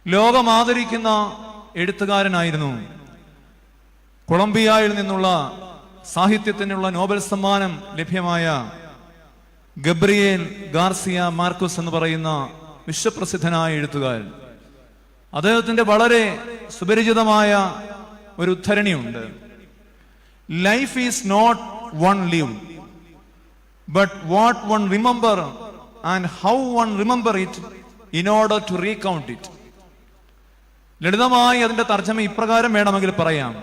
ലോകം ആദരിക്കുന്ന എഴുത്തുകാരനായിരുന്നു. കൊളംബിയയിൽ നിന്നുള്ള സാഹിത്യത്തിനുള്ള നോബൽ സമ്മാനം ലഭ്യമായ ഗബ്രിയേൽ ഗാർസിയ മാർക്കസ് എന്ന് പറയുന്ന വിശ്വപ്രസിദ്ധനായ എഴുത്തുകാരൻ. അദ്ദേഹത്തിന്റെ വളരെ സുപരിചിതമായ ഒരു ഉദ്ധരണിയുണ്ട്. Life is not one live but what one remember and how one remember it in order to recount it. ലളിതമായി അതിന്റെ തർജ്ജമ ഇപ്രകാരം വേണമെങ്കിൽ പറയാം: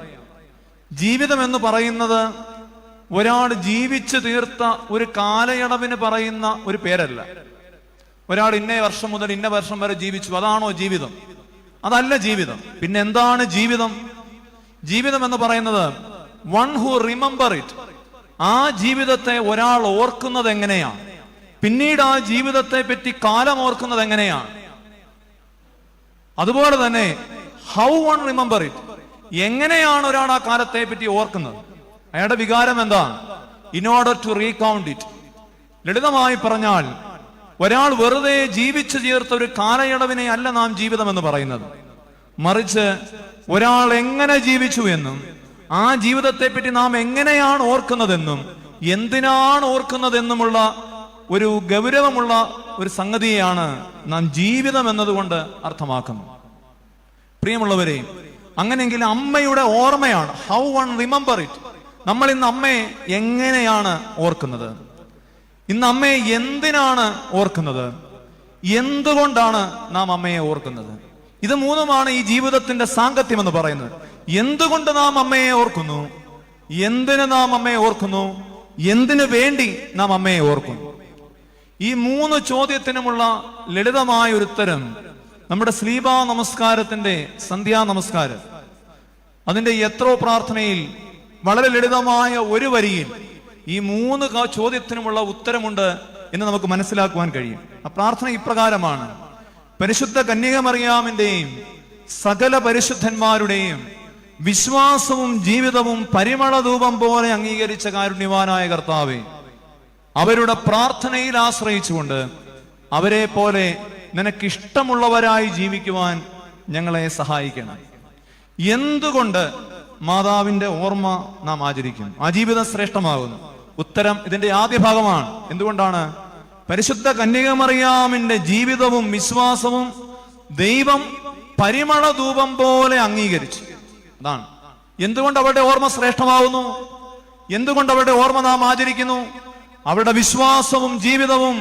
ജീവിതം എന്ന് പറയുന്നത് ഒരാൾ ജീവിച്ചു തീർത്ത ഒരു കാലയളവിന് പറയുന്ന ഒരു പേരല്ല. ഒരാൾ ഇന്ന വർഷം മുതൽ ഇന്ന വർഷം വരെ ജീവിച്ചു, അതാണോ ജീവിതം? അതല്ല ജീവിതം. പിന്നെ എന്താണ് ജീവിതം? ജീവിതം എന്ന് പറയുന്നത് വൺ ഹു റിമെമ്പർ ഇറ്റ്. ആ ജീവിതത്തെ ഒരാൾ ഓർക്കുന്നത് എങ്ങനെയാണ്, പിന്നീട് ആ ജീവിതത്തെ പറ്റി കാലം ഓർക്കുന്നത് എങ്ങനെയാണ്. അതുപോലെ തന്നെ ഹൗ വൺ റിമെമ്പർ ഇറ്റ്, എങ്ങനെയാണ് ഒരാൾ ആ കാലത്തെ പറ്റി ഓർക്കുന്നത്, അയാളുടെ വികാരം എന്താണ്? In order to recount it. ലളിതമായി പറഞ്ഞാൽ ഒരാൾ വെറുതെ ജീവിച്ചു ചേർത്ത ഒരു കാലയളവിനെ അല്ല നാം ജീവിതം എന്ന് പറയുന്നത്. മറിച്ച് ഒരാൾ എങ്ങനെ ജീവിച്ചു എന്നും ആ ജീവിതത്തെ പറ്റി നാം എങ്ങനെയാണ് ഓർക്കുന്നതെന്നും എന്തിനാണ് ഓർക്കുന്നതെന്നുമുള്ള ഒരു ഗൗരവമുള്ള ഒരു സംഗതിയാണ് നാം ജീവിതം എന്നതുകൊണ്ട് അർത്ഥമാക്കുന്നത്. പ്രിയമുള്ളവരെ, അങ്ങനെയെങ്കിൽ അമ്മയുടെ ഓർമ്മയാണ് ഹൗ വൺ റിമെമ്പർ ഇറ്റ്. നമ്മൾ ഇന്ന് അമ്മയെ എങ്ങനെയാണ് ഓർക്കുന്നത്? ഇന്ന് അമ്മയെ എന്തിനാണ് ഓർക്കുന്നത്? എന്തുകൊണ്ടാണ് നാം അമ്മയെ ഓർക്കുന്നത്? ഇത് മൂന്നുമാണ് ഈ ജീവിതത്തിന്റെ സാങ്കത്യം എന്ന് പറയുന്നത്. എന്തുകൊണ്ട് നാം അമ്മയെ ഓർക്കുന്നു, എന്തിന് നാം അമ്മയെ ഓർക്കുന്നു, എന്തിനു വേണ്ടി നാം അമ്മയെ ഓർക്കുന്നു? ഈ മൂന്ന് ചോദ്യത്തിനുമുള്ള ലളിതമായ ഒരു ഉത്തരം നമ്മുടെ സ്ലീബാ നമസ്കാരത്തിന്റെ സന്ധ്യാ നമസ്കാരം, അതിന്റെ യത്രോ പ്രാർത്ഥനയിൽ വളരെ ലളിതമായ ഒരു വരിയിൽ ഈ മൂന്ന് ചോദ്യത്തിനുമുള്ള ഉത്തരമുണ്ട് എന്ന് നമുക്ക് മനസ്സിലാക്കുവാൻ കഴിയും. ആ പ്രാർത്ഥന ഇപ്രകാരമാണ്: പരിശുദ്ധ കന്യകമറിയാമിന്റെയും സകല പരിശുദ്ധന്മാരുടെയും വിശ്വാസവും ജീവിതവും പരിമളധൂപം പോലെ അംഗീകരിച്ച കാരുണ്യവാനായ കർത്താവേ, അവരുടെ പ്രാർത്ഥനയിൽ ആശ്രയിച്ചുകൊണ്ട് അവരെ പോലെ നിനക്കിഷ്ടമുള്ളവരായി ജീവിക്കുവാൻ ഞങ്ങളെ സഹായിക്കണം. എന്തുകൊണ്ട് മാതാവിന്റെ ഓർമ്മ നാം ആചരിക്കും? ആ ജീവിതം ശ്രേഷ്ഠമാകുന്നു. ഉത്തരം ഇതിന്റെ ആദ്യ ഭാഗമാണ്. എന്തുകൊണ്ടാണ്? പരിശുദ്ധ കന്യകമറിയാമിന്റെ ജീവിതവും വിശ്വാസവും ദൈവം പരിമളധൂപം പോലെ അംഗീകരിച്ചു. അതാണ് എന്തുകൊണ്ട് അവരുടെ ഓർമ്മ ശ്രേഷ്ഠമാകുന്നു, എന്തുകൊണ്ട് അവരുടെ ഓർമ്മ നാം ആചരിക്കുന്നു. അവരുടെ വിശ്വാസവും ജീവിതവും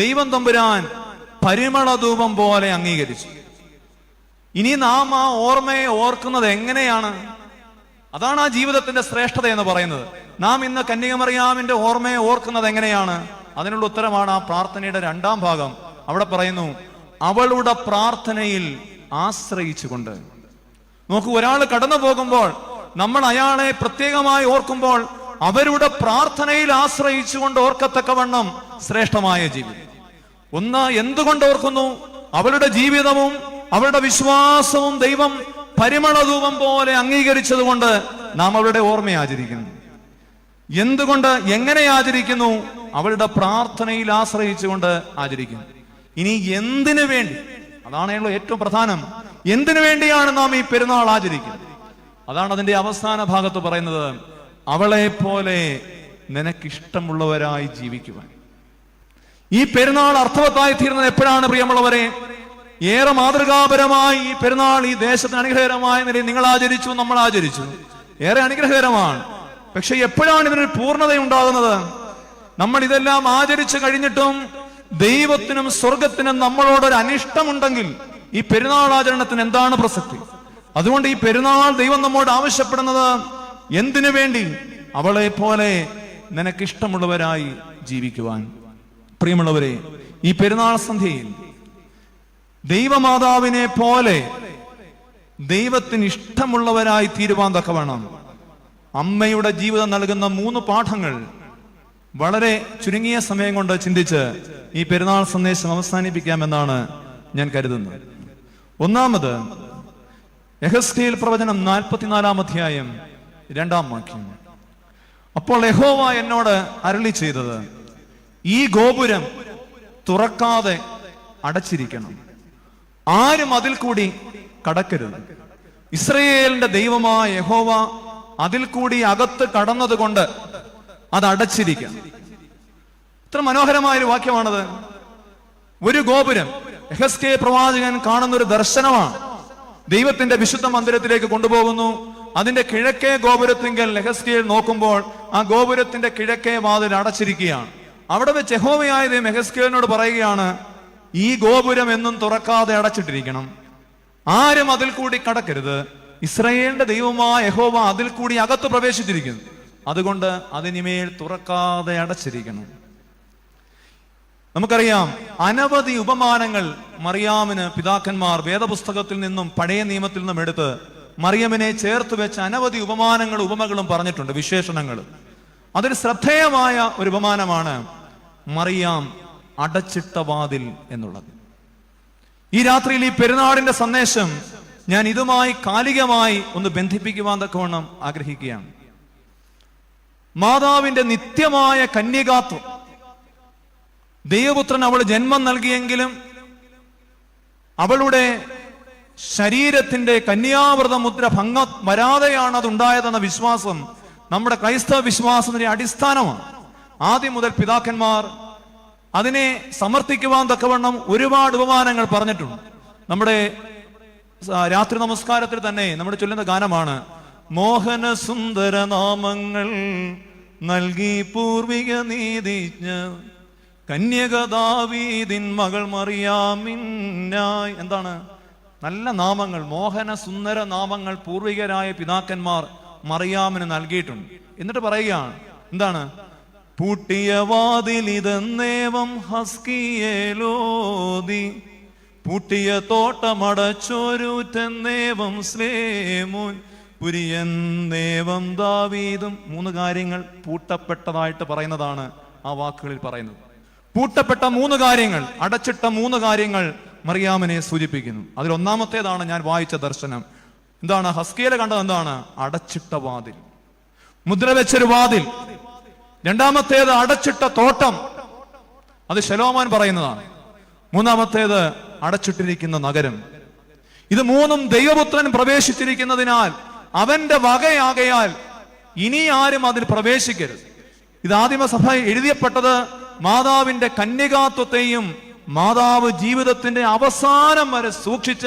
ദൈവം തമ്പുരാൻ പരിമളധൂപം പോലെ അംഗീകരിച്ചു. ഇനി നാം ആ ഓർമ്മയെ ഓർക്കുന്നത് എങ്ങനെയാണ്? അതാണ് ആ ജീവിതത്തിന്റെ ശ്രേഷ്ഠത എന്ന് പറയുന്നത്. നാം ഇന്ന് കന്യകമറിയാമിന്റെ ഓർമ്മയെ ഓർക്കുന്നത് എങ്ങനെയാണ്? അതിനുള്ള ഉത്തരമാണ് ആ പ്രാർത്ഥനയുടെ രണ്ടാം ഭാഗം. അവിടെ പറയുന്നു, അവളുടെ പ്രാർത്ഥനയിൽ ആശ്രയിച്ചുകൊണ്ട്. നോക്കൂ, ഒരാൾ കടന്നു പോകുമ്പോൾ നമ്മൾ അയാളെ പ്രത്യേകമായി ഓർക്കുമ്പോൾ അവരുടെ പ്രാർത്ഥനയിൽ ആശ്രയിച്ചുകൊണ്ട് ഓർക്കത്തക്കവണ്ണം ശ്രേഷ്ഠമായ ജീവിതം. ഒന്ന്, എന്തുകൊണ്ട് ഓർക്കുന്നു? അവളുടെ ജീവിതവും അവളുടെ വിശ്വാസവും ദൈവം പരിമളധൂപം പോലെ അംഗീകരിച്ചത് കൊണ്ട് നാം അവളുടെ ഓർമ്മ ആചരിക്കുന്നു. എന്തുകൊണ്ട്, എങ്ങനെ ആചരിക്കുന്നു? അവളുടെ പ്രാർത്ഥനയിൽ ആശ്രയിച്ചുകൊണ്ട് ആചരിക്കുന്നു. ഇനി എന്തിനു വേണ്ടി? അതാണല്ലോ ഏറ്റവും പ്രധാനം. എന്തിനു വേണ്ടിയാണ് നാം ഈ പെരുന്നാൾ ആചരിക്കുന്നത്? അതാണ് അതിന്റെ അവസാന ഭാഗത്ത് പറയുന്നത്: അവളെ പോലെ നിനക്കിഷ്ടമുള്ളവരായി ജീവിക്കുവാൻ. ഈ പെരുന്നാൾ അർത്ഥവത്തായി തീരുന്നത് എപ്പോഴാണ് പ്രിയമുള്ളവരെ? ഏറെ മാതൃകാപരമായി ഈ പെരുന്നാൾ ഈ ദേശത്തിന് അനുഗ്രഹകരമായ നിലയിൽ നിങ്ങൾ ആചരിച്ചു, നമ്മൾ ആചരിച്ചു. ഏറെ അനുഗ്രഹകരമാണ്. പക്ഷെ എപ്പോഴാണ് ഇതിനൊരു പൂർണ്ണത ഉണ്ടാകുന്നത്? നമ്മൾ ഇതെല്ലാം ആചരിച്ചു കഴിഞ്ഞിട്ടും ദൈവത്തിനും സ്വർഗത്തിനും നമ്മളോടൊരു അനിഷ്ടമുണ്ടെങ്കിൽ ഈ പെരുന്നാൾ ആചരണത്തിന് എന്താണ് പ്രസക്തി? അതുകൊണ്ട് ഈ പെരുന്നാൾ ദൈവം നമ്മോട് ആവശ്യപ്പെടുന്നത് എന്തിനു വേണ്ടി? അവളെ പോലെ നിനക്കിഷ്ടമുള്ളവരായി ജീവിക്കുവാൻ. പ്രിയമുള്ളവരെ, ഈ പെരുന്നാൾ സന്ധ്യയിൽ ദൈവമാതാവിനെ പോലെ ദൈവത്തിന് ഇഷ്ടമുള്ളവരായി തീരുവാൻ തക്കവണ്ണം അമ്മയുടെ ജീവിതം നൽകുന്ന 3 പാഠങ്ങൾ വളരെ ചുരുങ്ങിയ സമയം കൊണ്ട് ചിന്തിച്ച് ഈ പെരുന്നാൾ സന്ദേശം അവസാനിപ്പിക്കാമെന്നാണ് ഞാൻ കരുതുന്നത്. ഒന്നാമത്, യെഹെസ്കേൽ പ്രവചനം 44-ാം അധ്യായം 2-ാം വാക്യം. അപ്പോൾ യഹോവ എന്നോട് അരുളി ചെയ്തത്, ഈ ഗോപുരം തുറക്കാതെ അടച്ചിരിക്കണം, ആരും അതിൽ കൂടി കടക്കരുത്. ഇസ്രയേലിന്റെ ദൈവമായ യഹോവ അതിൽ കൂടി അകത്ത് കടന്നത് കൊണ്ട് അത് അടച്ചിരിക്കണം. ഇത്ര മനോഹരമായൊരു വാക്യമാണത്. ഒരു ഗോപുരം യെഹെസ്കേൽ പ്രവാചകൻ കാണുന്ന ഒരു ദർശനമാണ്. ദൈവത്തിന്റെ വിശുദ്ധ മന്ദിരത്തിലേക്ക് കൊണ്ടുപോകുന്നു. അതിന്റെ കിഴക്കേ ഗോപുരത്തിങ്കൽ യെഹെസ്കേൽ നോക്കുമ്പോൾ ആ ഗോപുരത്തിന്റെ കിഴക്കേ വാതിൽ അടച്ചിരിക്കുകയാണ്. അവിടെ വെച്ച് യഹോവയായ ദൈവം യെഹെസ്കേലിനോട് പറയുകയാണ്, ഈ ഗോപുരം എന്നും തുറക്കാതെ അടച്ചിട്ടിരിക്കണം, ആരും അതിൽ കൂടി കടക്കരുത്. ഇസ്രായേലിന്റെ ദൈവമായ യഹോവ അതിൽ കൂടി അകത്ത് പ്രവേശിച്ചിരിക്കുന്നു, അതുകൊണ്ട് അതിനിമേൽ തുറക്കാതെ അടച്ചിരിക്കണം. നമുക്കറിയാം, അനവധി ഉപമാനങ്ങൾ മറിയാമിന് പിതാക്കന്മാർ വേദപുസ്തകത്തിൽ നിന്നും പഴയ നിയമത്തിൽ നിന്നും എടുത്ത് മറിയമിനെ ചേർത്ത് വെച്ച് അനവധി ഉപമാനങ്ങളും ഉപമകളും പറഞ്ഞിട്ടുണ്ട്, വിശേഷണങ്ങൾ. അതിൽ ശ്രദ്ധേയമായ ഒരു ഉപമാനമാണ് മറിയാം അടച്ചിട്ട വാതിൽ എന്നുള്ളത്. ഈ രാത്രിയിൽ ഈ പെരുന്നാളിന്റെ സന്ദേശം ഞാൻ ഇതുമായി കാലികമായി ഒന്ന് ബന്ധിപ്പിക്കുവാൻ തക്കവണ്ണം ആഗ്രഹിക്കുകയാണ്. മാതാവിന്റെ നിത്യമായ കന്യകാത്വം, ദൈവപുത്രൻ അവൾ ജന്മം നൽകിയെങ്കിലും അവളുടെ ശരീരത്തിന്റെ കന്യാവ്രത മുദ്ര ഭംഗം വരാതെയാണ് അതുണ്ടായതെന്ന വിശ്വാസം നമ്മുടെ ക്രൈസ്തവ വിശ്വാസത്തിന്റെ അടിസ്ഥാനമാണ്. ആദ്യം മുതൽ പിതാക്കന്മാർ അതിനെ സമർത്ഥിക്കുവാൻ തക്കവണ്ണം ഒരുപാട് ഉപമാനങ്ങൾ പറഞ്ഞിട്ടുണ്ട്. നമ്മുടെ രാത്രി നമസ്കാരത്തിൽ തന്നെ നമ്മൾ ചൊല്ലുന്ന ഗാനമാണ്, മോഹന സുന്ദര നാമങ്ങൾ നൽകി പൂർവിക നീതിജ്ഞ കന്യക ദാവീദിൻ മകൾ മറിയാമിനായി. എന്താണ്? നല്ല നാമങ്ങൾ, മോഹന സുന്ദര നാമങ്ങൾ പൂർവികരായ പിതാക്കന്മാർ മറിയാമിന് നൽകിയിട്ടുണ്ട്. എന്നിട്ട് പറയുകയാണ്, എന്താണ്? പൂട്ടിയ വാതിലിതെന്നേവം ഹസ്കിയേലോതി, പൂട്ടിയ തോട്ടമടച്ചോരൂറ്റെന്നേവം സ്ലേമോൻ പുരിയെന്നേവം ദാവീദും. 3 കാര്യങ്ങൾ പൂട്ടപ്പെട്ടതായിട്ട് പറയുന്നതാണ് ആ വാക്കുകളിൽ പറയുന്നത്. പൂട്ടപ്പെട്ട 3 കാര്യങ്ങൾ, അടച്ചിട്ട 3 കാര്യങ്ങൾ മറിയാമിനെ സൂചിപ്പിക്കുന്നു. അതിൽ ഒന്നാമത്തേതാണ് ഞാൻ വായിച്ച ദർശനം. എന്താണ്? ഹസ്കിയേൽ കണ്ടത് എന്താണ്? അടച്ചിട്ട വാതിൽ, മുദ്ര വെച്ചൊരു വാതിൽ. രണ്ടാമത്തേത് അടച്ചിട്ട തോട്ടം, അത് ശലോമോൻ പറയുന്നതാണ്. മൂന്നാമത്തേത് അടച്ചിട്ടിരിക്കുന്ന നഗരം. ഇത് 3ഉം ദൈവപുത്രൻ പ്രവേശിച്ചിരിക്കുന്നതിനാൽ അവന്റെ വകയാകയാൽ ഇനി ആരും അതിൽ പ്രവേശിക്കരുത്. ഇത് ആദിമസഭ എഴുതിയപ്പെട്ടത് മാതാവിന്റെ കന്യകാത്വത്തെയും മാതാവ് ജീവിതത്തിന്റെ അവസാനം വരെ സൂക്ഷിച്ച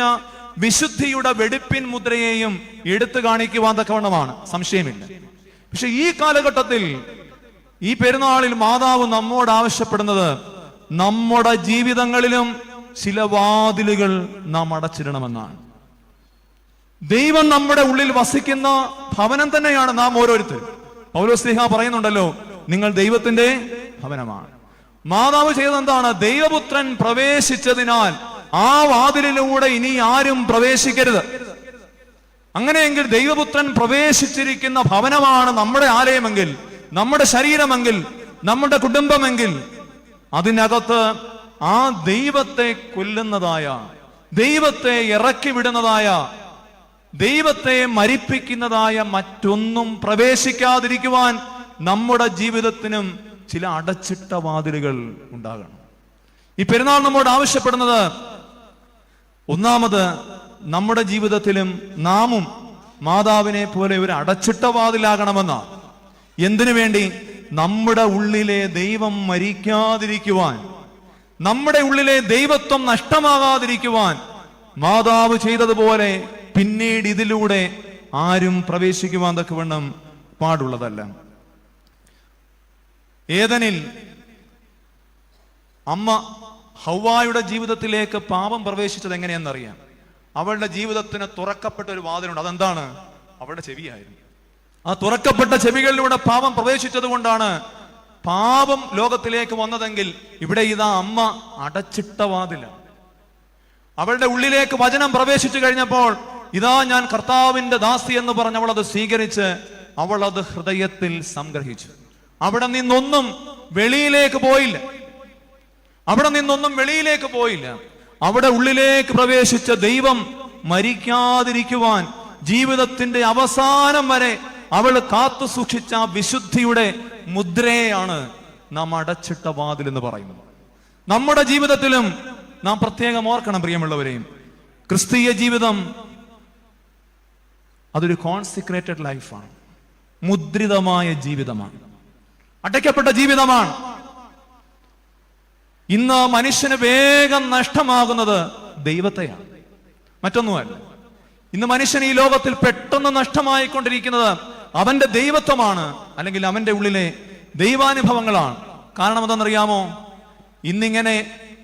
വിശുദ്ധിയുടെ വെടിപ്പിൻ മുദ്രയെയും എടുത്തു കാണിക്കുവാൻ തക്കവണ്ണമാണ്, സംശയമില്ല. പക്ഷെ ഈ കാലഘട്ടത്തിൽ, ഈ പെരുന്നാളിൽ മാതാവ് നമ്മോട് ആവശ്യപ്പെടുന്നത്, നമ്മുടെ ജീവിതങ്ങളിലും ചില വാതിലുകൾ നാം അടച്ചിടണമെന്നാണ്. ദൈവം നമ്മുടെ ഉള്ളിൽ വസിക്കുന്ന ഭവനം തന്നെയാണ് നാം ഓരോരുത്തരും. പൗലോസ്ലീഹ പറയുന്നുണ്ടല്ലോ, നിങ്ങൾ ദൈവത്തിന്റെ ഭവനമാണ്. മാതാവ് ചെയ്തത് എന്താണ്? ദൈവപുത്രൻ പ്രവേശിച്ചതിനാൽ ആ വാതിലിലൂടെ ഇനി ആരും പ്രവേശിക്കരുത്. അങ്ങനെയെങ്കിൽ ദൈവപുത്രൻ പ്രവേശിച്ചിരിക്കുന്ന ഭവനമാണ് നമ്മുടെ ആലയമെങ്കിൽ, നമ്മുടെ ശരീരമെങ്കിൽ, നമ്മുടെ കുടുംബമെങ്കിൽ, അതിനകത്ത് ആ ദൈവത്തെ കൊല്ലുന്നതായ, ദൈവത്തെ ഇറക്കി വിടുന്നതായ, ദൈവത്തെ മരിപ്പിക്കുന്നതായ മറ്റൊന്നും പ്രവേശിക്കാതിരിക്കുവാൻ നമ്മുടെ ജീവിതത്തിനും ചില അടച്ചിട്ട വാതിലുകൾ ഉണ്ടാകണം. ഈ പെരുന്നാൾ നമ്മോട് ആവശ്യപ്പെടുന്നത്, ഒന്നാമത് നമ്മുടെ ജീവിതത്തിലും നാമും മാതാവിനെ പോലെ ഒരു അടച്ചിട്ട വാതിലാകണമെന്നാണ്. എന്തിനു വേണ്ടി? നമ്മുടെ ഉള്ളിലെ ദൈവം മരിക്കാതിരിക്കുവാൻ, നമ്മുടെ ഉള്ളിലെ ദൈവത്വം നഷ്ടമാകാതിരിക്കുവാൻ മാതാവ് ചെയ്തതുപോലെ പിന്നീട് ഇതിലൂടെ ആരും പ്രവേശിക്കുവാൻ തക്കവണ്ണം പാടുള്ളതല്ല. ഏദനിൽ അമ്മ ഹവ്വായുടെ ജീവിതത്തിലേക്ക് പാപം പ്രവേശിച്ചത് എങ്ങനെയെന്നറിയാം. അവളുടെ ജീവിതത്തിന് തുറക്കപ്പെട്ട ഒരു വാതിലുണ്ട്. അതെന്താണ്? അവളുടെ ചെവിയായിരുന്നു. ആ തുറക്കപ്പെട്ട ചെവികളിലൂടെ പാപം പ്രവേശിച്ചത് കൊണ്ടാണ് പാപം ലോകത്തിലേക്ക് വന്നതെങ്കിൽ ഇവിടെ ഇതാ അമ്മ അടച്ചിട്ട വാതിലാണ്. അവളുടെ ഉള്ളിലേക്ക് വചനം പ്രവേശിച്ചു കഴിഞ്ഞപ്പോൾ ഇതാ ഞാൻ കർത്താവിന്റെ ദാസി എന്ന് പറഞ്ഞ് അവൾ അത് സ്വീകരിച്ച് അവൾ അത് ഹൃദയത്തിൽ സംഗ്രഹിച്ചു. അവിടെ നിന്നൊന്നും വെളിയിലേക്ക് പോയില്ല. അവിടെ ഉള്ളിലേക്ക് പ്രവേശിച്ച ദൈവം മരിക്കാതിരിക്കുവാൻ ജീവിതത്തിന്റെ അവസാനം വരെ അവൾ കാത്തു സൂക്ഷിച്ച വിശുദ്ധിയുടെ മുദ്രയാണ് നാം അടച്ചിട്ട വാതിൽ എന്ന് പറയുന്നത്. നമ്മുടെ ജീവിതത്തിലും നാം പ്രത്യേകം ഓർക്കണം പ്രിയമുള്ളവരെയും, ക്രിസ്തീയ ജീവിതം അതൊരു കോൺസിക്രേറ്റഡ് ലൈഫാണ്, മുദ്രിതമായ ജീവിതമാണ്, അടയ്ക്കപ്പെട്ട ജീവിതമാണ്. ഇന്ന് മനുഷ്യന് വേഗം നഷ്ടമാകുന്നത് ദൈവത്തെയാണ്, മറ്റൊന്നുമല്ല. ഇന്ന് മനുഷ്യൻ ഈ ലോകത്തിൽ പെട്ടെന്ന് നഷ്ടമായിക്കൊണ്ടിരിക്കുന്നത് അവന്റെ ദൈവത്വമാണ്, അല്ലെങ്കിൽ അവന്റെ ഉള്ളിലെ ദൈവാനുഭവങ്ങളാണ്. കാരണം എന്തെന്നറിയാമോ? ഇന്നിങ്ങനെ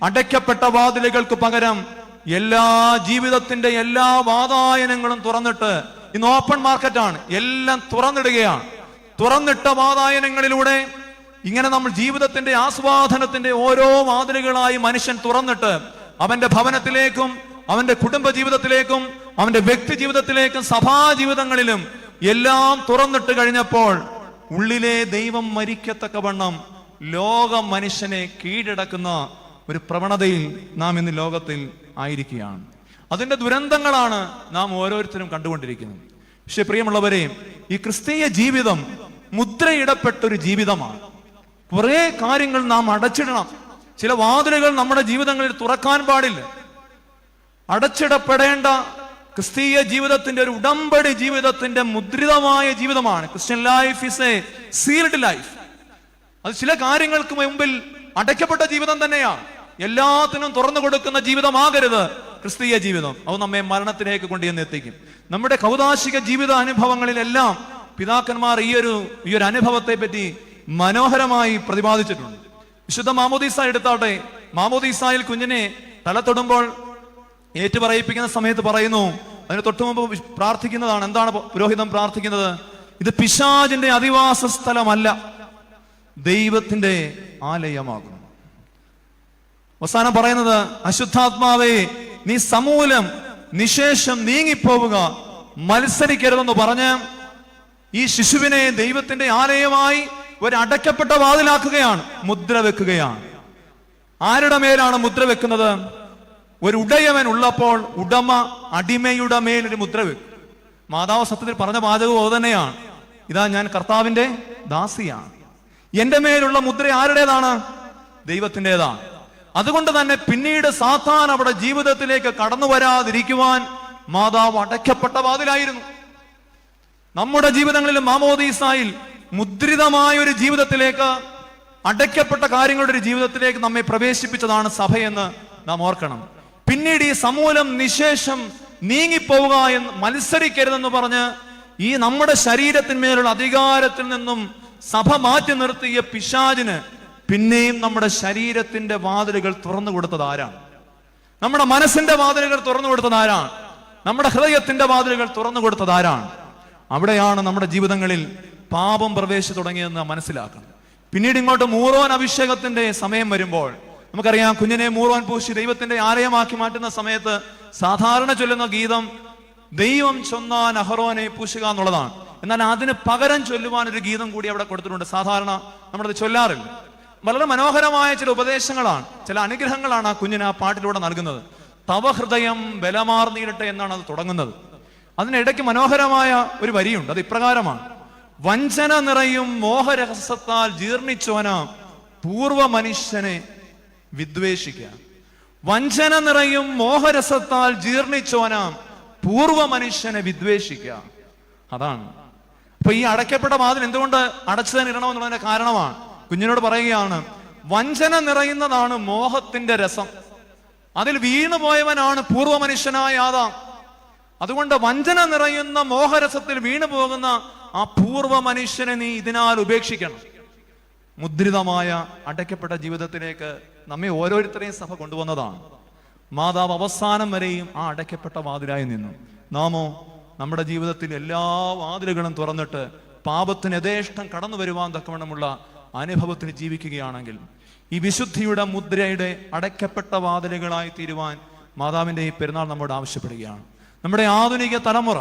അടയ്ക്കപ്പെട്ട വാതിലുകൾക്ക് പകരം എല്ലാ ജീവിതത്തിന്റെ എല്ലാ വാതായനങ്ങളും തുറന്നിട്ട്, ഇന്ന് ഓപ്പൺ മാർക്കറ്റാണ്, എല്ലാം തുറന്നിടുകയാണ്. തുറന്നിട്ട വാതായനങ്ങളിലൂടെ ഇങ്ങനെ നമ്മൾ ജീവിതത്തിന്റെ ആസ്വാദനത്തിന്റെ ഓരോ വാതിലുകളായി മനുഷ്യൻ തുറന്നിട്ട് അവന്റെ ഭവനത്തിലേക്കും അവന്റെ കുടുംബ ജീവിതത്തിലേക്കും അവന്റെ വ്യക്തി ജീവിതത്തിലേക്കും സഭാ ജീവിതങ്ങളിലും എല്ലാം തുറന്നിട്ട് കഴിഞ്ഞപ്പോൾ ഉള്ളിലെ ദൈവം മരിക്കത്തക്കവണ്ണം ലോക മനുഷ്യനെ കീഴടക്കുന്ന ഒരു പ്രവണതയിൽ നാം ഇന്ന് ലോകത്തിൽ ആയിരിക്കുകയാണ്. അതിന്റെ ദുരന്തങ്ങളാണ് നാം ഓരോരുത്തരും കണ്ടുകൊണ്ടിരിക്കുന്നത്. പക്ഷെ പ്രിയമുള്ളവരെ, ഈ ക്രിസ്തീയ ജീവിതം മുദ്രയിടപ്പെട്ടൊരു ജീവിതമാണ്. കുറെ കാര്യങ്ങൾ നാം അടച്ചിടണം. ചില വാതിലുകൾ നമ്മുടെ ജീവിതങ്ങളിൽ തുറക്കാൻ പാടില്ല. അടച്ചിടപ്പെടേണ്ട ക്രിസ്തീയ ജീവിതത്തിന്റെ ഒരു ഉടമ്പടി ജീവിതത്തിന്റെ മുദ്രിതമായ ജീവിതമാണ്. Christian life is A sealed life. അത് ചില കാര്യങ്ങൾക്ക് മുമ്പിൽ അടയ്ക്കപ്പെട്ട ജീവിതം തന്നെയാണ്. എല്ലാത്തിനും തുറന്നു കൊടുക്കുന്ന ജീവിതമാകരുത് ക്രിസ്തീയ ജീവിതം. അത് നമ്മെ മരണത്തിലേക്ക് കൊണ്ടുവന്ന് എത്തിക്കും. നമ്മുടെ കൗദാശിക ജീവിത അനുഭവങ്ങളിലെല്ലാം പിതാക്കന്മാർ ഈ ഒരു അനുഭവത്തെ പറ്റി മനോഹരമായി പ്രതിപാദിച്ചിട്ടുണ്ട്. വിശുദ്ധ മാമോദീസ എടുത്താട്ടെ, മാമോദീസായിൽ കുഞ്ഞിനെ തല തൊടുമ്പോൾ ഏറ്റുപറയിപ്പിക്കുന്ന സമയത്ത് പറയുന്നു, അതിന് തൊട്ടു മുമ്പ് പ്രാർത്ഥിക്കുന്നതാണ്. എന്താണ് പുരോഹിതൻ പ്രാർത്ഥിക്കുന്നത്? ഇത് പിശാചിന്റെ അധിവാസ സ്ഥലമല്ല, ദൈവത്തിന്റെ ആലയമാകുന്നു. അവസാനം പറയുന്നത്, അശുദ്ധാത്മാവേ നീ സമൂലം നിശേഷം നീങ്ങിപ്പോവുക, മത്സരിക്കരുതെന്ന് പറഞ്ഞ് ഈ ശിശുവിനെ ദൈവത്തിന്റെ ആലയമായി ഒരു അടയ്ക്കപ്പെട്ട വാതിലാക്കുകയാണ്, മുദ്ര വെക്കുകയാണ്. ആരുടെ മേലാണ് മുദ്ര വെക്കുന്നത്? ഒരു ഉടയവൻ ഉള്ളപ്പോൾ ഉടമ അടിമയുടെ മേലൊരു മുദ്ര വെക്കും. മാതാവ് സത്യത്തിൽ പറഞ്ഞ വാചകവും അത് തന്നെയാണ്. ഇതാ ഞാൻ കർത്താവിന്റെ ദാസിയാണ്. എന്റെ മേലുള്ള മുദ്ര ആരുടേതാണ്? ദൈവത്തിൻ്റെതാണ്. അതുകൊണ്ട് തന്നെ പിന്നീട് സാത്താൻ അവിടെ ജീവിതത്തിലേക്ക് കടന്നു വരാതിരിക്കുവാൻ മാതാവ് അടയ്ക്കപ്പെട്ട വാതിലായിരുന്നു. നമ്മുടെ ജീവിതങ്ങളിലും മാമോദീസായിൽ മുദ്രിതമായ ഒരു ജീവിതത്തിലേക്ക്, അടയ്ക്കപ്പെട്ട കാര്യങ്ങളുടെ ഒരു ജീവിതത്തിലേക്ക് നമ്മെ പ്രവേശിപ്പിച്ചതാണ് സഭയെന്ന് നാം ഓർക്കണം. പിന്നീട് ഈ സമൂലം നിശേഷം നീങ്ങിപ്പോവുക എന്ന്, മത്സരിക്കരുതെന്ന് പറഞ്ഞ് ഈ നമ്മുടെ ശരീരത്തിന്മേലുള്ള അധികാരത്തിൽ നിന്നും സഭ മാറ്റി നിർത്തിയ പിശാചിന് പിന്നെയും നമ്മുടെ ശരീരത്തിന്റെ വാതിലുകൾ തുറന്നു കൊടുത്തത് ആരാണ്? നമ്മുടെ മനസ്സിന്റെ വാതിലുകൾ തുറന്നു കൊടുത്തത് ആരാണ്? നമ്മുടെ ഹൃദയത്തിന്റെ വാതിലുകൾ തുറന്നു കൊടുത്തത് ആരാണ്? അവിടെയാണ് നമ്മുടെ ജീവിതങ്ങളിൽ പാപം പ്രവേശിച്ചു തുടങ്ങിയെന്ന് മനസ്സിലാക്കണം. പിന്നീട് ഇങ്ങോട്ട് മൂറോൻ അഭിഷേകത്തിന്റെ സമയം വരുമ്പോൾ നമുക്കറിയാം, കുഞ്ഞിനെ മൂറോൻ പൂശി ദൈവത്തിന്റെ ആലയമാക്കി മാറ്റുന്ന സമയത്ത് സാധാരണ ചൊല്ലുന്ന ഗീതം ദൈവം ചൊന്നാൻ അഹറോനെ പൂശുക എന്നുള്ളതാണ്. എന്നാൽ അതിന് പകരം ചൊല്ലുവാൻ ഒരു ഗീതം കൂടി അവിടെ കൊടുത്തിട്ടുണ്ട്. സാധാരണ നമ്മളത് ചൊല്ലാറില്ല. വളരെ മനോഹരമായ ചില ഉപദേശങ്ങളാണ്, ചില അനുഗ്രഹങ്ങളാണ് ആ കുഞ്ഞിന് ആ പാട്ടിലൂടെ നൽകുന്നത്. തവ ഹൃദയം ബലമാർന്നീടട്ടെ എന്നാണ് അത് തുടങ്ങുന്നത്. അതിനിടയ്ക്ക് മനോഹരമായ ഒരു വരിയുണ്ട്. അത് ഇപ്രകാരമാണ്: വഞ്ചന നിറയും മോഹരഹസ്യത്താൽ ജീർണിച്ചോന പൂർവ മനുഷ്യനെ വിദ്വേഷിക്കുക. വഞ്ചന നിറയും മോഹരസത്താൽ ജീർണിച്ചോന പൂർവ മനുഷ്യനെ വിദ്വേഷിക്കുക. അതാണ്. അപ്പൊ ഈ അടയ്ക്കപ്പെട്ട വാതിൽ എന്തുകൊണ്ട് അടച്ചു തന്നെ ഇടണമെന്നുള്ളതിന്റെ കാരണമാണ്. കുഞ്ഞിനോട് പറയുകയാണ്, വഞ്ചന നിറയുന്നതാണ് മോഹത്തിന്റെ രസം. അതിൽ വീണുപോയവനാണ് പൂർവ മനുഷ്യനായ ആദാം. അതുകൊണ്ട് വഞ്ചന നിറയുന്ന മോഹരസത്തിൽ വീണു പോകുന്ന ആ പൂർവ മനുഷ്യനെ നീ ഇതിനാൽ ഉപേക്ഷിക്കണം. മുദ്രിതമായ അടയ്ക്കപ്പെട്ട ജീവിതത്തിലേക്ക് നമ്മെ ഓരോരുത്തരെയും സഭ കൊണ്ടുവന്നതാണ്. മാതാവ് അവസാനം വരെയും ആ അടയ്ക്കപ്പെട്ട വാതിലായി നിന്നു. നാമോ നമ്മുടെ ജീവിതത്തിൽ എല്ലാ വാതിലുകളും തുറന്നിട്ട് പാപത്തിന് യഥേഷ്ടം കടന്നു വരുവാൻ തക്കവണ്ണമുള്ള അനുഭവത്തിൽ ജീവിക്കുകയാണെങ്കിൽ ഈ വിശുദ്ധിയുടെ മുദ്രയുടെ അടയ്ക്കപ്പെട്ട വാതിലുകളായി തീരുവാൻ മാതാവിന്റെ ഈ പെരുന്നാൾ നമ്മോട് ആവശ്യപ്പെടുകയാണ്. നമ്മുടെ ആധുനിക തലമുറ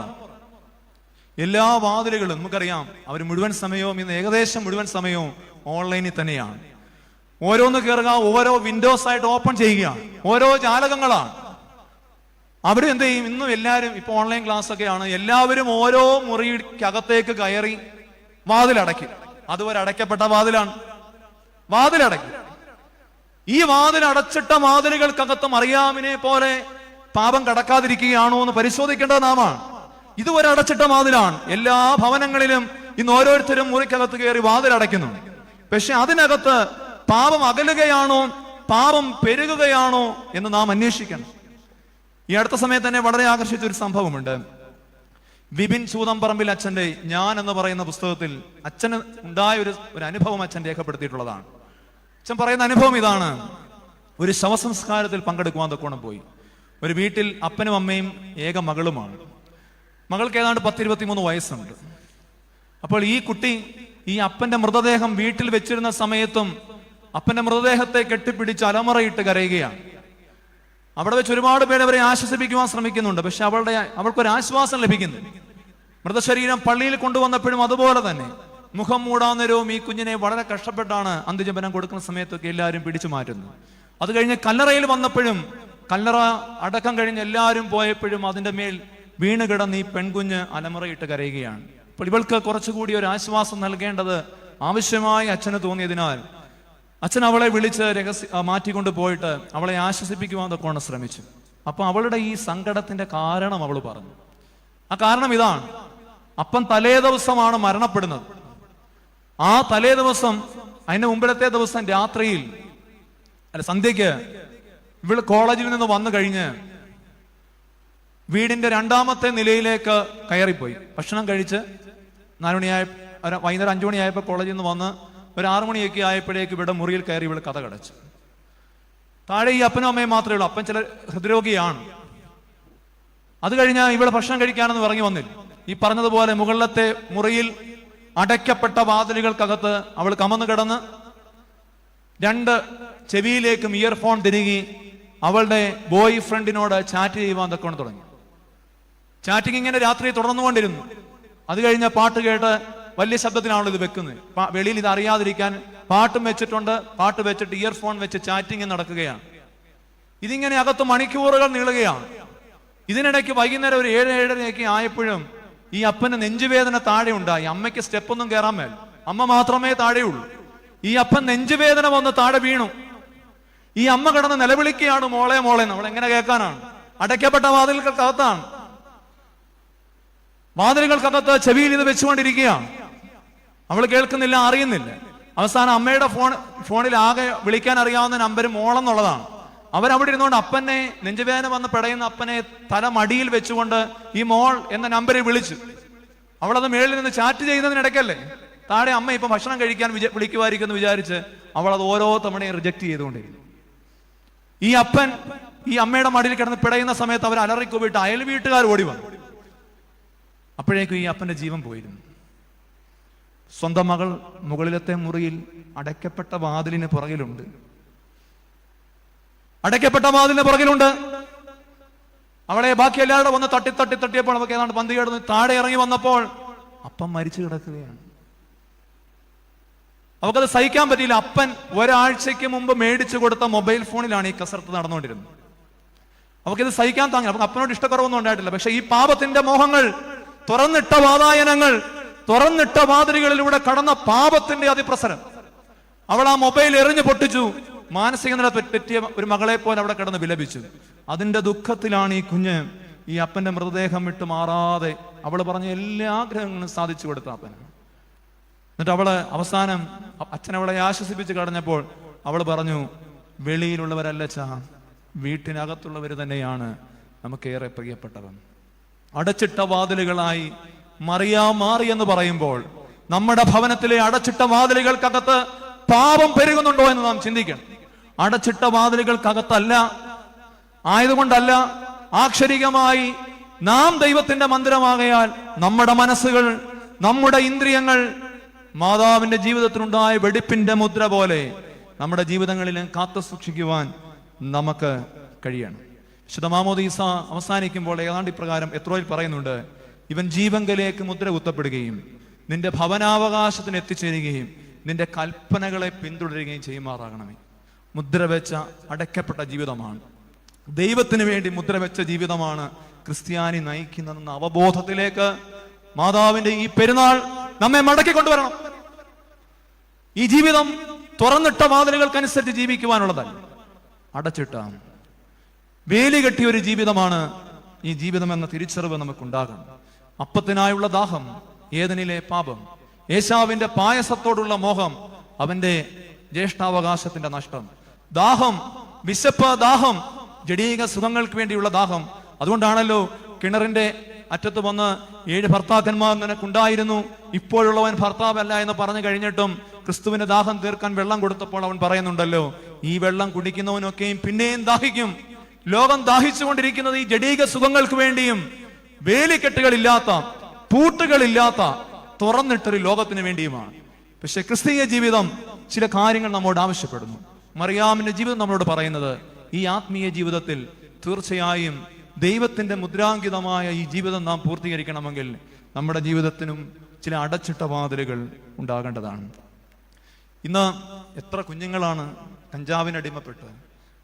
എല്ലാ വാതിലുകളും നമുക്കറിയാം, അവർ മുഴുവൻ സമയവും ഇന്ന് ഏകദേശം മുഴുവൻ സമയവും ഓൺലൈനിൽ തന്നെയാണ്. ഓരോന്ന് കയറുക, ഓരോ വിൻഡോസ് ആയിട്ട് ഓപ്പൺ ചെയ്യുകയാണ്, ഓരോ ജാലകങ്ങളാണ്. അവിടെ എന്ത് ചെയ്യും? ഇന്നും എല്ലാവരും ഇപ്പൊ ഓൺലൈൻ ക്ലാസ് ഒക്കെയാണ്. എല്ലാവരും ഓരോ മുറിക്കകത്തേക്ക് കയറി വാതിലടയ്ക്കും. അതുവരെ അടയ്ക്കപ്പെട്ട വാതിലാണ്. വാതിലടയ്ക്കും. ഈ വാതിൽ അടച്ചിട്ട വാതിലുകൾക്കകത്ത് മറിയാമിനെ പോലെ പാപം കടക്കാതിരിക്കുകയാണോ എന്ന് പരിശോധിക്കേണ്ടത് നാമാണ്. ഇതുവരെ അടച്ചിട്ട വാതിലാണ്. എല്ലാ ഭവനങ്ങളിലും ഇന്ന് ഓരോരുത്തരും മുറിക്കകത്ത് കയറി വാതിലടയ്ക്കുന്നു. പക്ഷെ അതിനകത്ത് പാപം അകലുകയാണോ, പാപം പെരുകുകയാണോ എന്ന് നാം അന്വേഷിക്കണം. ഈ അടുത്ത സമയത്ത് തന്നെ വളരെ ആകർഷിച്ച ഒരു സംഭവമുണ്ട്. വിപിൻ ചൂതംപറമ്പിൽ അച്ഛന്റെ ഞാൻ എന്ന് പറയുന്ന പുസ്തകത്തിൽ അച്ഛന് ഉണ്ടായ ഒരു അനുഭവം അച്ഛൻ രേഖപ്പെടുത്തിയിട്ടുള്ളതാണ്. അച്ഛൻ പറയുന്ന അനുഭവം ഇതാണ്. ഒരു ശവസംസ്കാരത്തിൽ പങ്കെടുക്കുവാൻ തക്കോണം പോയി. ഒരു വീട്ടിൽ അപ്പനും അമ്മയും ഏക മകളുമാണ്. മകൾക്ക് ഏതാണ്ട് 10-23 വയസ്സുണ്ട്. അപ്പോൾ ഈ കുട്ടി ഈ അപ്പന്റെ മൃതദേഹം വീട്ടിൽ വെച്ചിരുന്ന സമയത്തും അപ്പന്റെ മൃതദേഹത്തെ കെട്ടിപ്പിടിച്ച് അലമുറയിട്ട് കരയുകയാണ്. അവിടെ വെച്ച് ഒരുപാട് പേര് അവരെ ആശ്വസിപ്പിക്കുവാൻ ശ്രമിക്കുന്നുണ്ട്. പക്ഷെ അവൾക്കൊരു ആശ്വാസം ലഭിക്കുന്നു. മൃതശരീരം പള്ളിയിൽ കൊണ്ടുവന്നപ്പോഴും അതുപോലെ തന്നെ മുഖം മൂടാന്നേരവും ഈ കുഞ്ഞിനെ വളരെ കഷ്ടപ്പെട്ടാണ് അന്ത്യജപനം കൊടുക്കുന്ന സമയത്തൊക്കെ എല്ലാവരും പിടിച്ചു മാറ്റുന്നത്. അത് കഴിഞ്ഞ് കല്ലറയിൽ വന്നപ്പോഴും, കല്ലറ അടക്കം കഴിഞ്ഞ് എല്ലാവരും പോയപ്പോഴും അതിന്റെ മേൽ വീണ് കിടന്ന് ഈ പെൺകുഞ്ഞ് അലമുറയിട്ട് കരയുകയാണ്. അപ്പോൾ ഇവൾക്ക് കുറച്ചുകൂടി ഒരു ആശ്വാസം നൽകേണ്ടത് ആവശ്യമായി അച്ഛന് തോന്നിയതിനാൽ അച്ഛൻ അവളെ വിളിച്ച് മാറ്റിക്കൊണ്ട് പോയിട്ട് അവളെ ആശ്വസിപ്പിക്കുവാൻ തൊക്കെ ശ്രമിച്ചു. അപ്പൊ അവളുടെ ഈ സങ്കടത്തിന്റെ കാരണം അവൾ പറഞ്ഞു. ആ കാരണം ഇതാണ്. അപ്പൻ തലേ ദിവസമാണ് മരണപ്പെടുന്നത്. ആ തലേ ദിവസം, അതിന്റെ മുമ്പിലത്തെ ദിവസം രാത്രിയിൽ സന്ധ്യയ്ക്ക് ഇവള് കോളേജിൽ നിന്ന് വന്നു കഴിഞ്ഞ് വീടിന്റെ 2ാമത്തെ നിലയിലേക്ക് കയറിപ്പോയി. ഭക്ഷണം കഴിച്ച് 4 മണിയായ വൈകുന്നേരം 5 മണിയായപ്പോൾ കോളേജിൽ നിന്ന് വന്ന് ഒരു 6 മണിയൊക്കെ ആയപ്പോഴേക്ക് ഇവിടെ മുറിയിൽ കയറി ഇവള് കഥ കടച്ചു. താഴെ ഈ അപ്പനും അമ്മയും മാത്രമേ ഉള്ളൂ. അപ്പൻ ചില ഹൃദ്രോഗിയാണ്. അത് കഴിഞ്ഞാൽ ഇവള് ഭക്ഷണം കഴിക്കാനെന്ന് ഇറങ്ങി വന്നില്ല. ഈ പറഞ്ഞതുപോലെ മുകളിലത്തെ മുറിയിൽ അടയ്ക്കപ്പെട്ട വാതിലുകൾക്കകത്ത് അവൾ കമന്നു കിടന്ന് 2 ചെവിയിലേക്കും ഇയർഫോൺ തിരികി അവളുടെ ബോയ് ഫ്രണ്ടിനോട് ചാറ്റ് ചെയ്യുവാൻ തൊക്കെ തുടങ്ങി. ചാറ്റിംഗ് ഇങ്ങനെ രാത്രി തുടർന്നുകൊണ്ടിരുന്നു. അത് കഴിഞ്ഞ പാട്ട് കേട്ട് വലിയ ശബ്ദത്തിലാണല്ലോ ഇത് വെക്കുന്നത്. വെളിയിൽ ഇത് അറിയാതിരിക്കാൻ പാട്ടും വെച്ചിട്ടുണ്ട്. പാട്ട് വെച്ചിട്ട് ഇയർഫോൺ വെച്ച് ചാറ്റിംഗ് നടക്കുകയാണ്. ഇതിങ്ങനെ അകത്ത് മണിക്കൂറുകൾ നീളുകയാണ്. ഇതിനിടയ്ക്ക് വൈകുന്നേരം ഒരു 7-7:30 ആയപ്പോഴും ഈ അപ്പന് നെഞ്ചുവേദന താഴെ ഉണ്ടായി. അമ്മയ്ക്ക് സ്റ്റെപ്പൊന്നും കയറാൻ മേൽ, അമ്മ മാത്രമേ താഴെയുള്ളൂ. ഈ അപ്പൻ നെഞ്ചുവേദന വന്ന് താഴെ വീണു. ഈ അമ്മ കിടന്ന് നിലവിളിക്കുകയാണ്, മോളെ മോളെ. നമ്മൾ എങ്ങനെ കേൾക്കാനാണ്? അടയ്ക്കപ്പെട്ട വാതിലുകൾക്കകത്താണ്. വാതിലുകൾക്കകത്ത് ചെവിയിൽ ഇത് വെച്ചുകൊണ്ടിരിക്കുകയാണ്. അവൾ കേൾക്കുന്നില്ല, അറിയുന്നില്ല. അവസാനം അമ്മയുടെ ഫോണിൽ ആകെ വിളിക്കാൻ അറിയാവുന്ന നമ്പർ മോളെന്നുള്ളതാണ്. അവരവിടെ ഇരുന്നുകൊണ്ട് അപ്പനെ, നെഞ്ചുവേദന വന്ന് പിടയുന്ന അപ്പനെ തല മടിയിൽ വെച്ചുകൊണ്ട് ഈ മോൾ എന്ന നമ്പറിൽ വിളിച്ചു. അവളത് മേളിൽ നിന്ന് ചാറ്റ് ചെയ്യുന്നതിനിടയ്ക്കല്ലേ താഴെ അമ്മ ഇപ്പൊ ഭക്ഷണം കഴിക്കാൻ വിളിക്കുമായിരിക്കും വിചാരിച്ച് അവൾ അത് ഓരോ തവണയും റിജക്ട് ചെയ്തുകൊണ്ടിരുന്നു. ഈ അപ്പൻ ഈ അമ്മയുടെ മടിയിൽ കിടന്ന് പിടയുന്ന സമയത്ത് അവർ അലറിക്കൂവിട്ട് അയൽ വീട്ടുകാർ ഓടി വന്നു. അപ്പോഴേക്കും ഈ അപ്പന്റെ ജീവൻ പോയിരുന്നു. സ്വന്തം മകൾ മുകളിലത്തെ മുറിയിൽ അടയ്ക്കപ്പെട്ട വാതിലിന് പുറകിലുണ്ട്. അടയ്ക്കപ്പെട്ട വാതിലിന് പുറകിലുണ്ട്. അവളെ ബാക്കി എല്ലാവരുടെ വന്ന് തട്ടിയപ്പോൾ അവൾക്ക് ഏതാണ്ട് പന്തി കിടന്ന് താഴെ ഇറങ്ങി വന്നപ്പോൾ അപ്പൻ മരിച്ചു കിടക്കുകയാണ്. അവൾക്കത് സഹിക്കാൻ പറ്റിയില്ല. അപ്പൻ ഒരാഴ്ചയ്ക്ക് മുമ്പ് മേടിച്ചു കൊടുത്ത മൊബൈൽ ഫോണിലാണ് ഈ കസർത്ത് നടന്നുകൊണ്ടിരുന്നത്. അവൾക്കിത് സഹിക്കാൻ താങ്ങി. അപ്പൊ അപ്പനോട് ഇഷ്ടക്കുറവൊന്നും ഉണ്ടായിട്ടില്ല. പക്ഷെ ഈ പാപത്തിന്റെ മോഹങ്ങൾ, തുറന്നിട്ട വാതായനങ്ങൾ, തുറന്നിട്ട വാതിലുകളിലൂടെ കടന്ന പാപത്തിന്റെ അതിപ്രസരം, അവൾ ആ മൊബൈൽ എറിഞ്ഞു പൊട്ടിച്ചു. മാനസിക നില പറ്റിയ ഒരു മകളെ പോലെ അവിടെ കിടന്ന് വിലപിച്ചു. അതിന്റെ ദുഃഖത്തിലാണ് ഈ കുഞ്ഞ് ഈ അപ്പന്റെ മൃതദേഹം വിട്ട് മാറാതെ അവൾ പറഞ്ഞ എല്ലാ ആഗ്രഹങ്ങളും സാധിച്ചു കൊടുത്ത അപ്പന്. എന്നിട്ട് അവള് അവസാനം അച്ഛൻ അവളെ ആശ്വസിപ്പിച്ച് കടഞ്ഞപ്പോൾ അവൾ പറഞ്ഞു, വെളിയിലുള്ളവരല്ല ചാ, വീട്ടിനകത്തുള്ളവർ തന്നെയാണ് നമുക്കേറെ പ്രിയപ്പെട്ടവൻ. അടച്ചിട്ട വാതിലുകളായി മാറി എന്ന് പറയുമ്പോൾ നമ്മുടെ ഭവനത്തിലെ അടച്ചിട്ട വാതിലുകൾക്കകത്ത് പാപം പെരുകുന്നുണ്ടോ എന്ന് നാം ചിന്തിക്കണം. അടച്ചിട്ട വാതിലുകൾക്കകത്തല്ല ആയതുകൊണ്ടല്ല, ആക്ഷരികമായി നാം ദൈവത്തിന്റെ മന്ദിരമാകയാൽ നമ്മുടെ മനസ്സുകൾ, നമ്മുടെ ഇന്ദ്രിയങ്ങൾ മാതാവിന്റെ ജീവിതത്തിലുണ്ടായ വെടിപ്പിന്റെ മുദ്ര പോലെ നമ്മുടെ ജീവിതങ്ങളിലും കാത്തു സൂക്ഷിക്കുവാൻ നമുക്ക് കഴിയണം. വിശുദ്ധ മാമോദീസ അവസാനിക്കുമ്പോൾ ഏതാണ്ട് ഇപ്രകാരം എത്രോയിൽ പറയുന്നുണ്ട്, ഇവൻ ജീവങ്കലേക്ക് മുദ്ര കുത്തപ്പെടുകയും നിന്റെ ഭവനാവകാശത്തിന് എത്തിച്ചേരുകയും നിന്റെ കൽപ്പനകളെ പിന്തുടരുകയും ചെയ്യുമാറാകണമേ. മുദ്ര വെച്ച അടയ്ക്കപ്പെട്ട ജീവിതമാണ്, ദൈവത്തിന് വേണ്ടി മുദ്ര വെച്ച ജീവിതമാണ് ക്രിസ്ത്യാനി നയിക്കുന്നതെന്ന അവബോധത്തിലേക്ക് മാതാവിന്റെ ഈ പെരുന്നാൾ നമ്മെ മടക്കി കൊണ്ടുവരണം. ഈ ജീവിതം തുറന്നിട്ട വാതിലുകൾക്കനുസരിച്ച് ജീവിക്കുവാനുള്ളതല്ല, അടച്ചിട്ട വേലി കെട്ടിയ ഒരു ജീവിതമാണ് ഈ ജീവിതം എന്ന തിരിച്ചറിവ് നമുക്കുണ്ടാകണം. അപ്പത്തിനായുള്ള ദാഹം, ഏദനിലെ പാപം, ഏശാവിന്റെ പായസത്തോടുള്ള മോഹം, അവന്റെ ജ്യേഷ്ഠാവകാശത്തിന്റെ നഷ്ടം, ദാഹം, വിശപ്പ്, ദാഹം, ജഡീക സുഖങ്ങൾക്ക് വേണ്ടിയുള്ള ദാഹം. അതുകൊണ്ടാണല്ലോ കിണറിന്റെ അറ്റത്ത് വന്ന് 7 ഭർത്താക്കന്മാർ നിനക്കുണ്ടായിരുന്നു, ഇപ്പോഴുള്ളവൻ ഭർത്താവല്ല എന്ന് പറഞ്ഞു കഴിഞ്ഞിട്ടും ക്രിസ്തുവിന് ദാഹം തീർക്കാൻ വെള്ളം കൊടുത്തപ്പോൾ അവൻ പറയുന്നുണ്ടല്ലോ, ഈ വെള്ളം കുടിക്കുന്നവനൊക്കെയും പിന്നെയും ദാഹിക്കും. ലോകം ദാഹിച്ചുകൊണ്ടിരിക്കുന്നത് ഈ ജഡീക സുഖങ്ങൾക്ക് വേണ്ടിയും വേലിക്കെട്ടുകളില്ലാത്ത, പൂട്ടുകളില്ലാത്ത തുറന്നിട്ടൊരു ലോകത്തിന് വേണ്ടിയുമാണ്. പക്ഷെ ക്രിസ്തീയ ജീവിതം ചില കാര്യങ്ങൾ നമ്മോട് ആവശ്യപ്പെടുന്നു. മറിയാമിന്റെ ജീവിതം നമ്മളോട് പറയുന്നത്, ഈ ആത്മീയ ജീവിതത്തിൽ തീർച്ചയായും ദൈവത്തിന്റെ മുദ്രാങ്കിതമായ ഈ ജീവിതം നാം പൂർത്തീകരിക്കണമെങ്കിൽ നമ്മുടെ ജീവിതത്തിനും ചില അടച്ചിട്ട വാതിലുകൾ ഉണ്ടാകേണ്ടതാണ്. ഇന്ന് എത്ര കുഞ്ഞുങ്ങളാണ് കഞ്ചാവിന് അടിമപ്പെട്ട്,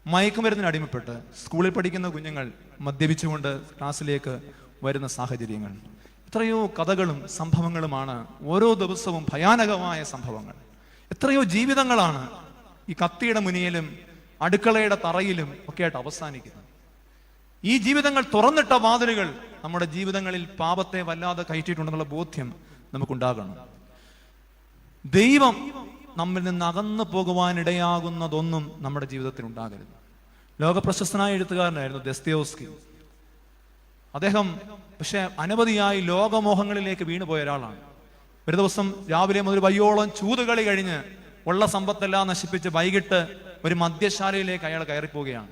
മയക്കുമരുന്നിന് അടിമപ്പെട്ട്, സ്കൂളിൽ പഠിക്കുന്ന കുഞ്ഞുങ്ങൾ മദ്യപിച്ചുകൊണ്ട് ക്ലാസ്സിലേക്ക് വരുന്ന സാഹചര്യങ്ങൾ. എത്രയോ കഥകളും സംഭവങ്ങളുമാണ് ഓരോ ദിവസവും, ഭയാനകമായ സംഭവങ്ങൾ. എത്രയോ ജീവിതങ്ങളാണ് ഈ കത്തിയുടെ മുനിയിലും അടുക്കളയുടെ തറയിലും ഒക്കെ ആയിട്ട് അവസാനിക്കുന്നത്. ഈ ജീവിതങ്ങൾ തുറന്നിട്ട വാതിലുകൾ നമ്മുടെ ജീവിതങ്ങളിൽ പാപത്തെ വല്ലാതെ കയറ്റിയിട്ടുണ്ടെന്നുള്ള ബോധ്യം നമുക്കുണ്ടാകണം. ദൈവം നമ്മിൽ നിന്ന് അകന്നു പോകുവാനിടയാകുന്നതൊന്നും നമ്മുടെ ജീവിതത്തിൽ ഉണ്ടാകരുത്. ലോകപ്രശസ്തനായ എഴുത്തുകാരനായിരുന്നു ദസ്തയേവ്സ്കി. അദ്ദേഹം പക്ഷെ അനവധിയായി ലോകമോഹങ്ങളിലേക്ക് വീണുപോയ ഒരാളാണ്. ഒരു ദിവസം രാവിലെ മുതൽ വയ്യോളം ചൂതുകളി കഴിഞ്ഞ് ഉള്ള സമ്പത്തെല്ലാം നശിപ്പിച്ച് വൈകിട്ട് ഒരു മദ്യശാലയിലേക്ക് അയാൾ കയറിപ്പോവുകയാണ്.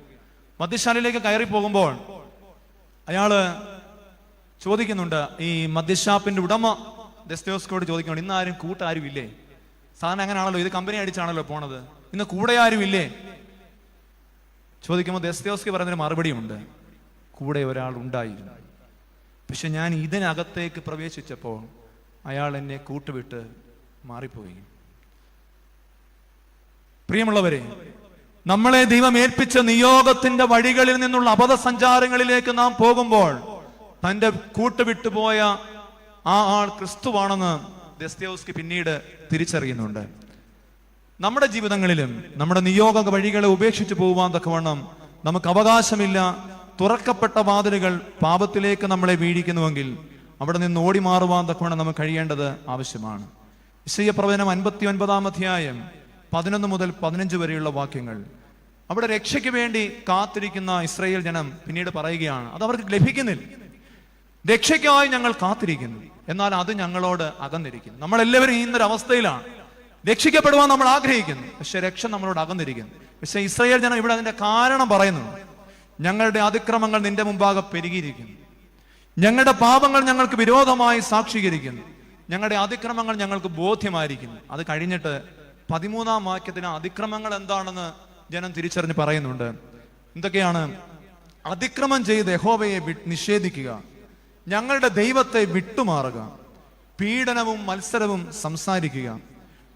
മദ്യശാലയിലേക്ക് കയറിപ്പോകുമ്പോൾ അയാള് ചോദിക്കുന്നുണ്ട്, ഈ മദ്യഷാപ്പിന്റെ ഉടമ ദസ്തയേവ്സ്കിയോട് ചോദിക്കുന്നുണ്ട്, ഇന്ന് ആരും കൂട്ടാരും ഇല്ലേ? സാധാരണ അങ്ങനെയാണല്ലോ, ഇത് കമ്പനി അടിച്ചാണല്ലോ പോണത്, ഇന്ന് കൂടെ ആരും ഇല്ലേ ചോദിക്കുമ്പോൾ ദസ്തയേവ്സ്കി പറയുന്നൊരു മറുപടിയുണ്ട്, കൂടെ ഒരാൾ ഉണ്ടായിരുന്നു, പക്ഷെ ഞാൻ ഇതിനകത്തേക്ക് പ്രവേശിച്ചപ്പോൾ അയാൾ എന്നെ കൂട്ടുവിട്ട് മാറിപ്പോയി. പ്രിയമുള്ളവരെ, നമ്മളെ ദൈവം ഏൽപ്പിച്ച നിയോഗത്തിന്റെ വഴികളിൽ നിന്നുള്ള അബദ്ധസഞ്ചാരങ്ങളിലേക്ക് നാം പോകുമ്പോൾ തന്റെ കൂട്ടുവിട്ടുപോയ ആ ആൾ ക്രിസ്തുവാണെന്ന് ദസ്തയേവ്സ്കി പിന്നീട് തിരിച്ചറിയുന്നുണ്ട്. നമ്മുടെ ജീവിതങ്ങളിലും നമ്മുടെ നിയോഗ വഴികളെ ഉപേക്ഷിച്ചു പോകുവാൻ തക്കവണ്ണം നമുക്ക് അവകാശമില്ല. തുറക്കപ്പെട്ട വാതിലുകൾ പാപത്തിലേക്ക് നമ്മളെ വീഴിക്കുന്നുവെങ്കിൽ അവിടെ നിന്ന് ഓടി മാറുവാൻ തക്കവണ്ണം നമുക്ക് കഴിയേണ്ടത് ആവശ്യമാണ്. യെശയ്യാ പ്രവചനം 59-ാം അധ്യായം 11 മുതൽ 15 വരെയുള്ള വാക്യങ്ങൾ. അവിടെ രക്ഷയ്ക്ക് വേണ്ടി കാത്തിരിക്കുന്ന ഇസ്രായേൽ ജനം പിന്നീട് പറയുകയാണ്, അത് അവർക്ക് ലഭിക്കുന്നില്ല. രക്ഷയ്ക്കായി ഞങ്ങൾ കാത്തിരിക്കുന്നു, എന്നാൽ അത് ഞങ്ങളോട് അകന്നിരിക്കുന്നു. നമ്മളെല്ലാവരും ഇന്നൊരവസ്ഥയിലാണ്. രക്ഷിക്കപ്പെടുവാൻ നമ്മൾ ആഗ്രഹിക്കുന്നു, പക്ഷെ രക്ഷ നമ്മളോട് അകന്നിരിക്കുന്നു. പക്ഷെ ഇസ്രായേൽ ജനം ഇവിടെ അതിന്റെ കാരണം പറയുന്നുണ്ട്. ഞങ്ങളുടെ അതിക്രമങ്ങൾ നിന്റെ മുമ്പാകെ പെരുകിയിരിക്കുന്നു, ഞങ്ങളുടെ പാപങ്ങൾ ഞങ്ങൾക്ക് വിരോധമായി സാക്ഷീകരിക്കുന്നു, ഞങ്ങളുടെ അതിക്രമങ്ങൾ ഞങ്ങൾക്ക് ബോധ്യമായിരിക്കുന്നു. അത് കഴിഞ്ഞിട്ട് 13-ാം വാക്യത്തിന് അതിക്രമങ്ങൾ എന്താണെന്ന് ജനം തിരിച്ചറിഞ്ഞ് പറയുന്നുണ്ട്. എന്തൊക്കെയാണ്? അതിക്രമം ചെയ്ത് യഹോവയെ നിഷേധിക്കുക, ഞങ്ങളുടെ ദൈവത്തെ വിട്ടുമാറുക, പീഡനവും മത്സരവും സംസാരിക്കുക,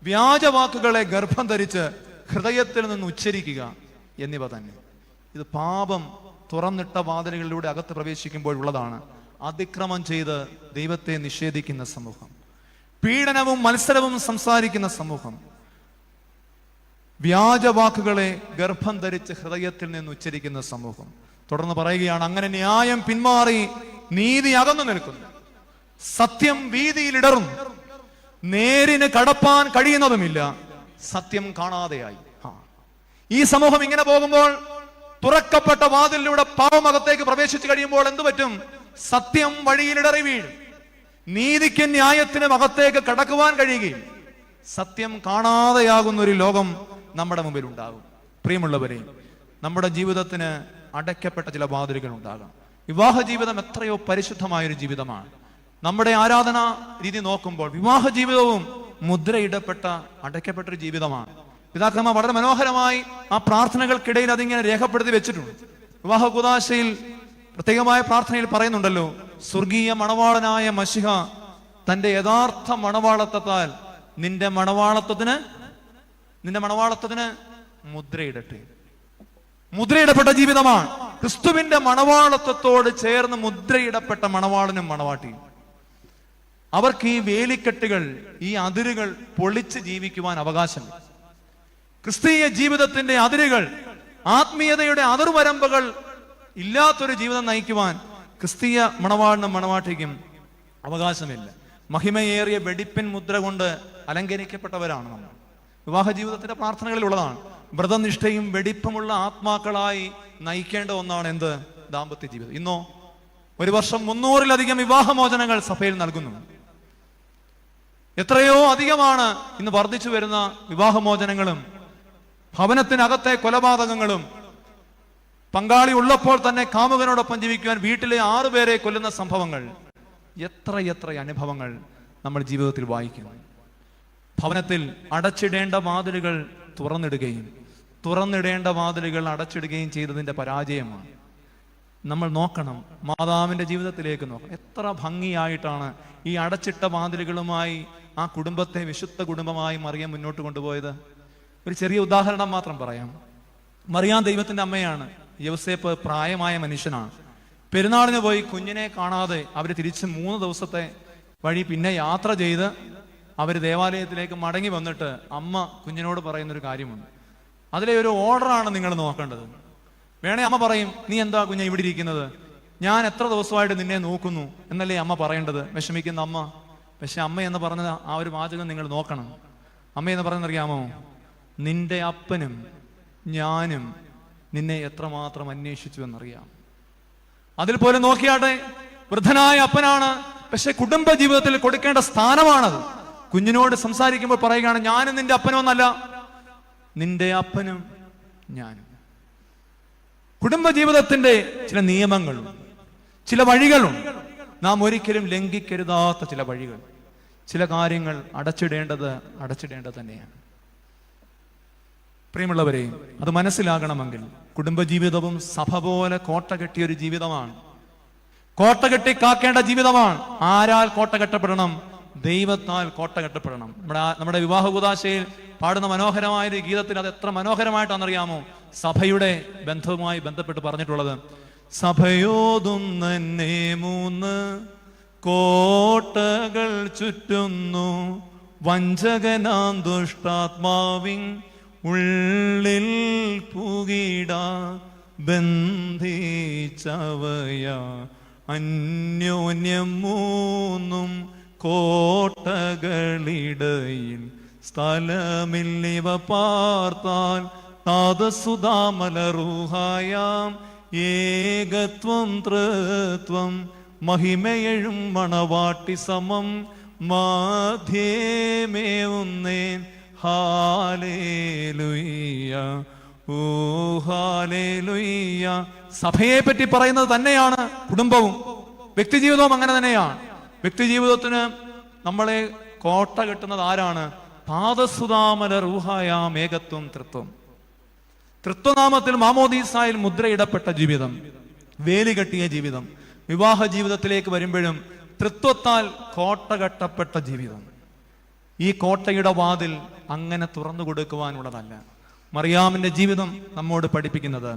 വ്യാജവാക്കുകളെ ഗർഭം ധരിച്ച് ഹൃദയത്തിൽ നിന്ന് ഉച്ചരിക്കുക എന്നിവ തന്നെ. ഇത് പാപം തുറന്നിട്ട വാതിലുകളിലൂടെ അകത്ത് പ്രവേശിക്കുമ്പോഴുള്ളതാണ്. അതിക്രമം ചെയ്ത് ദൈവത്തെ നിഷേധിക്കുന്ന സമൂഹം, പീഡനവും മത്സരവും സംസാരിക്കുന്ന സമൂഹം, വ്യാജവാക്കുകളെ ഗർഭം ധരിച്ച് ഹൃദയത്തിൽ നിന്ന് ഉച്ചരിക്കുന്ന സമൂഹം. തുടർന്ന് പറയുകയാണ്, അങ്ങനെ ന്യായം പിന്മാറി നീതി അകന്നു നിൽക്കുന്നു, സത്യം വീതിയിൽ ഇടറുന്നു, നേരിന് കടപ്പാൻ കഴിയുന്നതുമില്ല, സത്യം കാണാതെയായി. ഈ സമൂഹം ഇങ്ങനെ പോകുമ്പോൾ, തുറക്കപ്പെട്ട വാതിലിലൂടെ പാപമകത്തേക്ക് പ്രവേശിച്ചു കഴിയുമ്പോൾ എന്തു പറ്റും? സത്യം വഴിയിലിടറി വീഴും, നീതിക്കും ന്യായത്തിനും അകത്തേക്ക് കടക്കുവാൻ കഴിയുകയും സത്യം കാണാതെയാകുന്ന ഒരു ലോകം നമ്മുടെ മുമ്പിൽ ഉണ്ടാകും. പ്രിയമുള്ളവരെ, നമ്മുടെ ജീവിതത്തിന് അടയ്ക്കപ്പെട്ട ചില വാതിലുകൾ ഉണ്ടാകാം. വിവാഹ ജീവിതം എത്രയോ പരിശുദ്ധമായൊരു ജീവിതമാണ്. നമ്മുടെ ആരാധനാ രീതി നോക്കുമ്പോൾ വിവാഹ ജീവിതവും മുദ്രയിടപ്പെട്ട അടയ്ക്കപ്പെട്ടൊരു ജീവിതമാണ്. പിതാക്കന്മാർ വളരെ മനോഹരമായി ആ പ്രാർത്ഥനകൾക്കിടയിൽ അതിങ്ങനെ രേഖപ്പെടുത്തി വെച്ചിട്ടുണ്ട്. വിവാഹ കൂദാശയിൽ പ്രത്യേകമായ പ്രാർത്ഥനയിൽ പറയുന്നുണ്ടല്ലോ, സ്വർഗീയ മണവാളനായ മശിഹ തന്റെ യഥാർത്ഥ മണവാളത്വത്താൽ നിന്റെ മണവാളത്വത്തിന് മുദ്രയിടട്ടെ. മുദ്രയിടപ്പെട്ട ജീവിതമാണ്. ക്രിസ്തുവിന്റെ മണവാളത്വത്തോട് ചേർന്ന് മുദ്രയിടപ്പെട്ട മണവാളനും മണവാട്ടിയും. അവർക്ക് ഈ വേലിക്കെട്ടുകൾ, ഈ അതിരുകൾ പൊളിച്ച് ജീവിക്കുവാൻ അവകാശമില്ല. ക്രിസ്തീയ ജീവിതത്തിന്റെ അതിരുകൾ, ആത്മീയതയുടെ അതിർവരമ്പുകൾ ഇല്ലാത്തൊരു ജീവിതം നയിക്കുവാൻ ക്രിസ്തീയ മണവാളിനും മണവാട്ടിക്കും അവകാശമില്ല. മഹിമയേറിയ വെടിപ്പിൻ മുദ്ര കൊണ്ട് അലങ്കരിക്കപ്പെട്ടവരാണ് നമ്മൾ. വിവാഹ ജീവിതത്തിന്റെ പ്രാർത്ഥനകളിലുള്ളതാണ്. വ്രതനിഷ്ഠയും വെടിപ്പുമുള്ള ആത്മാക്കളായി നയിക്കേണ്ട ഒന്നാണ് എന്ത്? ദാമ്പത്യ ജീവിതം. ഇന്നോ 1 വർഷം 300-ലധികം വിവാഹമോചനങ്ങൾ സഭയിൽ നൽകുന്നു. എത്രയോ അധികമാണ് ഇന്ന് വർദ്ധിച്ചു വരുന്ന വിവാഹമോചനങ്ങളും ഭവനത്തിനകത്തെ കൊലപാതകങ്ങളും. പങ്കാളി ഉള്ളപ്പോൾ തന്നെ കാമുകനോടൊപ്പം ജീവിക്കുവാൻ വീട്ടിലെ 6 പേരെ കൊല്ലുന്ന സംഭവങ്ങൾ. എത്ര അനുഭവങ്ങൾ നമ്മൾ ജീവിതത്തിൽ വായിക്കുന്നു. ഭവനത്തിൽ അടച്ചിടേണ്ട വാതിലുകൾ തുറന്നിടേണ്ട വാതിലുകൾ അടച്ചിടുകയും ചെയ്തതിന്റെ പരാജയമാണ്. നമ്മൾ നോക്കണം, മാതാവിന്റെ ജീവിതത്തിലേക്ക് നോക്കണം. എത്ര ഭംഗിയായിട്ടാണ് ഈ അടച്ചിട്ട വാതിലുകളുമായി ആ കുടുംബത്തെ വിശുദ്ധ കുടുംബമായി മറിയാം മുന്നോട്ട് കൊണ്ടുപോയത്. ഒരു ചെറിയ ഉദാഹരണം മാത്രം പറയാം. മറിയാം ദൈവത്തിന്റെ അമ്മയാണ്. യോസേപ്പ് പ്രായമായ മനുഷ്യനാണ്. പെരുന്നാളിന് പോയി കുഞ്ഞിനെ കാണാതെ അവർ തിരിച്ച് 3 ദിവസത്തെ വഴി പിന്നെ യാത്ര ചെയ്ത് അവർ ദേവാലയത്തിലേക്ക് മടങ്ങി വന്നിട്ട് അമ്മ കുഞ്ഞിനോട് പറയുന്നൊരു കാര്യമുണ്ട്. അതിലെ ഒരു ഓർഡറാണ് നിങ്ങൾ നോക്കേണ്ടത്. വേണേ അമ്മ പറയും, നീ എന്താ കുഞ്ഞ ഇവിടെ ഇരിക്കുന്നത്, ഞാൻ എത്ര ദിവസമായിട്ട് നിന്നെ നോക്കുന്നു എന്നല്ലേ അമ്മ പറയേണ്ടത്, വിഷമിക്കുന്ന അമ്മ. പക്ഷെ അമ്മ എന്ന് പറഞ്ഞത് ആ ഒരു വാചകം നിങ്ങൾ നോക്കണം. അമ്മ എന്ന് പറയുന്നറിയാമോ? നിന്റെ അപ്പനും ഞാനും നിന്നെ എത്രമാത്രം അന്വേഷിച്ചു എന്നറിയാം. അതിൽ പോലും നോക്കിയാട്ടെ, വൃദ്ധനായ അപ്പനാണ്, പക്ഷെ കുടുംബ ജീവിതത്തിൽ കൊടുക്കേണ്ട സ്ഥാനമാണത്. കുഞ്ഞിനോട് സംസാരിക്കുമ്പോൾ പറയുകയാണ്, ഞാനും നിന്റെ അപ്പനൊന്നല്ല, നിന്റെ അപ്പനും ഞാനും. കുടുംബ ജീവിതത്തിന്റെ ചില നിയമങ്ങളും ചില വഴികളും നാം ഒരിക്കലും ലംഘിക്കരുതാത്ത ചില വഴികൾ, ചില കാര്യങ്ങൾ അടച്ചിടേണ്ടത് തന്നെയാണ്. പ്രിയമുള്ളവരെ, അത് മനസ്സിലാകണമെങ്കിൽ കുടുംബജീവിതവും സഭ പോലെ കോട്ട കെട്ടിയൊരു ജീവിതമാണ്. കോട്ട കെട്ടി കാക്കേണ്ട ജീവിതമാണ്. ആരാൽ കോട്ട കെട്ടപ്പെടണം? ദൈവത്താൽ കോട്ട കെട്ടപ്പെടണം. നമ്മുടെ വിവാഹ കൂദാശയിൽ പാടുന്ന മനോഹരമായ ഒരു ഗീതത്തിൽ അത് എത്ര മനോഹരമായിട്ടാണെന്നറിയാമോ? സഭയുടെ ബന്ധവുമായി ബന്ധപ്പെട്ട് പറഞ്ഞിട്ടുള്ളത്. സഭയോതും തന്നെ 3 കോട്ടകൾ ചുറ്റുന്നു, വഞ്ചകനാം ദുഷ്ടാത്മാവിൻ ഉള്ളിൽ പുകിട ബന്ധിച്ചവയ അന്യോന്യം 3 കോട്ടകളിടയിൽ സ്ഥലമില്ലിവ പാർത്താൽ താതസുതാമലറൂഹായാം ഏകത്വം തൃത്വം മഹിമയെഴും മണവാട്ടി സമം മാധ്യമേവുന്നേൻ ഹാലേലുയ്യ ഓ ഹാലേലുയ്യ. സഭയെ പറ്റി പറയുന്നത് തന്നെയാണ് കുടുംബവും വ്യക്തിജീവിതവും. അങ്ങനെ തന്നെയാണ്. വ്യക്തിജീവിതത്തിന് നമ്മളെ കോട്ട കെട്ടുന്നത് ആരാണ്? പാദസുതാമല റൂഹായാം ഏകത്വം തൃത്വം. തൃത്വനാമത്തിൽ മാമോദീസായിൽ മുദ്രയിടപ്പെട്ട ജീവിതം, വേലി കെട്ടിയ ജീവിതം. വിവാഹ ജീവിതത്തിലേക്ക് വരുമ്പോഴും തൃത്വത്താൽ കോട്ട കെട്ടപ്പെട്ട ജീവിതം. ഈ കോട്ടയുടെ വാതിൽ അങ്ങനെ തുറന്നു കൊടുക്കുവാനുള്ളതല്ല. മറിയാമിന്റെ ജീവിതം നമ്മോട് പഠിപ്പിക്കുന്നത്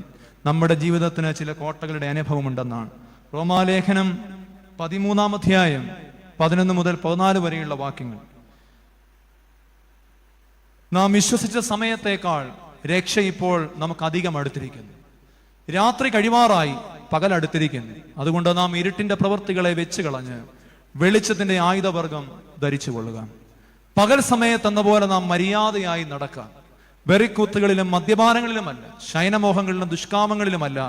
നമ്മുടെ ജീവിതത്തിന് ചില കോട്ടകളുടെ അനുഭവമുണ്ടെന്നാണ്. റോമാലേഖനം 13-ാം അധ്യായം 11 മുതൽ 14 വരെയുള്ള വാക്യങ്ങൾ. നാം വിശ്വസിച്ച സമയത്തേക്കാൾ രക്ഷ ഇപ്പോൾ നമുക്ക് അധികം അടുത്തിരിക്കുന്നു. രാത്രി കഴിവാറായി, പകൽ അടുത്തിരിക്കുന്നു. അതുകൊണ്ട് നാം ഇരുട്ടിന്റെ പ്രവൃത്തികളെ വെച്ച് കളഞ്ഞ് വെളിച്ചത്തിന്റെ ആയുധവർഗം ധരിച്ചു കൊള്ളുക. പകൽ സമയത്തെന്ന പോലെ നാം മര്യാദയായി നടക്കാം. വെറിക്കൂത്തുകളിലും മദ്യപാനങ്ങളിലുമല്ല, ശയനമോഹങ്ങളിലും ദുഷ്കാമങ്ങളിലുമല്ല,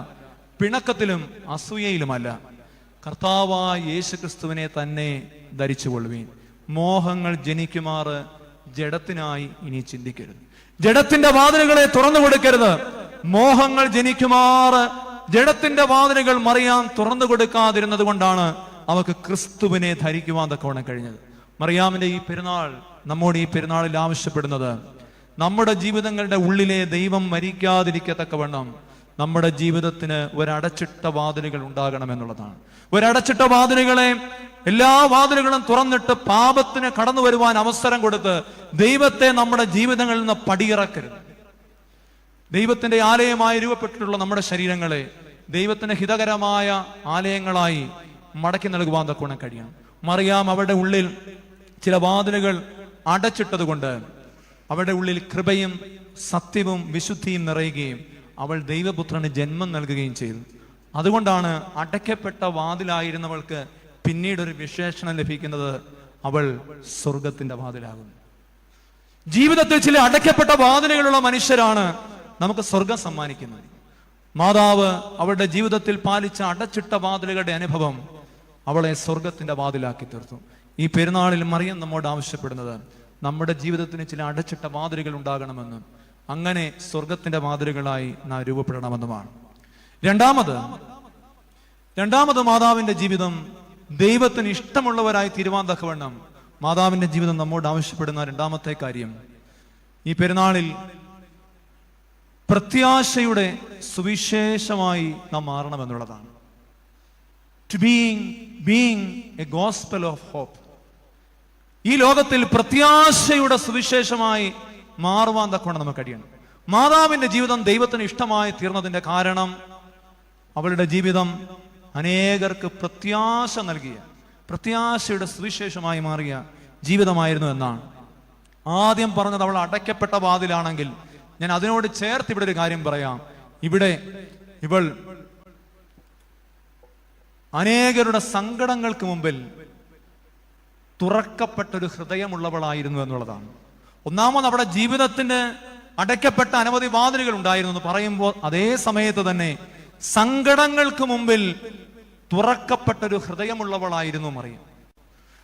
പിണക്കത്തിലും അസൂയയിലുമല്ല, കർത്താവായ യേശുക്രിസ്തുവിനെ തന്നെ ധരിച്ചു കൊള്ളുവീൻ. മോഹങ്ങൾ ജനിക്കുമാറ് ജഡത്തിനായി ഇനി ചിന്തിക്കരുത്. ജഡത്തിന്റെ വാതിലുകളെ തുറന്നു കൊടുക്കരുത്. മോഹങ്ങൾ ജനിക്കുമാറ് ജഡത്തിന്റെ വാതിലുകൾ മറിയാൻ തുറന്നു കൊടുക്കാതിരുന്നത് കൊണ്ടാണ് അവർക്ക് ക്രിസ്തുവിനെ ധരിക്കുവാൻ തക്കവണ്ണം കഴിഞ്ഞത്. മറിയാമിന്റെ ഈ പെരുന്നാൾ നമ്മോട് ഈ പെരുന്നാളിൽ ആവശ്യപ്പെടുന്നത് നമ്മുടെ ജീവിതങ്ങളുടെ ഉള്ളിലെ ദൈവം മരിക്കാതിരിക്കത്തക്കവണ്ണം നമ്മുടെ ജീവിതത്തിന് ഒരടച്ചിട്ട വാതിലുകൾ ഉണ്ടാകണമെന്നുള്ളതാണ്. ഒരടച്ചിട്ട വാതിലുകളെ, എല്ലാ വാതിലുകളും തുറന്നിട്ട് പാപത്തിന് കടന്നു വരുവാൻ അവസരം കൊടുത്ത് ദൈവത്തെ നമ്മുടെ ജീവിതങ്ങളിൽ നിന്ന് പടിയിറക്കരുത്. ദൈവത്തിന്റെ ആലയമായി രൂപപ്പെട്ടിട്ടുള്ള നമ്മുടെ ശരീരങ്ങളെ ദൈവത്തിന് ഹിതകരമായ ആലയങ്ങളായി മടക്കി നൽകുവാൻ തക്കവണ്ണം കഴിയണം. മറിയാം അവരുടെ ഉള്ളിൽ ചില വാതിലുകൾ അടച്ചിട്ടത് കൊണ്ട് അവരുടെ ഉള്ളിൽ കൃപയും സത്യവും വിശുദ്ധിയും നിറയുകയും അവൾ ദൈവപുത്രന് ജന്മം നൽകുകയും ചെയ്തു. അതുകൊണ്ടാണ് അടയ്ക്കപ്പെട്ട വാതിലായിരുന്നവൾക്ക് പിന്നീട് ഒരു വിശേഷണം ലഭിക്കുന്നത്, അവൾ സ്വർഗത്തിന്റെ വാതിലാകും. ജീവിതത്തിൽ ചില അടയ്ക്കപ്പെട്ട വാതിലുകളുള്ള മനുഷ്യരാണ് നമുക്ക് സ്വർഗം സമ്മാനിക്കുന്നത്. മാതാവ് അവളുടെ ജീവിതത്തിൽ പാലിച്ച അടച്ചിട്ട വാതിലുകളുടെ അനുഭവം അവളെ സ്വർഗത്തിന്റെ വാതിലാക്കി തീർത്തു. ഈ പെരുന്നാളിൽ മറിയം നമ്മോട് ആവശ്യപ്പെടുന്നത് നമ്മുടെ ജീവിതത്തിന് ചില അടച്ചിട്ട വാതിലുകൾ ഉണ്ടാകണമെന്നും അങ്ങനെ സ്വർഗത്തിന്റെ വാതിലുകളായി നാം രൂപപ്പെടണമെന്നുമാണ്. രണ്ടാമത് മാതാവിന്റെ ജീവിതം ദൈവത്തിന് ഇഷ്ടമുള്ളവരായി തീരുവാൻ തക്കവണ്ണം മാതാവിന്റെ ജീവിതം നമ്മോട് ആവശ്യപ്പെടുന്ന രണ്ടാമത്തെ കാര്യം, ഈ പെരുന്നാളിൽ പ്രത്യാശയുടെ സുവിശേഷമായി നാം മാറണമെന്നുള്ളതാണ്. To being a gospel of hope. ഈ ലോകത്തിൽ പ്രത്യാശയുടെ സുവിശേഷമായി മാറുവാൻ തക്കവണ്ണം നമുക്ക് കഴിയണം. മാതാവിന്റെ ജീവിതം ദൈവത്തിന് ഇഷ്ടമായി തീർന്നതിന്റെ കാരണം അവളുടെ ജീവിതം അനേകർക്ക് പ്രത്യാശ നൽകിയ, പ്രത്യാശയുടെ സുവിശേഷമായി മാറിയ ജീവിതമായിരുന്നു എന്നാണ്. ആദ്യം പറഞ്ഞത് അവൾ അടയ്ക്കപ്പെട്ട വാതിലാണെങ്കിൽ, ഞാൻ അതിനോട് ചേർത്ത് ഇവിടെ ഒരു കാര്യം പറയാം. ഇവിടെ ഇവൾ അനേകരുടെ സങ്കടങ്ങൾക്ക് മുമ്പിൽ തുറക്കപ്പെട്ടൊരു ഹൃദയമുള്ളവളായിരുന്നു എന്നുള്ളതാണ്. ഒന്നാമത് അവിടെ ജീവിതത്തിന് അടയ്ക്കപ്പെട്ട അനവധി വാതിലുകൾ ഉണ്ടായിരുന്നു എന്ന് പറയുമ്പോൾ അതേ സമയത്ത് തന്നെ സങ്കടങ്ങൾക്ക് മുമ്പിൽ തുറക്കപ്പെട്ടൊരു ഹൃദയമുള്ളവളായിരുന്നു മറിയം.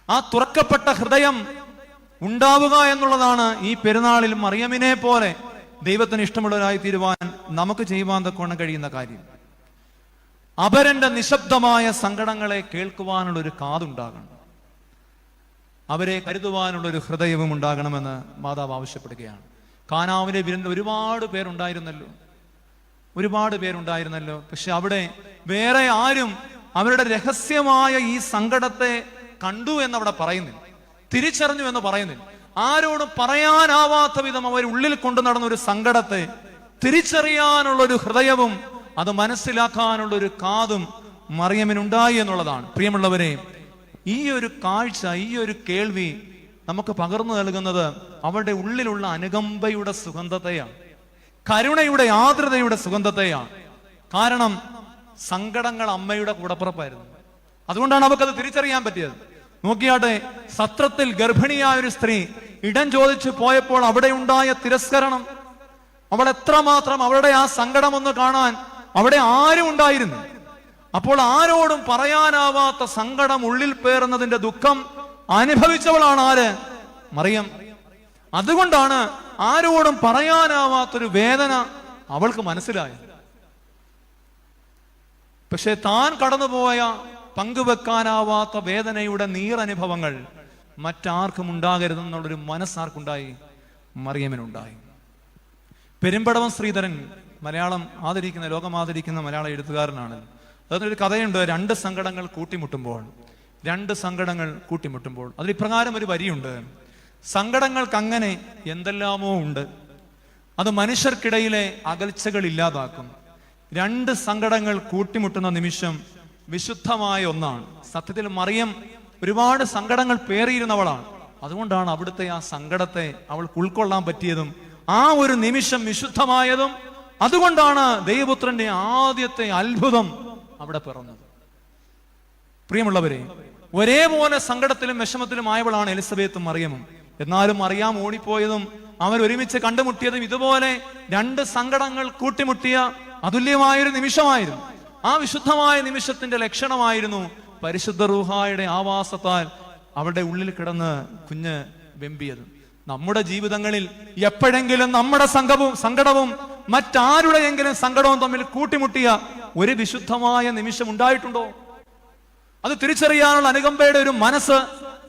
ആ തുറക്കപ്പെട്ട ഹൃദയം ഉണ്ടാവുക എന്നുള്ളതാണ് ഈ പെരുന്നാളിൽ മറിയമിനെ പോലെ ദൈവത്തിന് ഇഷ്ടമുള്ളവരായി തീരുവാൻ നമുക്ക് ചെയ്യുവാൻ തക്കവണ്ണം കഴിയുന്ന കാര്യം. അപരന്റെ നിശബ്ദമായ സങ്കടങ്ങളെ കേൾക്കുവാനുള്ള ഒരു കാതുണ്ടാകണം, അവരെ കരുതുവാനുള്ള ഒരു ഹൃദയവും ഉണ്ടാകണമെന്ന് മാതാവ് ആവശ്യപ്പെടുകയാണ്. കാനാവിലെ വിരുന്ന് ഒരുപാട് പേരുണ്ടായിരുന്നല്ലോ. പക്ഷെ അവിടെ വേറെ ആരും അവരുടെ രഹസ്യമായ ഈ സങ്കടത്തെ കണ്ടു എന്നവിടെ പറയുന്നില്ല, തിരിച്ചറിഞ്ഞു എന്ന് പറയുന്നില്ല. ആരോടും പറയാനാവാത്ത വിധം അവർ ഉള്ളിൽ കൊണ്ടു നടന്ന ഒരു സങ്കടത്തെ തിരിച്ചറിയാനുള്ള ഒരു ഹൃദയവും അത് മനസ്സിലാക്കാനുള്ള ഒരു കാതും മറിയമിനുണ്ടായി എന്നുള്ളതാണ്. പ്രിയമുള്ളവരെ, ഈ ഒരു കാഴ്ച, ഈ ഒരു കേൾവി നമുക്ക് പകർന്നു നൽകുന്നത് അവരുടെ ഉള്ളിലുള്ള അനുകമ്പയുടെ സുഗന്ധത്തെയാണ്, കരുണയുടെ ആർദ്രതയുടെ സുഗന്ധത്തെയാണ്. കാരണം സങ്കടങ്ങൾ അമ്മയുടെ കൂടപ്പുറപ്പായിരുന്നു. അതുകൊണ്ടാണ് അവൾക്കത് തിരിച്ചറിയാൻ പറ്റിയത്. നോക്കിയാട്ടെ, സത്രത്തിൽ ഗർഭിണിയായ ഒരു സ്ത്രീ ഇടം ചോദിച്ചു പോയപ്പോൾ അവിടെ ഉണ്ടായ തിരസ്കരണം, അവൾ എത്രമാത്രം അവളുടെ ആ സങ്കടം ഒന്ന് കാണാൻ അവിടെ ആരും ഉണ്ടായിരുന്നു. അപ്പോൾ ആരോടും പറയാനാവാത്ത സങ്കടം ഉള്ളിൽ പേറുന്നതിന്റെ ദുഃഖം അനുഭവിച്ചവളാണ് ആര്? മറിയം. അതുകൊണ്ടാണ് ആരോടും പറയാനാവാത്തൊരു വേദന അവൾക്ക് മനസ്സിലായത്. പക്ഷെ താൻ കടന്നുപോയ പങ്കുവെക്കാനാവാത്ത വേദനയുടെ നീറനുഭവങ്ങൾ മറ്റാർക്കും ഉണ്ടാകരുതെന്നുള്ളൊരു മനസ്സാർക്കുണ്ടായി? മറിയമിനുണ്ടായി. പെരുമ്പടവം ശ്രീധരൻ മലയാളം ആദരിക്കുന്ന, ലോകം ആദരിക്കുന്ന മലയാള എഴുത്തുകാരനാണ്. അതിനൊരു കഥയുണ്ട്, രണ്ട് സങ്കടങ്ങൾ കൂട്ടിമുട്ടുമ്പോൾ. അതിൽ ഇപ്രകാരം ഒരു വരിയുണ്ട്: സങ്കടങ്ങൾക്ക് അങ്ങനെ എന്തെല്ലാമോ ഉണ്ട്, അത് മനുഷ്യർക്കിടയിലെ അകൽച്ചകൾ ഇല്ലാതാക്കും. രണ്ട് സങ്കടങ്ങൾ കൂട്ടിമുട്ടുന്ന നിമിഷം വിശുദ്ധമായ ഒന്നാണ്. സത്യത്തിൽ മറിയം ഒരുപാട് സങ്കടങ്ങൾ പേറിയിരുന്നവളാണ്. അതുകൊണ്ടാണ് അവിടുത്തെ ആ സങ്കടത്തെ അവൾക്ക് ഉൾക്കൊള്ളാൻ പറ്റിയതും ആ ഒരു നിമിഷം വിശുദ്ധമായതും. അതുകൊണ്ടാണ് ദൈവപുത്രന്റെ ആദ്യത്തെ അത്ഭുതം അവിടെ പിറന്നത്. പ്രിയമുള്ളവരെ, ഒരേപോലെ സങ്കടത്തിലും വിഷമത്തിലും ആയവളാണ് എലിസബത്തും മറിയമും. എന്നാലും മറിയാം ഓടിപ്പോയതും അവർ ഒരുമിച്ച് കണ്ടുമുട്ടിയതും ഇതുപോലെ രണ്ട് സങ്കടങ്ങൾ കൂട്ടിമുട്ടിയ അതുല്യമായൊരു നിമിഷമായിരുന്നു. ആ വിശുദ്ധമായ നിമിഷത്തിന്റെ ലക്ഷണമായിരുന്നു പരിശുദ്ധ റൂഹായുടെ ആവാസത്താൽ അവരുടെ ഉള്ളിൽ കിടന്ന് കുഞ്ഞ് വെമ്പിയത്. നമ്മുടെ ജീവിതങ്ങളിൽ എപ്പോഴെങ്കിലും നമ്മുടെ സങ്കടവും മറ്റാരുടെയെങ്കിലും സങ്കടവും തമ്മിൽ കൂട്ടിമുട്ടിയ ഒരു വിശുദ്ധമായ നിമിഷം ഉണ്ടായിട്ടുണ്ടോ? അത് തിരിച്ചറിയാനുള്ള അനുകമ്പയുടെ ഒരു മനസ്സ്,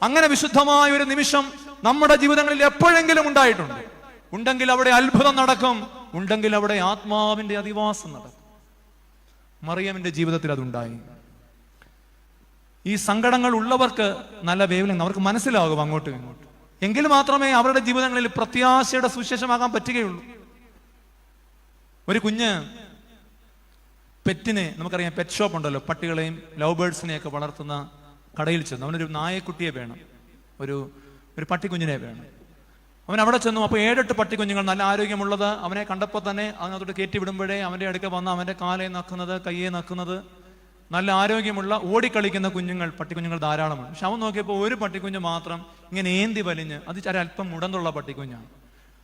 അങ്ങനെ വിശുദ്ധമായ ഒരു നിമിഷം നമ്മുടെ ജീവിതങ്ങളിൽ എപ്പോഴെങ്കിലും ഉണ്ടായിട്ടുണ്ട്. ഉണ്ടെങ്കിൽ അവിടെ അത്ഭുതം നടക്കും, ഉണ്ടെങ്കിൽ അവിടെ ആത്മാവിന്റെ അധിവാസം നടക്കും. മറിയമിന്റെ ജീവിതത്തിൽ അതുണ്ടായി. ഈ സങ്കടങ്ങൾ ഉള്ളവർക്ക് നല്ല വേവലിംഗ്, അവർക്ക് മനസ്സിലാകും അങ്ങോട്ടും ഇങ്ങോട്ടും. എങ്കിൽ മാത്രമേ അവരുടെ ജീവിതങ്ങളിൽ പ്രത്യാശയുടെ സുവിശേഷമാകാൻ പറ്റുകയുള്ളൂ. ഒരു കുഞ്ഞ് പെറ്റിനെ, നമുക്കറിയാം പെറ്റ് ഷോപ്പ് ഉണ്ടല്ലോ, പട്ടികളെയും ലവ് ബേർഡ്സിനെയൊക്കെ വളർത്തുന്ന കടയിൽ ചെന്ന് അവനൊരു നായക്കുട്ടിയെ വേണം, ഒരു പട്ടിക്കുഞ്ഞിനെ വേണം. അവൻ അവിടെ ചെന്നു. അപ്പോൾ 7-8 പട്ടിക്കുഞ്ഞുങ്ങൾ നല്ല ആരോഗ്യമുള്ളത്. അവനെ കണ്ടപ്പോൾ തന്നെ അതിനകത്തോട്ട് കയറ്റി വിടുമ്പോഴേ അവൻ്റെ അടുക്ക വന്ന് അവൻ്റെ കാലെ നക്കുന്നത്, കയ്യെ നക്കുന്നത്, നല്ല ആരോഗ്യമുള്ള ഓടിക്കളിക്കുന്ന കുഞ്ഞുങ്ങൾ, പട്ടിക്കുഞ്ഞുങ്ങൾ ധാരാളമാണ്. പക്ഷെ അവൻ നോക്കിയപ്പോൾ ഒരു പട്ടിക്കുഞ്ഞ് മാത്രം ഇങ്ങനെ ഏന്തി വലിഞ്ഞ്, അത് അല്പം മുടന്തുള്ള പട്ടിക്കുഞ്ഞാണ്.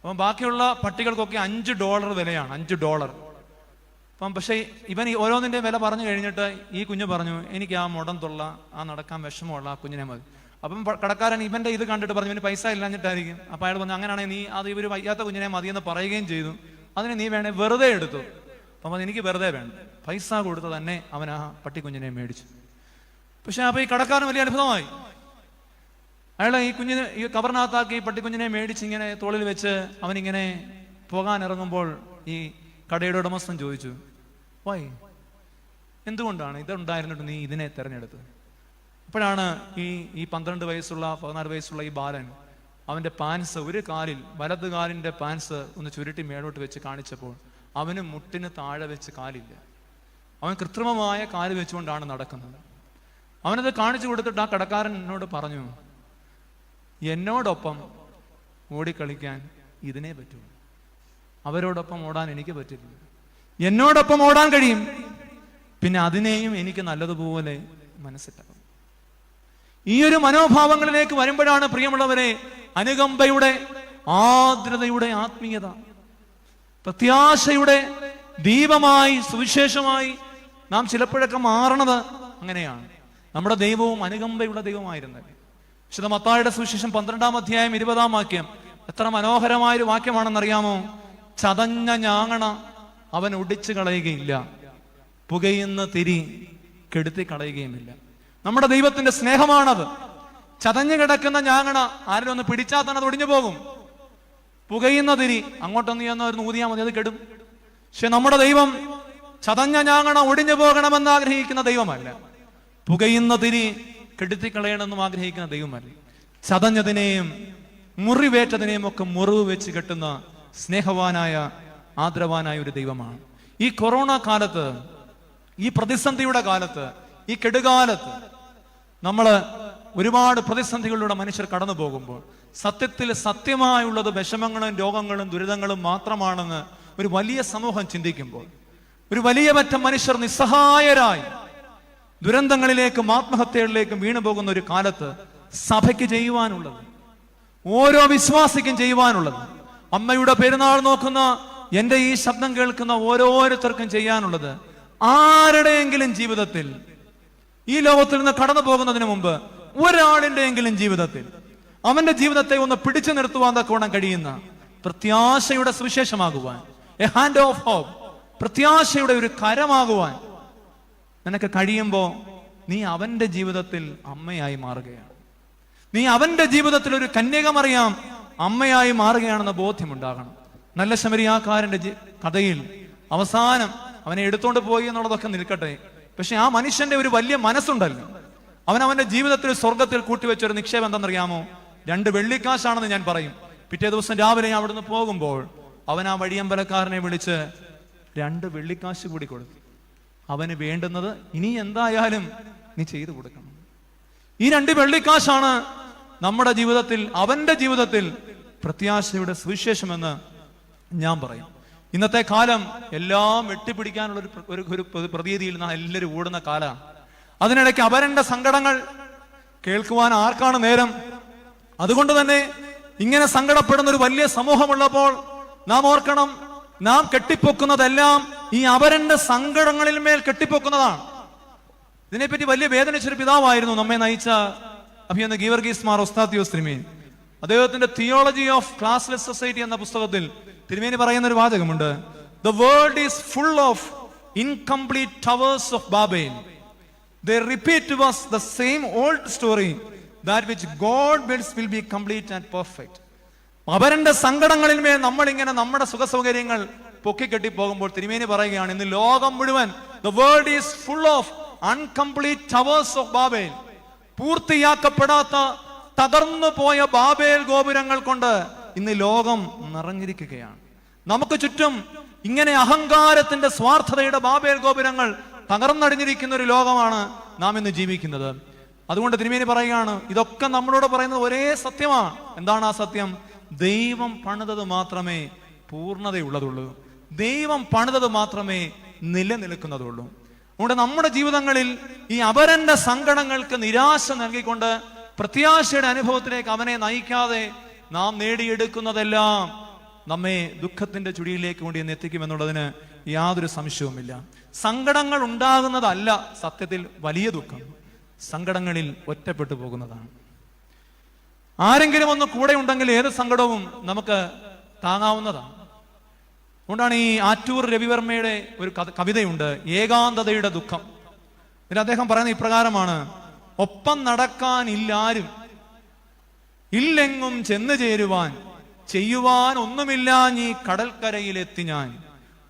അപ്പം ബാക്കിയുള്ള പട്ടികൾക്കൊക്കെ $5 വിലയാണ്, $5. അപ്പം പക്ഷേ ഇവൻ ഓരോന്നിൻ്റെ വില പറഞ്ഞു കഴിഞ്ഞിട്ട് ഈ കുഞ്ഞ് പറഞ്ഞു, എനിക്ക് ആ മുടന്തുള്ള, ആ നടക്കാൻ വിഷമമുള്ള ആ കുഞ്ഞിനെ മതി. അപ്പം കടക്കാരൻ ഇവൻ്റെ ഇത് കണ്ടിട്ട് പറഞ്ഞു, ഇവന് പൈസ ഇല്ലാഞ്ഞിട്ടായിരിക്കും. അപ്പം അയാൾ പറഞ്ഞു, അങ്ങനെയാണെങ്കിൽ നീ അത് ഇവർ വയ്യാത്ത കുഞ്ഞിനെ മതിയെന്ന് പറയുകയും ചെയ്തു, അതിന് നീ വേണേ വെറുതെ എടുത്തു. അപ്പം അത് എനിക്ക് വെറുതെ വേണ്ട, പൈസ കൊടുത്ത് തന്നെ അവൻ ആ പട്ടിക്കുഞ്ഞിനെ മേടിച്ചു. പക്ഷെ അപ്പോൾ ഈ കടക്കാരൻ വലിയ അത്ഭുതമായി. അയാൾ ഈ കുഞ്ഞിനെ ഈ കവറിനകത്താക്കി ഈ പട്ടിക്കുഞ്ഞിനെ മേടിച്ച് ഇങ്ങനെ തോളിൽ വെച്ച് അവനിങ്ങനെ പോകാനിറങ്ങുമ്പോൾ ഈ കടയുടെ ഉടമസ്ഥൻ ചോദിച്ചു, വൈ, എന്തുകൊണ്ടാണ് ഇതുണ്ടായിരുന്നിട്ട് നീ ഇതിനെ തിരഞ്ഞെടുത്തത്? അപ്പോഴാണ് ഈ 12 വയസ്സുള്ള 14 വയസ്സുള്ള ഈ ബാലൻ അവൻ്റെ പാൻസ്, ഒരു കാലിൽ വലത് കാലിൻ്റെ പാൻസ് ഒന്ന് ചുരുട്ടി മേലോട്ട് വെച്ച് കാണിച്ചപ്പോൾ അവന് മുട്ടിന് താഴെ വെച്ച് കാലില്ല. അവൻ കൃത്രിമമായ കാല് വെച്ചുകൊണ്ടാണ് നടക്കുന്നത്. അവനത് കാണിച്ചു കൊടുത്തിട്ട് ആ കടക്കാരൻ എന്നോട് പറഞ്ഞു, എന്നോടൊപ്പം ഓടിക്കളിക്കാൻ ഇതിനെ പറ്റൂ, അവരോടൊപ്പം ഓടാൻ എനിക്ക് പറ്റില്ല. എന്നോടൊപ്പം ഓടാൻ കഴിയും, പിന്നെ അതിനെയും എനിക്ക് നല്ലതുപോലെ മനസ്സിലാക്കും. ഈ ഒരു മനോഭാവങ്ങളിലേക്ക് വരുമ്പോഴാണ് പ്രിയമുള്ളവരെ അനുകമ്പയുടെ, ആർദ്രതയുടെ ആത്മീയത, പ്രത്യാശയുടെ ദീപമായി, സുവിശേഷമായി നാം ചിലപ്പോഴൊക്കെ മാറണത് അങ്ങനെയാണ്. നമ്മുടെ ദൈവവും അനുകമ്പയുള്ള ദൈവമായിരുന്നത്. വിശുദ്ധ മത്തായിയുടെ സുവിശേഷം 12-ാം അധ്യായം 20-ാം വാക്യം എത്ര മനോഹരമായൊരു വാക്യമാണെന്നറിയാമോ? ചതഞ്ഞ ഞാങ്ങണ അവൻ ഒടിച്ചു കളയുകയില്ല, പുകയുന്ന തിരി കെടുത്തി കളയുകയുമില്ല. നമ്മുടെ ദൈവത്തിന്റെ സ്നേഹമാണത്. ചതഞ്ഞു കിടക്കുന്ന ഞാങ്ങണ ആരും ഒന്ന് പിടിച്ചാൽ തന്നെ അത് ഒടിഞ്ഞു പോകും. പുകയുന്ന തിരി അങ്ങോട്ടൊന്ന് ചെന്ന് ഊതിയാൽ മതി, അത് കെടും. പക്ഷെ നമ്മുടെ ദൈവം ചതഞ്ഞ ഞാങ്ങണ ഒടിഞ്ഞു പോകണമെന്ന് ആഗ്രഹിക്കുന്ന ദൈവമല്ല, പുകയുന്ന തിരി കെടുത്തിക്കളയണമെന്നും ആഗ്രഹിക്കുന്ന ദൈവമല്ല. ചതഞ്ഞതിനെയും മുറിവേറ്റതിനെയും ഒക്കെ മുറിവ് വെച്ച് കെട്ടുന്ന സ്നേഹവാനായ, ആദരവാനായ ഒരു ദൈവമാണ്. ഈ കൊറോണ കാലത്ത്, ഈ പ്രതിസന്ധിയുടെ കാലത്ത്, ഈ കെടുകാലത്ത് നമ്മൾ ഒരുപാട് പ്രതിസന്ധികളിലൂടെ മനുഷ്യർ കടന്നു പോകുമ്പോൾ സത്യത്തിൽ സത്യമായുള്ളത് വിഷമങ്ങളും രോഗങ്ങളും ദുരിതങ്ങളും മാത്രമാണെന്ന് ഒരു വലിയ സമൂഹം ചിന്തിക്കുമ്പോൾ, ഒരു വലിയ പറ്റം മനുഷ്യർ നിസ്സഹായരായി ദുരന്തങ്ങളിലേക്കും ആത്മഹത്യകളിലേക്കും വീണു പോകുന്ന ഒരു കാലത്ത് സഭയ്ക്ക് ചെയ്യുവാനുള്ളത്, ഓരോ വിശ്വാസിക്കും ചെയ്യുവാനുള്ളത്, അമ്മയുടെ പെരുന്നാൾ നോക്കുന്ന എൻ്റെ ഈ ശബ്ദം കേൾക്കുന്ന ഓരോരുത്തർക്കും ചെയ്യാനുള്ളത്, ആരുടെയെങ്കിലും ജീവിതത്തിൽ, ഈ ലോകത്തിൽ നിന്ന് കടന്നു പോകുന്നതിന് മുമ്പ് ഒരാളിൻ്റെയെങ്കിലും ജീവിതത്തിൽ അവന്റെ ജീവിതത്തെ ഒന്ന് പിടിച്ചു നിർത്തുവാൻ തക്കോണം കഴിയുന്ന പ്രത്യാശയുടെ സുവിശേഷമാകുവാൻ, എ ഹാൻഡ് ഓഫ് ഹോപ്പ്, പ്രത്യാശയുടെ ഒരു കരമാകുവാൻ നിനക്ക് കഴിയുമ്പോൾ നീ അവന്റെ ജീവിതത്തിൽ അമ്മയായി മാറുകയാണ്. നീ അവന്റെ ജീവിതത്തിൽ ഒരു കന്യകമറിയാം അമ്മയായി മാറുകയാണെന്ന ബോധ്യമുണ്ടാകണം. നല്ല ശമരിയാക്കാരന്റെ കഥയിൽ അവസാനം അവനെ എടുത്തോണ്ട് പോയി എന്നുള്ളതൊക്കെ നിൽക്കട്ടെ, പക്ഷെ ആ മനുഷ്യന്റെ ഒരു വലിയ മനസ്സുണ്ടല്ലോ, അവന്റെ ജീവിതത്തിൽ സ്വർഗത്തിൽ കൂട്ടിവെച്ചൊരു നിക്ഷേപം എന്താണെന്നറിയാമോ? 2 വെള്ളിക്കാശാണെന്ന് ഞാൻ പറയും. പിറ്റേ ദിവസം രാവിലെ അവിടുന്ന് പോകുമ്പോൾ അവൻ ആ വഴിയമ്പലക്കാരനെ വിളിച്ച് 2 വെള്ളിക്കാശ് കൂടി കൊടുത്തു. അവന് വേണ്ടുന്നത് ഇനി എന്തായാലും നീ ചെയ്തു കൊടുക്കണം. ഈ 2 വെള്ളിക്കാശാണ് നമ്മുടെ ജീവിതത്തിൽ, അവന്റെ ജീവിതത്തിൽ പ്രത്യാശയുടെ സുവിശേഷമെന്ന് ഞാൻ പറയും. ഇന്നത്തെ കാലം എല്ലാം വെട്ടിപ്പിടിക്കാനുള്ള ഒരു പ്രതീതിയിൽ നാം എല്ലാവരും ഓടുന്ന കാലമാണ്. അതിനിടയ്ക്ക് അവരന്റെ സങ്കടങ്ങൾ കേൾക്കുവാൻ ആർക്കാണ് നേരം? അതുകൊണ്ട് തന്നെ ഇങ്ങനെ സങ്കടപ്പെടുന്ന ഒരു വലിയ സമൂഹമുള്ളപ്പോൾ നാം ഓർക്കണം, നാം കെട്ടിപ്പൊക്കുന്നതെല്ലാം ഈ അവരന്റെ സങ്കടങ്ങളിൽ മേൽ കെട്ടിപ്പൊക്കുന്നതാണ്. ഇതിനെപ്പറ്റി വലിയ വേദനിച്ചൊരു പിതാവായിരുന്നു നമ്മെ നയിച്ച അഭിയന്ന ഗീവർഗീസ് മാർ ഒസ്താത്യോസ് തിരുമേനി. അദ്ദേഹത്തിന്റെ തിയോളജി ഓഫ് ക്ലാസ്ലെസ് സൊസൈറ്റി എന്ന പുസ്തകത്തിൽ തിരുമേനി പറയുന്ന ഒരു വാചകമുണ്ട്: The world is full of incomplete towers of Babel. They repeat to us the same old story. That which God builds will be complete and perfect. അവരന്റെ സങ്കടങ്ങളിൽ മേൽ നമ്മളിങ്ങനെ നമ്മുടെ സുഖസൗകര്യങ്ങൾ പൊക്കിക്കെട്ടി പോകുമ്പോൾ തിരുമേനി പറയുകയാണ്, ഇന്ന് ലോകം മുഴുവൻ the world is full of incomplete towers of Babel. പൂർത്തിയാക്കപ്പെടാത്ത തകർന്നു പോയ ബാബേൽ ഗോപുരങ്ങൾ കൊണ്ട് ഇന്ന് ലോകം നിറഞ്ഞിരിക്കുകയാണ്. നമുക്ക് ചുറ്റും ഇങ്ങനെ അഹങ്കാരത്തിന്റെ, സ്വാർത്ഥതയുടെ ബാബേൽ ഗോപുരങ്ങൾ തകർന്നടിഞ്ഞിരിക്കുന്ന ഒരു ലോകമാണ് നാം ഇന്ന് ജീവിക്കുന്നത്. അതുകൊണ്ട് തിരുമേനി പറയുകയാണ്, ഇതൊക്കെ നമ്മളോട് പറയുന്നത് ഒരേ സത്യമാണ്. എന്താണ് ആ സത്യം? ദൈവം പണിതത് മാത്രമേ പൂർണ്ണതയുള്ളതുള്ളൂ. ദൈവം പണിതത് മാത്രമേ നിലനിൽക്കുന്നതുള്ളൂ. അതുകൊണ്ട് നമ്മുടെ ജീവിതങ്ങളിൽ ഈ അപരന്റെ സങ്കടങ്ങൾക്ക് നിരാശ നൽകിക്കൊണ്ട് പ്രത്യാശയുടെ അനുഭവത്തിലേക്ക് അവനെ നയിക്കാതെ നാം നേടിയെടുക്കുന്നതെല്ലാം നമ്മെ ദുഃഖത്തിന്റെ ചുഴിയിലേക്ക് കൊണ്ടു എത്തിക്കുമെന്നുള്ളതിന് യാതൊരു സംശയവുമില്ല. സങ്കടങ്ങൾ ഉണ്ടാകുന്നതല്ല സത്യത്തിൽ വലിയ ദുഃഖം, സങ്കടങ്ങളിൽ ഒറ്റപ്പെട്ടു പോകുന്നതാണ്. ആരെങ്കിലും ഒന്ന് കൂടെ ഉണ്ടെങ്കിൽ ഏത് സങ്കടവും നമുക്ക് താങ്ങാവുന്നതാണ്. അതുകൊണ്ടാണ് ഈ ആറ്റൂർ രവിവർമ്മയുടെ ഒരു കവിതയുണ്ട്, ഏകാന്തതയുടെ ദുഃഖം. ഇതിൽ അദ്ദേഹം പറയുന്ന ഇപ്രകാരമാണ്: ഒപ്പം നടക്കാനില്ലാരും, ഇല്ലെങ്ങും ചെന്നു ചേരുവാൻ, ചെയ്യുവാൻ ഒന്നുമില്ല നീ കടൽക്കരയിലെത്തി ഞാൻ,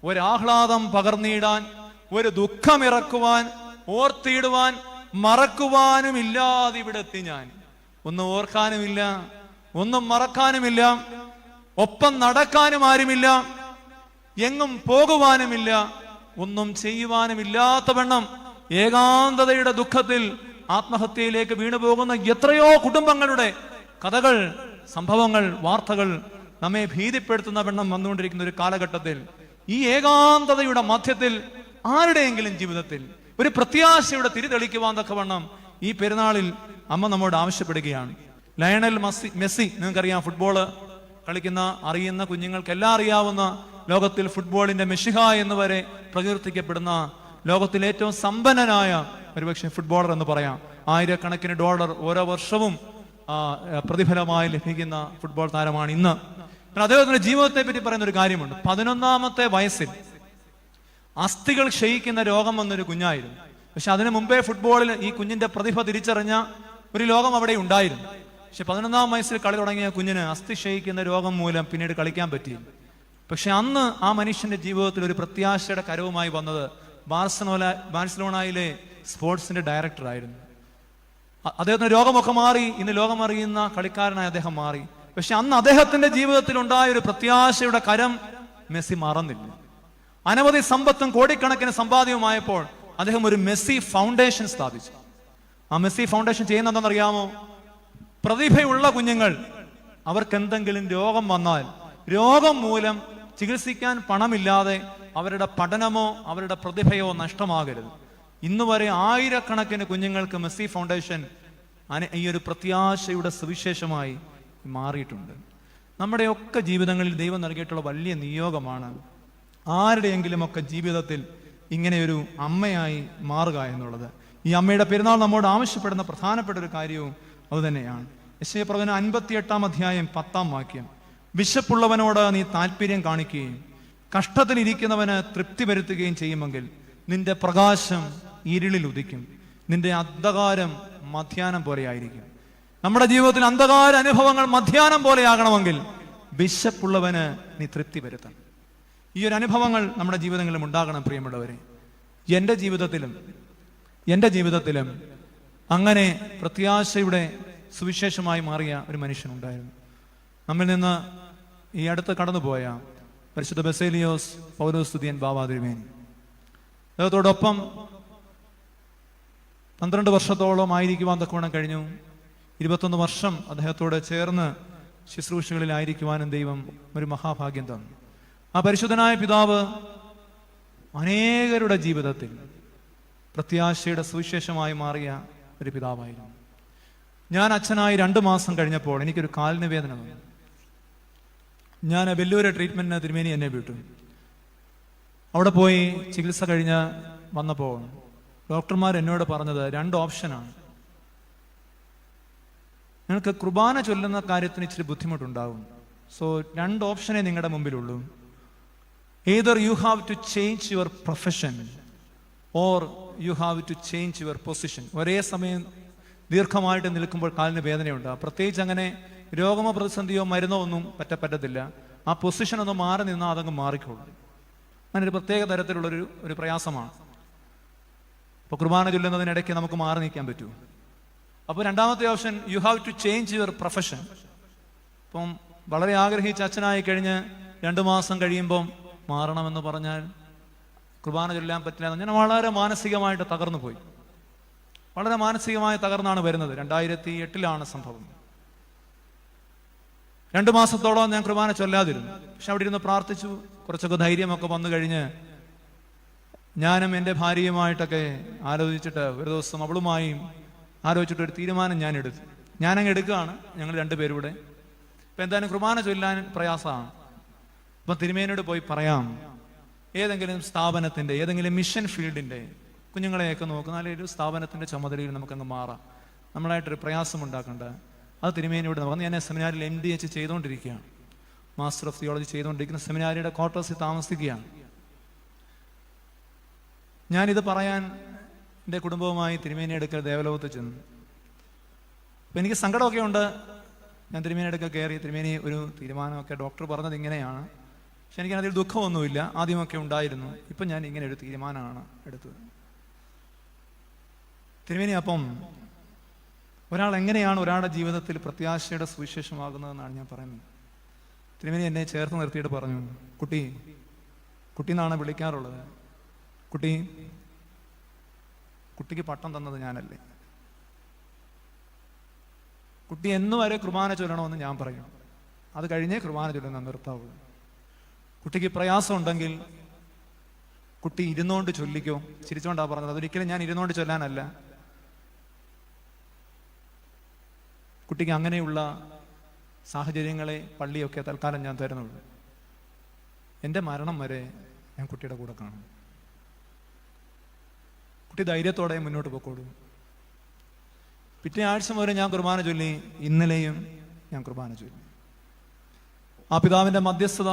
ഒരാഹ്ലാദം പകർന്നിടാൻ, ഒരു ദുഃഖമിറക്കുവാൻ, ഓർത്തിടുവാൻ മറക്കുവാനുമില്ലാതിവിടെത്തി ഞാൻ. ഒന്നും ഓർക്കാനുമില്ല, ഒന്നും മറക്കാനുമില്ല, ഒപ്പം നടക്കാനും ആരുമില്ല, എങ്ങും പോകുവാനുമില്ല, ഒന്നും ചെയ്യുവാനുമില്ലാത്ത വണ്ണം ഏകാന്തതയുടെ ദുഃഖത്തിൽ ആത്മഹത്യയിലേക്ക് വീണുപോകുന്ന എത്രയോ കുടുംബങ്ങളുടെ കഥകൾ, സംഭവങ്ങൾ, വാർത്തകൾ നമ്മെ ഭീതിപ്പെടുത്തുന്ന വണ്ണം വന്നുകൊണ്ടിരിക്കുന്ന ഒരു കാലഘട്ടത്തിൽ ഈ ഏകാന്തതയുടെ മധ്യത്തിൽ ആരുടെയെങ്കിലും ജീവിതത്തിൽ ഒരു പ്രത്യാശയുടെ തിരിതെളിക്കുവാൻ തക്കവണ്ണം ഈ പെരുന്നാളിൽ അമ്മ നമ്മോട് ആവശ്യപ്പെടുകയാണ്. ലയണൽ മെസ്സി, നിങ്ങൾക്കറിയാം, ഫുട്ബോള് കളിക്കുന്ന അറിയുന്ന കുഞ്ഞുങ്ങൾക്കെല്ലാം അറിയാവുന്ന, ലോകത്തിൽ ഫുട്ബോളിന്റെ മെഷിഹ എന്ന് വരെ പ്രകീർത്തിക്കപ്പെടുന്ന, ലോകത്തിലെ ഏറ്റവും സമ്പന്നനായ ഒരുപക്ഷെ ഫുട്ബോളർ എന്ന് പറയാം. ആയിരക്കണക്കിന് ഡോളർ ഓരോ വർഷവും പ്രതിഫലമായി ലഭിക്കുന്ന ഫുട്ബോൾ താരമാണ് ഇന്ന്. അദ്ദേഹത്തിന്റെ ജീവിതത്തെ പറ്റി പറയുന്ന ഒരു കാര്യമുണ്ട്. 11ാമത്തെ വയസ്സിൽ അസ്ഥികൾ ക്ഷയിക്കുന്ന രോഗം വന്നൊരു കുഞ്ഞായിരുന്നു. പക്ഷെ അതിനു മുമ്പേ ഫുട്ബോളിൽ ഈ കുഞ്ഞിന്റെ പ്രതിഭ തിരിച്ചറിഞ്ഞ ഒരു ലോകം അവിടെ ഉണ്ടായിരുന്നു. പക്ഷെ 11ാം വയസ്സിൽ കളി തുടങ്ങിയ കുഞ്ഞിന് അസ്ഥി ക്ഷയിക്കുന്ന രോഗം മൂലം പിന്നീട് കളിക്കാൻ പറ്റിയില്ല. പക്ഷെ അന്ന് ആ മനുഷ്യന്റെ ജീവിതത്തിൽ ഒരു പ്രത്യാശയുടെ കരവുമായി വന്നത് ബാഴ്സലോണയിലെ സ്പോർട്സിന്റെ ഡയറക്ടറായിരുന്നു. അദ്ദേഹത്തിന് രോഗമൊക്കെ മാറി, ഇന്ന് ലോകമറിയുന്ന കളിക്കാരനായി അദ്ദേഹം മാറി. പക്ഷെ അന്ന് അദ്ദേഹത്തിന്റെ ജീവിതത്തിൽ ഉണ്ടായ ഒരു പ്രത്യാശയുടെ കരം മെസ്സി മറന്നില്ല. അനവധി സമ്പത്തും കോടിക്കണക്കിന് സമ്പാദ്യവുമായപ്പോൾ അദ്ദേഹം ഒരു മെസ്സി ഫൗണ്ടേഷൻ സ്ഥാപിച്ചു. ആ മെസ്സി ഫൗണ്ടേഷൻ ചെയ്യുന്ന എന്താണെന്നറിയാമോ? പ്രതിഭയുള്ള കുഞ്ഞുങ്ങൾ, അവർക്ക് എന്തെങ്കിലും രോഗം വന്നാൽ രോഗം മൂലം ചികിത്സിക്കാൻ പണമില്ലാതെ അവരുടെ പഠനമോ അവരുടെ പ്രതിഭയോ നഷ്ടമാകരുത്. ഇന്ന് വരെ ആയിരക്കണക്കിന് കുഞ്ഞുങ്ങൾക്ക് മെസ്സി ഫൗണ്ടേഷൻ ഈ ഒരു പ്രത്യാശയുടെ സുവിശേഷമായി മാറിയിട്ടുണ്ട്. നമ്മുടെയൊക്കെ ജീവിതങ്ങളിൽ ദൈവം നൽകിയിട്ടുള്ള വലിയ നിയോഗമാണ് ആരുടെയെങ്കിലും ഒക്കെ ജീവിതത്തിൽ ഇങ്ങനെയൊരു അമ്മയായി മാറുക എന്നുള്ളത്. ഈ അമ്മയുടെ പെരുന്നാൾ നമ്മോട് ആവശ്യപ്പെടുന്ന പ്രധാനപ്പെട്ട ഒരു കാര്യവും അതുതന്നെയാണ്. യെശയ്യാപ്രവചനം 58-ാം അധ്യായം 10-ാം വാക്യം: വിശപ്പുള്ളവനോട് നീ താല്പര്യം കാണിക്കുകയും കഷ്ടത്തിലിരിക്കുന്നവന് തൃപ്തി വരുത്തുകയും ചെയ്യുമെങ്കിൽ നിന്റെ പ്രകാശം ഇരുളിൽ ഉദിക്കും, നിന്റെ അന്ധകാരം മധ്യാഹ്നം പോലെ ആയിരിക്കും. നമ്മുടെ ജീവിതത്തിൽ അന്ധകാര അനുഭവങ്ങൾ മധ്യാഹ്നം പോലെയാകണമെങ്കിൽ വിശപ്പുള്ളവന് നീ തൃപ്തി വരുത്തണം. ഈ ഒരു അനുഭവങ്ങൾ നമ്മുടെ ജീവിതങ്ങളിലും ഉണ്ടാകണം. പ്രിയമുള്ളവരെ, എൻ്റെ ജീവിതത്തിലും അങ്ങനെ പ്രത്യാശയുടെ സുവിശേഷമായി മാറിയ ഒരു മനുഷ്യനുണ്ടായിരുന്നു. നമ്മിൽ നിന്ന് ഈ അടുത്ത് കടന്നുപോയ പരിശുദ്ധ ബസേലിയോസ് പൗലോസ് തുതിയൻ ബാവാ തിരുമേനി, അദ്ദേഹത്തോടൊപ്പം 12 വർഷത്തോളം ആയിരിക്കുവാൻ തക്കവണ്ണം കഴിഞ്ഞു. 21 വർഷം അദ്ദേഹത്തോട് ചേർന്ന് ശുശ്രൂഷകളിലായിരിക്കുവാനും ദൈവം ഒരു മഹാഭാഗ്യം തന്നു. ആ പരിശുദ്ധനായ പിതാവ് അനേകരുടെ ജീവിതത്തിൽ പ്രത്യാശയുടെ സുവിശേഷമായി മാറിയ ഒരു പിതാവായിരുന്നു. ഞാൻ അച്ഛനായി 2 മാസം കഴിഞ്ഞപ്പോൾ എനിക്കൊരു കാലിന് വേദന വന്നു. ഞാൻ വലിയൊരു ട്രീറ്റ്മെന്റിന് തിരുമേനി എന്നെ വിട്ടു. അവിടെ പോയി ചികിത്സ കഴിഞ്ഞ് വന്നപ്പോൾ ഡോക്ടർമാർ എന്നോട് പറഞ്ഞത് 2 ഓപ്ഷനാണ്. നിങ്ങൾക്ക് കുർബാന ചൊല്ലുന്ന കാര്യത്തിന് ഇച്ചിരി ബുദ്ധിമുട്ടുണ്ടാകും. സോ 2 ഓപ്ഷനേ നിങ്ങളുടെ മുമ്പിലുള്ളൂ. either you have to change your profession or you have to change your position. ഒരേ സമയം ദീർഘമായിട്ട് നിൽക്കുമ്പോൾ കാലിന് വേദനയുണ്ട്. പ്രത്യേകിച്ച് അങ്ങനെ രോഗമോ പ്രതിസന്ധിയോ മരുന്നോ ഒന്നും പറ്റത്തില്ല. ആ പൊസിഷൻ ഒന്ന് മാറി നിന്നാൽ അതങ്ങ് മാറിക്കോളും. അങ്ങനെ ഒരു പ്രത്യേക തരത്തിലുള്ളൊരു പ്രയാസമാണ്. ഇപ്പോൾ കുർബാന ചൊല്ലുന്നതിനിടയ്ക്ക് നമുക്ക് മാറി നിൽക്കാൻ പറ്റൂ. അപ്പോൾ 2ാമത്തെ option, you have to change your profession. ഇപ്പം വളരെ ആഗ്രഹിച്ച് അച്ഛനായി കഴിഞ്ഞ് 2 മാസം കഴിയുമ്പം മാറണമെന്ന് പറഞ്ഞാൽ കുർബാന ചൊല്ലാൻ പറ്റില്ല. ഞാൻ വളരെ മാനസികമായിട്ട് തകർന്നു പോയി. വളരെ മാനസികമായി തകർന്നാണ് വരുന്നത്. 2008-ലാണ് സംഭവം. 2 മാസത്തോളം ഞാൻ കുർബാന ചൊല്ലാതിരുന്നു. പക്ഷെ അവിടെ ഇരുന്ന് പ്രാർത്ഥിച്ചു. കുറച്ചൊക്കെ ധൈര്യമൊക്കെ വന്നു കഴിഞ്ഞ് ഞാനും എൻ്റെ ഭാര്യയുമായിട്ടൊക്കെ ആലോചിച്ചിട്ട് ഒരു ദിവസം അവളുമായും ആലോചിച്ചിട്ട് ഒരു തീരുമാനം ഞാൻ എടുത്തു. ഞാനങ്ങ് എടുക്കുകയാണ്, ഞങ്ങൾ 2 പേരൂടെ. ഇപ്പം എന്തായാലും കുർബാന ചൊല്ലാൻ പ്രയാസമാണ്. അപ്പം തിരുമേനിയോട് പോയി പറയാം, ഏതെങ്കിലും സ്ഥാപനത്തിൻ്റെ, ഏതെങ്കിലും മിഷൻ ഫീൽഡിൻ്റെ കുഞ്ഞുങ്ങളെയൊക്കെ നോക്കുന്ന അല്ലെങ്കിൽ ഒരു സ്ഥാപനത്തിൻ്റെ ചുമതലയിൽ നമുക്കങ്ങ് മാറാം, നമ്മളായിട്ടൊരു പ്രയാസം ഉണ്ടാക്കണ്ട. അത് തിരുമേനിയോട് നമുക്ക്. ഞാൻ സെമിനാരിൽ MDH ചെയ്തുകൊണ്ടിരിക്കുകയാണ്, മാസ്റ്റർ ഓഫ് തിയോളജി ചെയ്തുകൊണ്ടിരിക്കുന്ന സെമിനാരിയുടെ ക്വാർട്ടേഴ്സിൽ താമസിക്കുകയാണ്. ഞാനിത് പറയാൻ എൻ്റെ കുടുംബവുമായി തിരുമേനി അടുക്കൽ ദേവലോകത്ത് ചെന്നു. അപ്പം എനിക്ക് സങ്കടമൊക്കെ ഉണ്ട്. ഞാൻ തിരുമേനി അടുക്കൽ കയറി, തിരുമേനി ഒരു തീരുമാനമൊക്കെ ഡോക്ടർ പറഞ്ഞത് ഇങ്ങനെയാണ്, പക്ഷെ എനിക്കതിൽ ദുഃഖമൊന്നുമില്ല. ആദ്യമൊക്കെ ഉണ്ടായിരുന്നു, ഇപ്പം ഞാൻ ഇങ്ങനെ ഒരു തീരുമാനമാണ് എടുത്തത്. തിരുമേനി, അപ്പം ഒരാൾ എങ്ങനെയാണ് ഒരാളുടെ ജീവിതത്തിൽ പ്രത്യാശയുടെ സുവിശേഷമാകുന്നതെന്നാണ് ഞാൻ പറയുന്നത്. തിരുമേനി എന്നെ ചേർത്ത് നിർത്തിയിട്ട് പറഞ്ഞു, കുട്ടി എന്നാണ് വിളിക്കാറുള്ളത്. കുട്ടിക്ക് പട്ടം തന്നത് ഞാനല്ലേ. കുട്ടി എന്നുവരെ കുർബാന ചൊല്ലണമെന്ന് ഞാൻ പറയും, അത് കഴിഞ്ഞേ കുർബാന ചൊല്ലുന്ന നിർത്താവുള്ളൂ. കുട്ടിക്ക് പ്രയാസം ഉണ്ടെങ്കിൽ കുട്ടി ഇരുന്നോണ്ട് ചൊല്ലിക്കോ. ചിരിച്ചോണ്ടാണ് പറഞ്ഞത്, അതൊരിക്കലും ഞാൻ ഇരുന്നോണ്ട് ചൊല്ലാനല്ല. കുട്ടിക്ക് അങ്ങനെയുള്ള സാഹചര്യങ്ങളെ പള്ളിയൊക്കെ തൽക്കാലം ഞാൻ തരുന്നുള്ളൂ. എൻ്റെ മരണം വരെ ഞാൻ കുട്ടിയുടെ കൂടെ കാണും. കുട്ടി ധൈര്യത്തോടെ മുന്നോട്ട് പോയിക്കോളൂ. പിറ്റേ ആഴ്ച മുതൽ ഞാൻ കുർബാന ചൊല്ലി. ഇന്നലെയും ഞാൻ കുർബാന ചൊല്ലി. ആ പിതാവിൻ്റെ മധ്യസ്ഥത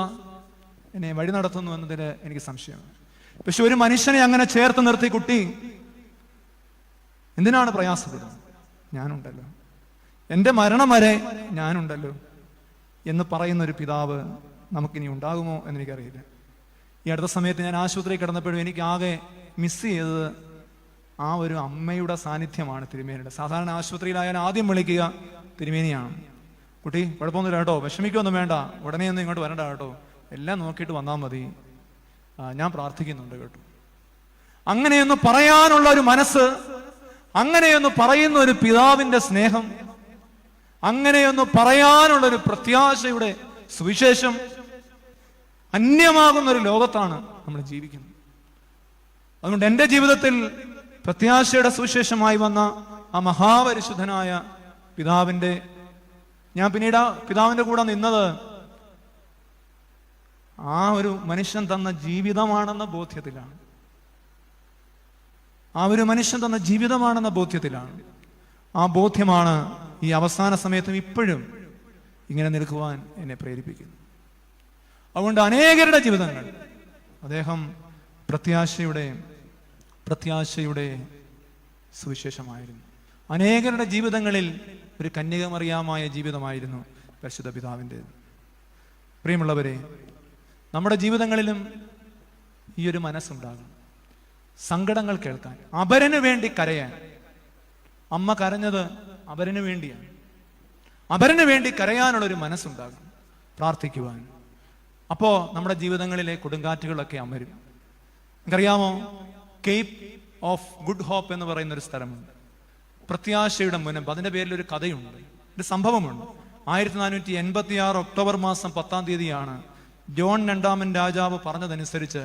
എന്നെ വഴി നടത്തുന്നു എന്നതിൽ എനിക്ക് സംശയമാണ്. പക്ഷെ ഒരു മനുഷ്യനെ അങ്ങനെ ചേർത്ത് നിർത്തി, കുട്ടി എന്തിനാണ് പ്രയാസപ്പെടുന്നത്, ഞാനുണ്ടല്ലോ, എൻ്റെ മരണം വരെ ഞാനുണ്ടല്ലോ എന്ന് പറയുന്ന ഒരു പിതാവ് നമുക്കിനി ഉണ്ടാകുമോ എന്നെനിക്കറിയില്ല. ഈ അടുത്ത സമയത്ത് ഞാൻ ആശുപത്രിയിൽ കിടന്നപ്പോഴും എനിക്ക് ആകെ മിസ് ചെയ്തത് ആ ഒരു അമ്മയുടെ സാന്നിധ്യമാണ് തിരുമേനിയുടെ. സാധാരണ ആശുപത്രിയിലായാലും ആദ്യം വിളിക്കുക തിരുമേനിയാണ്. കുട്ടി കുഴപ്പമൊന്നുമില്ല കേട്ടോ, വിഷമിക്കൊന്നും വേണ്ട, ഉടനെ ഒന്നും ഇങ്ങോട്ട് വരണ്ട കേട്ടോ, എല്ലാം നോക്കിയിട്ട് വന്നാൽ മതി, ഞാൻ പ്രാർത്ഥിക്കുന്നുണ്ട് കേട്ടോ. അങ്ങനെയൊന്ന് പറയാനുള്ള ഒരു മനസ്സ്, അങ്ങനെയൊന്ന് പറയുന്ന ഒരു പിതാവിന്റെ സ്നേഹം, അങ്ങനെയൊന്ന് പറയാനുള്ളൊരു പ്രത്യാശയുടെ സുവിശേഷം അന്യമാകുന്ന ഒരു ലോകത്താണ് നമ്മൾ ജീവിക്കുന്നത്. അതുകൊണ്ട് എൻ്റെ ജീവിതത്തിൽ പ്രത്യാശയുടെ സുവിശേഷമായി വന്ന ആ മഹാപരിശുദ്ധനായ പിതാവിന്റെ, ഞാൻ പിന്നീട് ആ പിതാവിന്റെ കൂടെ നിന്നത് ആ ഒരു മനുഷ്യൻ തന്ന ജീവിതമാണെന്ന ബോധ്യത്തിലാണ്. ആ ഒരു മനുഷ്യൻ തന്ന ജീവിതമാണെന്ന ബോധ്യത്തിലാണ്. ആ ബോധ്യമാണ് ഈ അവസാന സമയത്തും ഇപ്പോഴും ഇങ്ങനെ നിൽക്കുവാൻ എന്നെ പ്രേരിപ്പിക്കുന്നു. അതുകൊണ്ട് അനേകരുടെ ജീവിതങ്ങൾ അദ്ദേഹം പ്രത്യാശയുടെ സുവിശേഷമായിരുന്നു. അനേകരുടെ ജീവിതങ്ങളിൽ ഒരു കന്യകമറിയാമായ ജീവിതമായിരുന്നു പരിശുദ്ധ പിതാവിൻ്റെത്. പ്രിയമുള്ളവരെ, നമ്മുടെ ജീവിതങ്ങളിലും ഈ ഒരു മനസ്സുണ്ടാകണം. സങ്കടങ്ങൾ കേൾക്കാൻ, അപരന് വേണ്ടി കരയാൻ. അമ്മ കരഞ്ഞത് അപരന് വേണ്ടിയാണ്. അപരന് വേണ്ടി കരയാനുള്ളൊരു മനസ്സുണ്ടാകും, പ്രാർത്ഥിക്കുവാൻ. അപ്പോൾ നമ്മുടെ ജീവിതങ്ങളിലെ കൊടുങ്കാറ്റുകളൊക്കെ അമരും. നിങ്ങൾക്കറിയാമോ, കേപ്പ് ഓഫ് ഗുഡ് ഹോപ്പ് എന്ന് പറയുന്ന ഒരു സ്ഥലമുണ്ട്, പ്രത്യാശയുടെ മുനമ്പ്. അതിൻ്റെ പേരിൽ ഒരു കഥയുണ്ട്, ഒരു സംഭവമുണ്ട്. 1486 ഒക്ടോബർ മാസം 10-ാം തീയതിയാണ് ജോൺ 2-ാമൻ രാജാവ് പറഞ്ഞതനുസരിച്ച്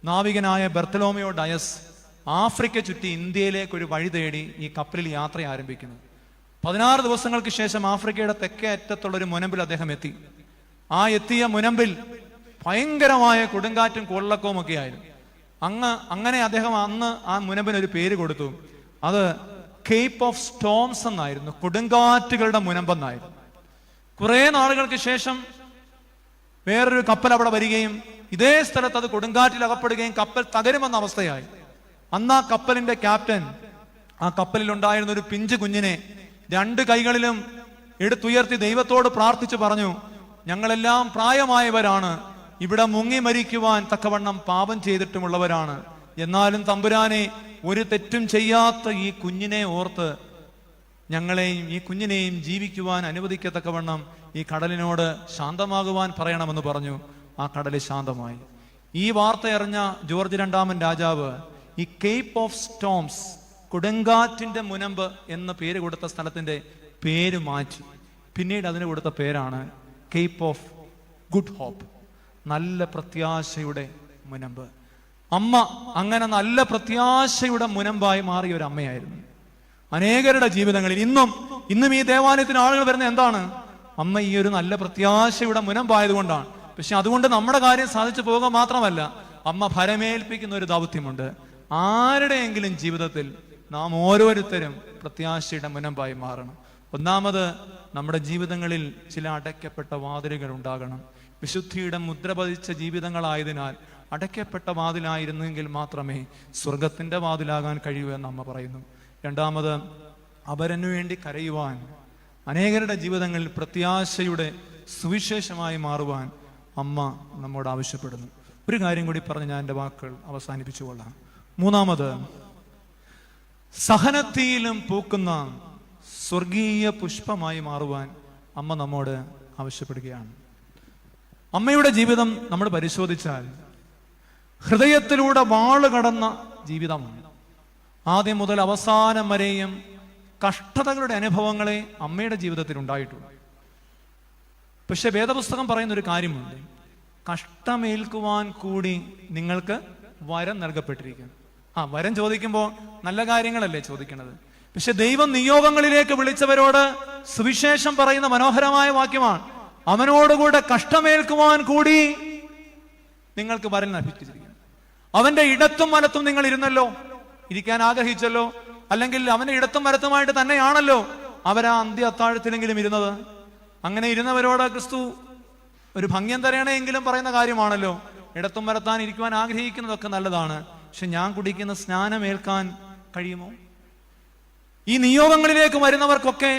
നാവികനായ ബർത്തലോമിയോ ഡയസ് ആഫ്രിക്ക ചുറ്റി ഇന്ത്യയിലേക്ക് ഒരു വഴി തേടി ഈ കപ്പലിൽ യാത്ര ആരംഭിക്കുന്നത്. 16 ദിവസങ്ങൾക്ക് ശേഷം ആഫ്രിക്കയുടെ തെക്കേ അറ്റത്തുള്ള ഒരു മുനമ്പിൽ അദ്ദേഹം എത്തി. ആ എത്തിയ മുനമ്പിൽ ഭയങ്കരമായ കൊടുങ്കാറ്റും കൊള്ളക്കവും ഒക്കെ ആയിരുന്നു. അങ്ങനെ അദ്ദേഹം അന്ന് ആ മുനമ്പിനൊരു പേര് കൊടുത്തു. അത് കേപ്പ് ഓഫ് സ്റ്റോംസ് എന്നായിരുന്നു, കൊടുങ്കാറ്റുകളുടെ മുനമ്പെന്നായിരുന്നു. കുറെ നാളുകൾക്ക് ശേഷം വേറൊരു കപ്പൽ അവിടെ വരികയും ഇതേ സ്ഥലത്ത് അത് കൊടുങ്കാറ്റിൽ അകപ്പെടുകയും കപ്പൽ തകരുമെന്ന അവസ്ഥയായി. അന്ന് ആ കപ്പലിന്റെ ക്യാപ്റ്റൻ ആ കപ്പലിൽ ഉണ്ടായിരുന്ന ഒരു പിഞ്ചു കുഞ്ഞിനെ 2 കൈകളിലും എടുത്തുയർത്തി ദൈവത്തോട് പ്രാർത്ഥിച്ചു പറഞ്ഞു, ഞങ്ങളെല്ലാം പ്രായമായവരാണ്, ഇവിടെ മുങ്ങി മരിക്കുവാൻ തക്കവണ്ണം പാപം ചെയ്തിട്ടുമുള്ളവരാണ്. എന്നാലും തമ്പുരാനെ, ഒരു തെറ്റും ചെയ്യാത്ത ഈ കുഞ്ഞിനെ ഓർത്ത് ഞങ്ങളെയും ഈ കുഞ്ഞിനെയും ജീവിക്കുവാൻ അനുവദിക്കത്തക്കവണ്ണം ഈ കടലിനോട് ശാന്തമാകുവാൻ പറയണമെന്ന് പറഞ്ഞു. ആ കടല് ശാന്തമായി. ഈ വാർത്ത അറിഞ്ഞ ജോർജ് 2-ാമൻ രാജാവ് ഈ കേപ്പ് ഓഫ് സ്റ്റോംസ്, കൊടുങ്കാറ്റിന്റെ മുനമ്പ് എന്ന് പേര് കൊടുത്ത സ്ഥലത്തിന്റെ പേര് മാറ്റി. പിന്നീട് അതിന് കൊടുത്ത പേരാണ് കേപ്പ് ഓഫ് ഗുഡ് ഹോപ്പ്, നല്ല പ്രത്യാശയുടെ മുനമ്പ്. അമ്മ അങ്ങനെ നല്ല പ്രത്യാശയുടെ മുനമ്പായി മാറിയ ഒരു അമ്മയായിരുന്നു. അനേകരുടെ ജീവിതങ്ങളിൽ ഇന്നും ഈ ദേവാലയത്തിന് ആളുകൾ വരുന്നത് എന്താണ്? അമ്മ ഈ ഒരു നല്ല പ്രത്യാശയുടെ മുനമ്പായതുകൊണ്ടാണ്. പക്ഷെ അതുകൊണ്ട് നമ്മുടെ കാര്യം സാധിച്ചു പോകുക മാത്രമല്ല, അമ്മ ഫലമേൽപ്പിക്കുന്ന ഒരു ദൗത്യമുണ്ട്. ആരുടെയെങ്കിലും ജീവിതത്തിൽ നാം ഓരോരുത്തരും പ്രത്യാശയുടെ മുനമ്പായി മാറണം. ഒന്നാമത്, നമ്മുടെ ജീവിതങ്ങളിൽ ചില അടയ്ക്കപ്പെട്ട വാതിലുകൾ ഉണ്ടാകണം. വിശുദ്ധിയുടെ മുദ്ര പതിച്ച ജീവിതങ്ങളായതിനാൽ അടയ്ക്കപ്പെട്ട വാതിലായിരുന്നെങ്കിൽ മാത്രമേ സ്വർഗത്തിന്റെ വാതിലാകാൻ കഴിയൂ എന്ന് അമ്മ പറയുന്നു. രണ്ടാമത്, അവരനു വേണ്ടി കരയുവാൻ, അനേകരുടെ ജീവിതങ്ങളിൽ പ്രത്യാശയുടെ സുവിശേഷമായി മാറുവാൻ അമ്മ നമ്മോട് ആവശ്യപ്പെടുന്നു. ഒരു കാര്യം കൂടി പറഞ്ഞ് ഞാൻ എൻ്റെ വാക്കുകൾ അവസാനിപ്പിച്ചുകൊള്ളാം. മൂന്നാമത്, സഹനത്തിലും പൂക്കുന്ന സ്വർഗീയ പുഷ്പമായി മാറുവാൻ അമ്മ നമ്മോട് ആവശ്യപ്പെടുകയാണ്. അമ്മയുടെ ജീവിതം നമ്മൾ പരിശോധിച്ചാൽ ഹൃദയത്തിലൂടെ വാള് കടന്ന ജീവിതമാണ്. ആദ്യം മുതൽ അവസാനം വരെയും കഷ്ടതകളുടെ അനുഭവങ്ങളെ അമ്മയുടെ ജീവിതത്തിൽ ഉണ്ടായിട്ടുണ്ട്. പക്ഷെ വേദപുസ്തകം പറയുന്ന ഒരു കാര്യമുണ്ട്, കഷ്ടമേൽക്കുവാൻ കൂടി നിങ്ങൾക്ക് വരം നൽകപ്പെട്ടിരിക്കുന്നു. വരം ചോദിക്കുമ്പോൾ നല്ല കാര്യങ്ങളല്ലേ ചോദിക്കുന്നത്. പക്ഷെ ദൈവം നിയോഗങ്ങളിലേക്ക് വിളിച്ചവരോട് സുവിശേഷം പറയുന്ന മനോഹരമായ വാക്യമാണ്, അവനോടുകൂടെ കഷ്ടമേൽക്കുവാൻ കൂടി നിങ്ങൾക്ക് വരം ലഭിച്ചിരിക്കുന്നു. അവന്റെ ഇടത്തും വലത്തും നിങ്ങൾ ഇരുന്നല്ലോ, ഇരിക്കാൻ ആഗ്രഹിച്ചല്ലോ, അല്ലെങ്കിൽ അവന്റെ ഇടത്തും വലത്തുമായിട്ട് തന്നെയാണല്ലോ അവരാ അന്ത്യ അത്താഴത്തിലെങ്കിലും ഇരുന്നത്. അങ്ങനെ ഇരുന്നവരോട് ക്രിസ്തു ഒരു ഭംഗ്യം തരണമെങ്കിലും പറയുന്ന കാര്യമാണല്ലോ. ഇടത്തും വലത്താൻ ഇരിക്കുവാൻ ആഗ്രഹിക്കുന്നതൊക്കെ നല്ലതാണ്, പക്ഷെ ഞാൻ കുടിക്കുന്ന സ്നാനമേൽക്കാൻ കഴിയുമോ? ഈ നിയോഗങ്ങളിലേക്ക് വരുന്നവർക്കൊക്കെ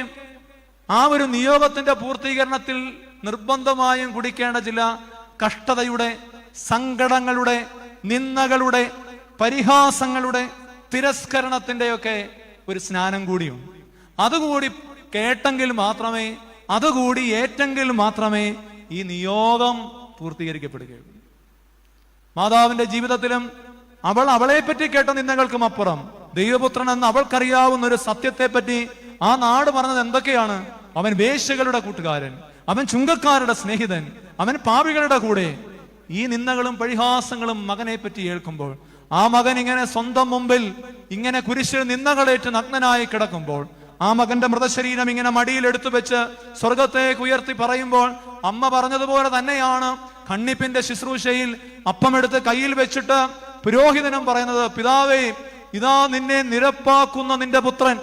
ആ ഒരു നിയോഗത്തിന്റെ പൂർത്തീകരണത്തിൽ നിർബന്ധമായും കുടിക്കേണ്ട ചില കഷ്ടതയുടെ, സങ്കടങ്ങളുടെ, നിന്ദകളുടെ, പരിഹാസങ്ങളുടെ, തിരസ്കരണത്തിന്റെയൊക്കെ ഒരു സ്നാനം കൂടിയുണ്ട്. അതുകൂടി കേട്ടെങ്കിൽ മാത്രമേ, അതുകൂടി ഏറ്റെങ്കിൽ മാത്രമേ ഈ നിയോഗം പൂർത്തീകരിക്കപ്പെടുകയുള്ളൂ. മാതാവിന്റെ ജീവിതത്തിലും അവളെ പറ്റി കേട്ട നിന്ദകൾക്കും അപ്പുറം ദൈവപുത്രൻ എന്ന് അവൾക്കറിയാവുന്ന ഒരു സത്യത്തെ പറ്റി ആ നാട് പറഞ്ഞത് എന്തൊക്കെയാണ്? അവൻ വേശ്യകളുടെ കൂട്ടുകാരൻ, അവൻ ചുങ്കക്കാരുടെ സ്നേഹിതൻ, അവൻ പാപികളുടെ കൂടെ. ഈ നിന്ദകളും പരിഹാസങ്ങളും മകനെ പറ്റി കേൾക്കുമ്പോൾ, ആ മകൻ ഇങ്ങനെ സ്വന്തം മുമ്പിൽ ഇങ്ങനെ കുരിശിൽ നിന്ദകളേറ്റ് നഗ്നനായി കിടക്കുമ്പോൾ, ആ മകന്റെ മൃതശരീരം ഇങ്ങനെ മടിയിൽ എടുത്തു വെച്ച് സ്വർഗത്തേക്ക് ഉയർത്തി പറയുമ്പോൾ, അമ്മ പറഞ്ഞതുപോലെ തന്നെയാണ് ഖണ്ഡിപ്പിന്റെ ശുശ്രൂഷയിൽ അപ്പമെടുത്ത് കയ്യിൽ വെച്ചിട്ട് പുരോഹിതനും പറയുന്നത്, പിതാവേ, ഇതാ നിന്നെ നിരപ്പാക്കുന്ന നിന്റെ പുത്രൻ,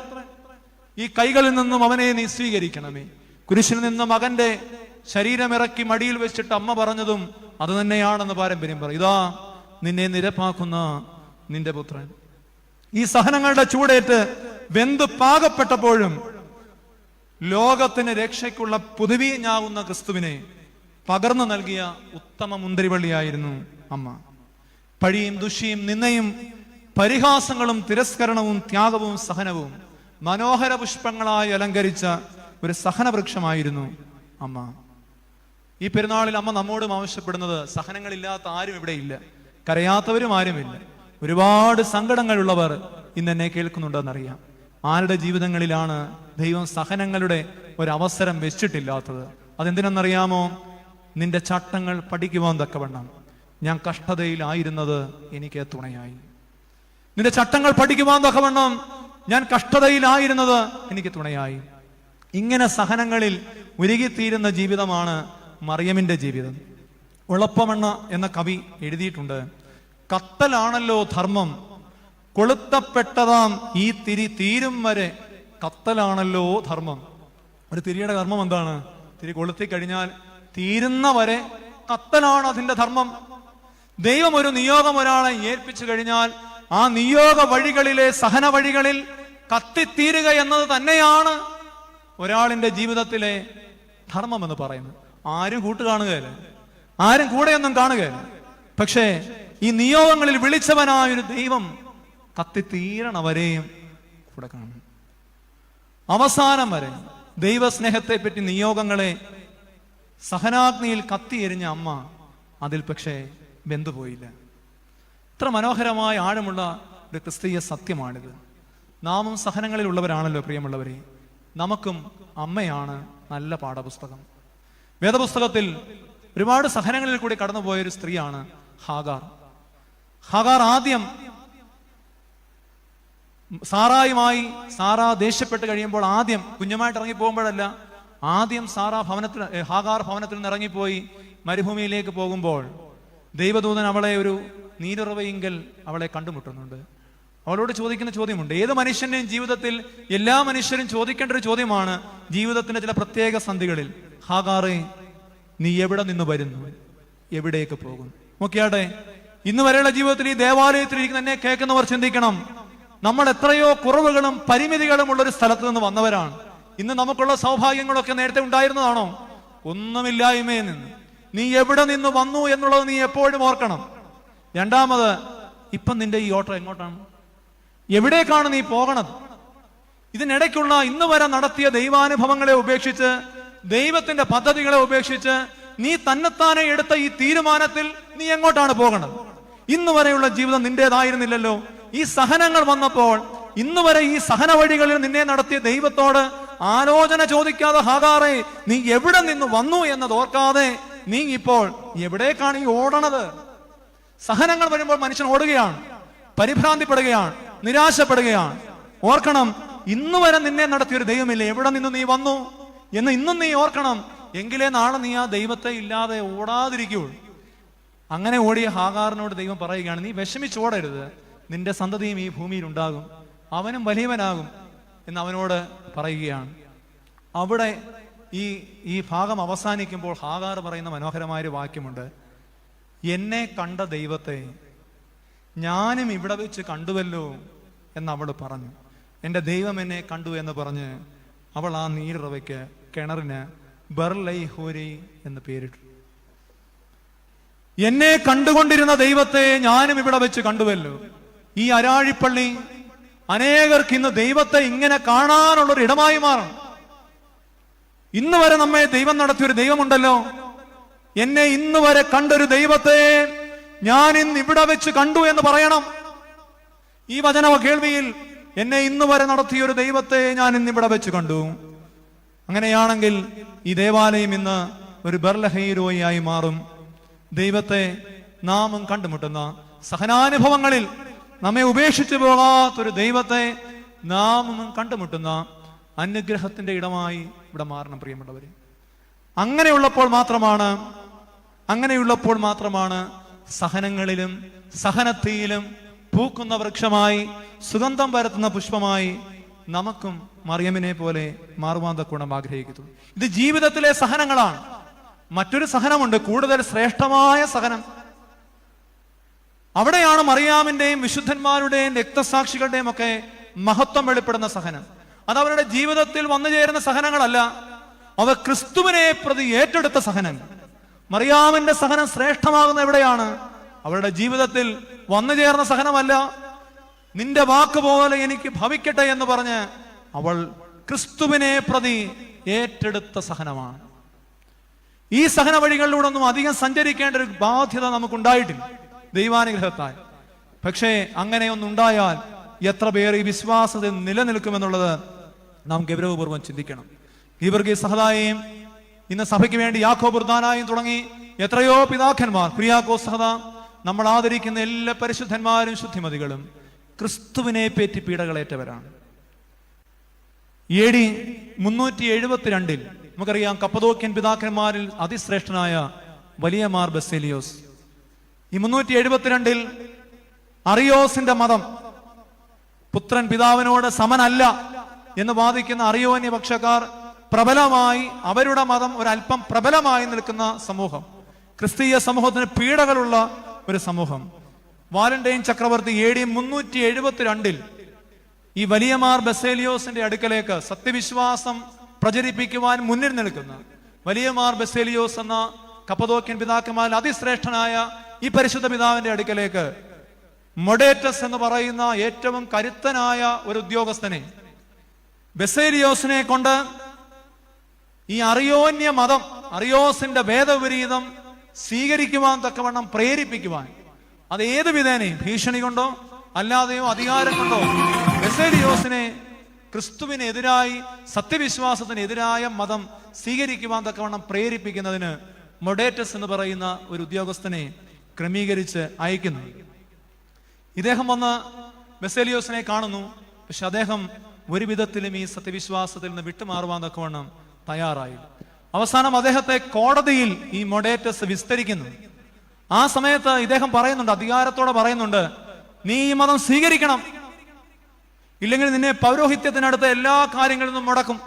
ഈ കൈകളിൽ നിന്നും അവനെ നീ സ്വീകരിക്കണമേ. കുരിശിൽ നിന്ന് മകന്റെ ശരീരമിറക്കി മടിയിൽ വെച്ചിട്ട് അമ്മ പറഞ്ഞതും അത് തന്നെയാണെന്ന് പാരമ്പര്യം പറയും. ഇതാ നിന്നെ നിരപ്പാക്കുന്ന നിന്റെ പുത്രൻ. ഈ സഹനങ്ങളുടെ ചൂടേറ്റ് വെന്ത് പാകപ്പെട്ടപ്പോഴും ലോകത്തിന് രക്ഷയ്ക്കുള്ള പുതുവീഞ്ഞാവുന്ന ക്രിസ്തുവിനെ പകർന്നു നൽകിയ ഉത്തമ മുന്തിരിവള്ളിയായിരുന്നു അമ്മ. പഴിയും ദുഷിയും നിന്നയും പരിഹാസങ്ങളും തിരസ്കരണവും ത്യാഗവും സഹനവും മനോഹര പുഷ്പങ്ങളായി അലങ്കരിച്ച ഒരു സഹനവൃക്ഷമായിരുന്നു അമ്മ. ഈ പെരുന്നാളിൽ അമ്മ നമ്മോടും ആവശ്യപ്പെടുന്നത്, സഹനങ്ങളില്ലാത്ത ആരും ഇവിടെ ഇല്ല, കരയാത്തവരും ആരുമില്ല. ഒരുപാട് സങ്കടങ്ങളുള്ളവർ ഇന്ന് എന്നെ കേൾക്കുന്നുണ്ടെന്നറിയാം. ആരുടെ ജീവിതങ്ങളിലാണ് ദൈവം സഹനങ്ങളുടെ ഒരവസരം വെച്ചിട്ടില്ലാത്തത്? അതെന്തിനെന്നറിയാമോ? നിന്റെ ചട്ടങ്ങൾ പഠിക്കുവാൻ തക്കവണ്ണം ഞാൻ കഷ്ടതയിലായിരുന്നത് എനിക്ക് തുണയായി. നിന്റെ ചട്ടങ്ങൾ പഠിക്കുവാൻ തക്കവണ്ണം ഞാൻ കഷ്ടതയിലായിരുന്നത് എനിക്ക് തുണയായി. ഇങ്ങനെ സഹനങ്ങളിൽ ഉരുകിത്തീരുന്ന ജീവിതമാണ് മറിയമിന്റെ ജീവിതം. ഉളപ്പമണ്ണ എന്ന കവി എഴുതിയിട്ടുണ്ട്, കത്തലാണല്ലോ ധർമ്മം, കൊളുത്തപ്പെട്ടതാം ഈ തിരി തീരും വരെ കത്തലാണല്ലോ ധർമ്മം. ഒരു തിരിയുടെ ധർമ്മം എന്താണ്? തിരി കൊളുത്തി കഴിഞ്ഞാൽ തീരുന്ന വരെ കത്തലാണ് അതിന്റെ ധർമ്മം. ദൈവം ഒരു നിയോഗം ഒരാളെ ഏൽപ്പിച്ചു കഴിഞ്ഞാൽ ആ നിയോഗ വഴികളിലെ സഹന വഴികളിൽ കത്തിത്തീരുക എന്നത് തന്നെയാണ് ഒരാളിന്റെ ജീവിതത്തിലെ ധർമ്മം എന്ന് പറയുന്നത്. ആരും കൂട്ട് കാണുകയല്ല, ആരും കൂടെയൊന്നും കാണുകയല്ല. പക്ഷേ ഈ നിയോഗങ്ങളിൽ വിളിച്ചവനായൊരു ദൈവം കത്തിത്തീരണവരെയും കൂടെ കാണും. അവസാനം വരെ ദൈവസ്നേഹത്തെ പറ്റി നിയോഗങ്ങളെ സഹനാഗ്നിയിൽ കത്തിയെരിഞ്ഞ അമ്മ അതിൽ പക്ഷേ വെന്തുപോയില്ല. ഇത്ര മനോഹരമായ ആഴമുള്ള ഒരു ക്രിസ്തീയ സത്യമാണിത്. നാമും സഹനങ്ങളിൽ ഉള്ളവരാണല്ലോ പ്രിയമുള്ളവരെ. നമുക്കും അമ്മയാണ് നല്ല പാഠപുസ്തകം. വേദപുസ്തകത്തിൽ ഒരുപാട് സഹനങ്ങളിൽ കൂടി കടന്നുപോയൊരു സ്ത്രീയാണ് ഹാഗാർ. ഹാഗാർ ആദ്യം സാറായുമായി സാറാ ദേഷ്യപ്പെട്ട് കഴിയുമ്പോൾ ആദ്യം കുഞ്ഞുമായിട്ട് ഇറങ്ങി പോകുമ്പോഴല്ല, ആദ്യം ഹാഗാർ ഭവനത്തിൽ നിന്ന് ഇറങ്ങിപ്പോയി മരുഭൂമിയിലേക്ക് പോകുമ്പോൾ ദൈവദൂതൻ അവളെ ഒരു നീരുറവയിങ്കൽ അവളെ കണ്ടുമുട്ടുന്നുണ്ട്. അവളോട് ചോദിക്കുന്ന ചോദ്യമുണ്ട്. ഏത് മനുഷ്യന്റെയും ജീവിതത്തിൽ എല്ലാ മനുഷ്യരും ചോദിക്കേണ്ട ഒരു ചോദ്യമാണ് ജീവിതത്തിന്റെ ചില പ്രത്യേക സന്ധികളിൽ, ഹാഗാറെ നീ എവിടെ നിന്ന് വരുന്നു, എവിടേക്ക് പോകും? നോക്കിയാട്ടെ, ഇന്ന് വരെയുള്ള ജീവിതത്തിൽ ഈ ദേവാലയത്തിൽ ഇരിക്കുന്ന എന്നെ കേൾക്കുന്നവർ ചിന്തിക്കണം, നമ്മൾ എത്രയോ കുറവുകളും പരിമിതികളും ഉള്ള ഒരു സ്ഥലത്ത് നിന്ന് വന്നവരാണ്. ഇന്ന് നമുക്കുള്ള സൗഭാഗ്യങ്ങളൊക്കെ നേരത്തെ ഉണ്ടായിരുന്നതാണോ? ഒന്നുമില്ലായ്മയിൽ നിന്ന്. നീ എവിടെ നിന്ന് വന്നു എന്നുള്ളത് നീ എപ്പോഴും ഓർക്കണം. രണ്ടാമത്, ഇപ്പം നിന്റെ ഈ ഓട്ടം എങ്ങോട്ടാണ്? എവിടേക്കാണ് നീ പോകണത്? ഇതിനിടയ്ക്കുള്ള ഇന്ന് വരെ നടത്തിയ ദൈവാനുഭവങ്ങളെ ഉപേക്ഷിച്ച്, ദൈവത്തിന്റെ പദ്ധതികളെ ഉപേക്ഷിച്ച് നീ തന്നെത്താനെ എടുത്ത ഈ തീരുമാനത്തിൽ നീ എങ്ങോട്ടാണ് പോകണത്? ഇന്ന് വരെയുള്ള ജീവിതം നിന്റേതായിരുന്നില്ലല്ലോ. ഈ സഹനങ്ങൾ വന്നപ്പോൾ ഇന്ന് വരെ ഈ സഹന വഴികളിൽ നിന്നെ നടത്തിയ ദൈവത്തോട് ആലോചന ചോദിക്കാതെ, ഹാഗാറെ നീ എവിടെ നിന്ന് വന്നു എന്നത് ഓർക്കാതെ നീ ഇപ്പോൾ എവിടേക്കാണ് ഈ ഓടണത്? സഹനങ്ങൾ വരുമ്പോൾ മനുഷ്യൻ ഓടുകയാണ്, പരിഭ്രാന്തിപ്പെടുകയാണ്, നിരാശപ്പെടുകയാണ്. ഓർക്കണം, ഇന്ന് വരെ നിന്നെ നടത്തിയൊരു ദൈവമില്ലേ, എവിടെ നിന്ന് നീ വന്നു എന്ന് ഇന്നും നീ ഓർക്കണം. എങ്കിലേ നാളെ നീ ആ ദൈവത്തെ ഇല്ലാതെ ഓടാതിരിക്കുകയുള്ളൂ. അങ്ങനെ ഓടിയ ഹാഗാറിനോട് ദൈവം പറയുകയാണ്, നീ വിഷമിച്ചോടരുത്, നിന്റെ സന്തതിയും ഈ ഭൂമിയിൽ ഉണ്ടാകും, അവനും വലിയവനാകും എന്ന് അവനോട് പറയുകയാണ്. അവിടെ ഈ ഭാഗം അവസാനിക്കുമ്പോൾ ഹാഗാർ പറയുന്ന മനോഹരമായൊരു വാക്യമുണ്ട്, എന്നെ കണ്ട ദൈവത്തെ ഞാനും ഇവിടെ വെച്ച് കണ്ടുവല്ലോ എന്ന് അവൾ പറഞ്ഞു. എൻ്റെ ദൈവം എന്നെ കണ്ടു എന്ന് പറഞ്ഞ് അവൾ ആ നീരുറവയ്ക്ക്, കിണറിന് ബർലൈഹോരി എന്ന് പേരിട്ടു. എന്നെ കണ്ടുകൊണ്ടിരുന്ന ദൈവത്തെ ഞാനും ഇവിടെ വെച്ച് കണ്ടുവല്ലോ. ഈ അരാഴിപ്പള്ളി അനേകർക്ക് ഇന്ന് ദൈവത്തെ ഇങ്ങനെ കാണാനുള്ളൊരു ഇടമായി മാറണം. ഇന്ന് വരെ നമ്മെ ദൈവം നടത്തിയൊരു ദൈവമുണ്ടല്ലോ. എന്നെ ഇന്ന് വരെ കണ്ടൊരു ദൈവത്തെ ഞാൻ ഇന്ന് ഇവിടെ വെച്ച് കണ്ടു എന്ന് പറയണം. ഈ വചന കേൾവിയിൽ എന്നെ ഇന്ന് വരെ നടത്തിയൊരു ദൈവത്തെ ഞാൻ ഇന്ന് ഇവിടെ വെച്ച് കണ്ടു. അങ്ങനെയാണെങ്കിൽ ഈ ദേവാലയം ഇന്ന് ഒരു ബർലഹൈരോയായി മാറും. ദൈവത്തെ നാമും കണ്ടുമുട്ടുന്ന സഹനാനുഭവങ്ങളിൽ നമ്മെ ഉപേക്ഷിച്ചു പോകാത്തൊരു ദൈവത്തെ നാമും കണ്ടുമുട്ടുന്ന അനുഗ്രഹത്തിന്റെ ഇടമായി ഇവിടെ മാറണം പ്രിയമുള്ളവരെ. അങ്ങനെയുള്ളപ്പോൾ മാത്രമാണ് സഹനങ്ങളിലും സഹനത്തിയിലും പൂക്കുന്ന വൃക്ഷമായി, സുഗന്ധം പരത്തുന്ന പുഷ്പമായി നമുക്കും മറിയമിനെ പോലെ മാറുവാൻ തക്കോണം ആഗ്രഹിക്കുന്നു. ഇത് ജീവിതത്തിലെ സഹനങ്ങളാണ്. മറ്റൊരു സഹനമുണ്ട്, കൂടുതൽ ശ്രേഷ്ഠമായ സഹനം. അവിടെയാണ് മറിയാമിന്റെയും വിശുദ്ധന്മാരുടെയും രക്തസാക്ഷികളുടെയും ഒക്കെ മഹത്വം വെളിപ്പെടുന്ന സഹനം. അത് അവരുടെ ജീവിതത്തിൽ വന്നു ചേരുന്ന സഹനങ്ങളല്ല, അവ ക്രിസ്തുവിനെ പ്രതി ഏറ്റെടുത്ത സഹനങ്ങൾ. മറിയാമിന്റെ സഹനം ശ്രേഷ്ഠമാകുന്ന എവിടെയാണ്? അവരുടെ ജീവിതത്തിൽ വന്നു ചേർന്ന സഹനമല്ല. നിന്റെ വാക്ക് പോലെ എനിക്ക് ഭവിക്കട്ടെ എന്ന് പറഞ്ഞ് അവൾ ക്രിസ്തുവിനെ പ്രതി ഏറ്റെടുത്ത സഹനമാണ്. ഈ സഹന വഴികളിലൂടെ ഒന്നും അധികം സഞ്ചരിക്കേണ്ട ഒരു ബാധ്യത നമുക്കുണ്ടായിട്ടില്ല ദൈവാനുഗ്രഹത്താൽ. പക്ഷേ അങ്ങനെയൊന്നുണ്ടായാൽ എത്ര പേർ ഈ വിശ്വാസത്തിൽ നിലനിൽക്കുമെന്നുള്ളത് നാം ഗൗരവപൂർവ്വം ചിന്തിക്കണം. ഗീവർഗീസ് സഹദായെയും ഇന്ന് സഭയ്ക്ക് വേണ്ടി യാക്കോബ് ബുർദാനായും തുടങ്ങി എത്രയോ പിതാക്കന്മാർ, കുര്യാക്കോസ് സഹദ, നമ്മൾ ആദരിക്കുന്ന എല്ലാ പരിശുദ്ധന്മാരും ശുദ്ധിമതികളും ക്രിസ്തുവിനെ പറ്റി പീഡകളേറ്റവരാണ്. AD 372 നമുക്കറിയാം, കപ്പദോക്യൻ പിതാക്കന്മാരിൽ അതിശ്രേഷ്ഠനായ വലിയ മാർ ബസേലിയോസ്. ഈ 372 അറിയോസിന്റെ മതം, പുത്രൻ പിതാവിനോട് സമനല്ല എന്ന് വാദിക്കുന്ന അറിയോന്യ പക്ഷക്കാർ പ്രബലമായി, അവരുടെ മതം ഒരല്പം പ്രബലമായി നിൽക്കുന്ന സമൂഹം, ക്രിസ്തീയ സമൂഹത്തിന് പീഡകളുള്ള ഒരു സമൂഹം. വാലന്റൈൻ ചക്രവർത്തി AD 372 ഈ വലിയ മാർ ബസേലിയോസിന്റെ അടുക്കലേക്ക് സത്യവിശ്വാസം പ്രചരിപ്പിക്കുവാൻ മുന്നിൽ നിൽക്കുന്ന വലിയ മാർ ബസേലിയോസ് എന്ന കപ്പദോക്യൻ പിതാക്കന്മാരിൽ അതിശ്രേഷ്ഠനായ ഈ പരിശുദ്ധ പിതാവിന്റെ അടുക്കലേക്ക് മൊഡേറ്റസ് എന്ന് പറയുന്ന ഏറ്റവും കരുത്തനായ ഒരു ഉദ്യോഗസ്ഥനെ, ബസേലിയോസിനെ കൊണ്ട് ഈ അറിയോന്യ മതം, അറിയോസിന്റെ വേദവിപരീതം സ്വീകരിക്കുവാൻ തക്കവണ്ണം പ്രേരിപ്പിക്കുവാൻ, അത് ഏത് വിധേനയും ഭീഷണി കൊണ്ടോ അല്ലാതെയോ അധികാരം കൊണ്ടോ ബസേലിയോസിനെ ക്രിസ്തുവിനെതിരായി സത്യവിശ്വാസത്തിനെതിരായ മതം സ്വീകരിക്കുവാൻ തക്കവണ്ണം പ്രേരിപ്പിക്കുന്നതിന് മൊഡേറ്റസ് എന്ന് പറയുന്ന ഒരു ഉദ്യോഗസ്ഥനെ ക്രമീകരിച്ച് അയക്കുന്നു. ഇദ്ദേഹം വന്ന് ബെസേലിയോസിനെ കാണുന്നു. പക്ഷെ അദ്ദേഹം ഒരു വിധത്തിലും ഈ സത്യവിശ്വാസത്തിൽ നിന്ന് വിട്ടുമാറുവാൻ തക്കവണ്ണം തയ്യാറായി. അവസാനം അദ്ദേഹത്തെ കോടതിയിൽ ഈ മൊഡേറ്റസ് വിസ്തരിക്കുന്നു. ആ സമയത്ത് ഇദ്ദേഹം പറയുന്നുണ്ട്, അധികാരത്തോടെ പറയുന്നുണ്ട്, നീ ഈ മതം സ്വീകരിക്കണം, ഇല്ലെങ്കിൽ നിന്നെ പൗരോഹിത്യത്തിനടുത്ത എല്ലാ കാര്യങ്ങളിൽ നിന്നും മുടക്കും,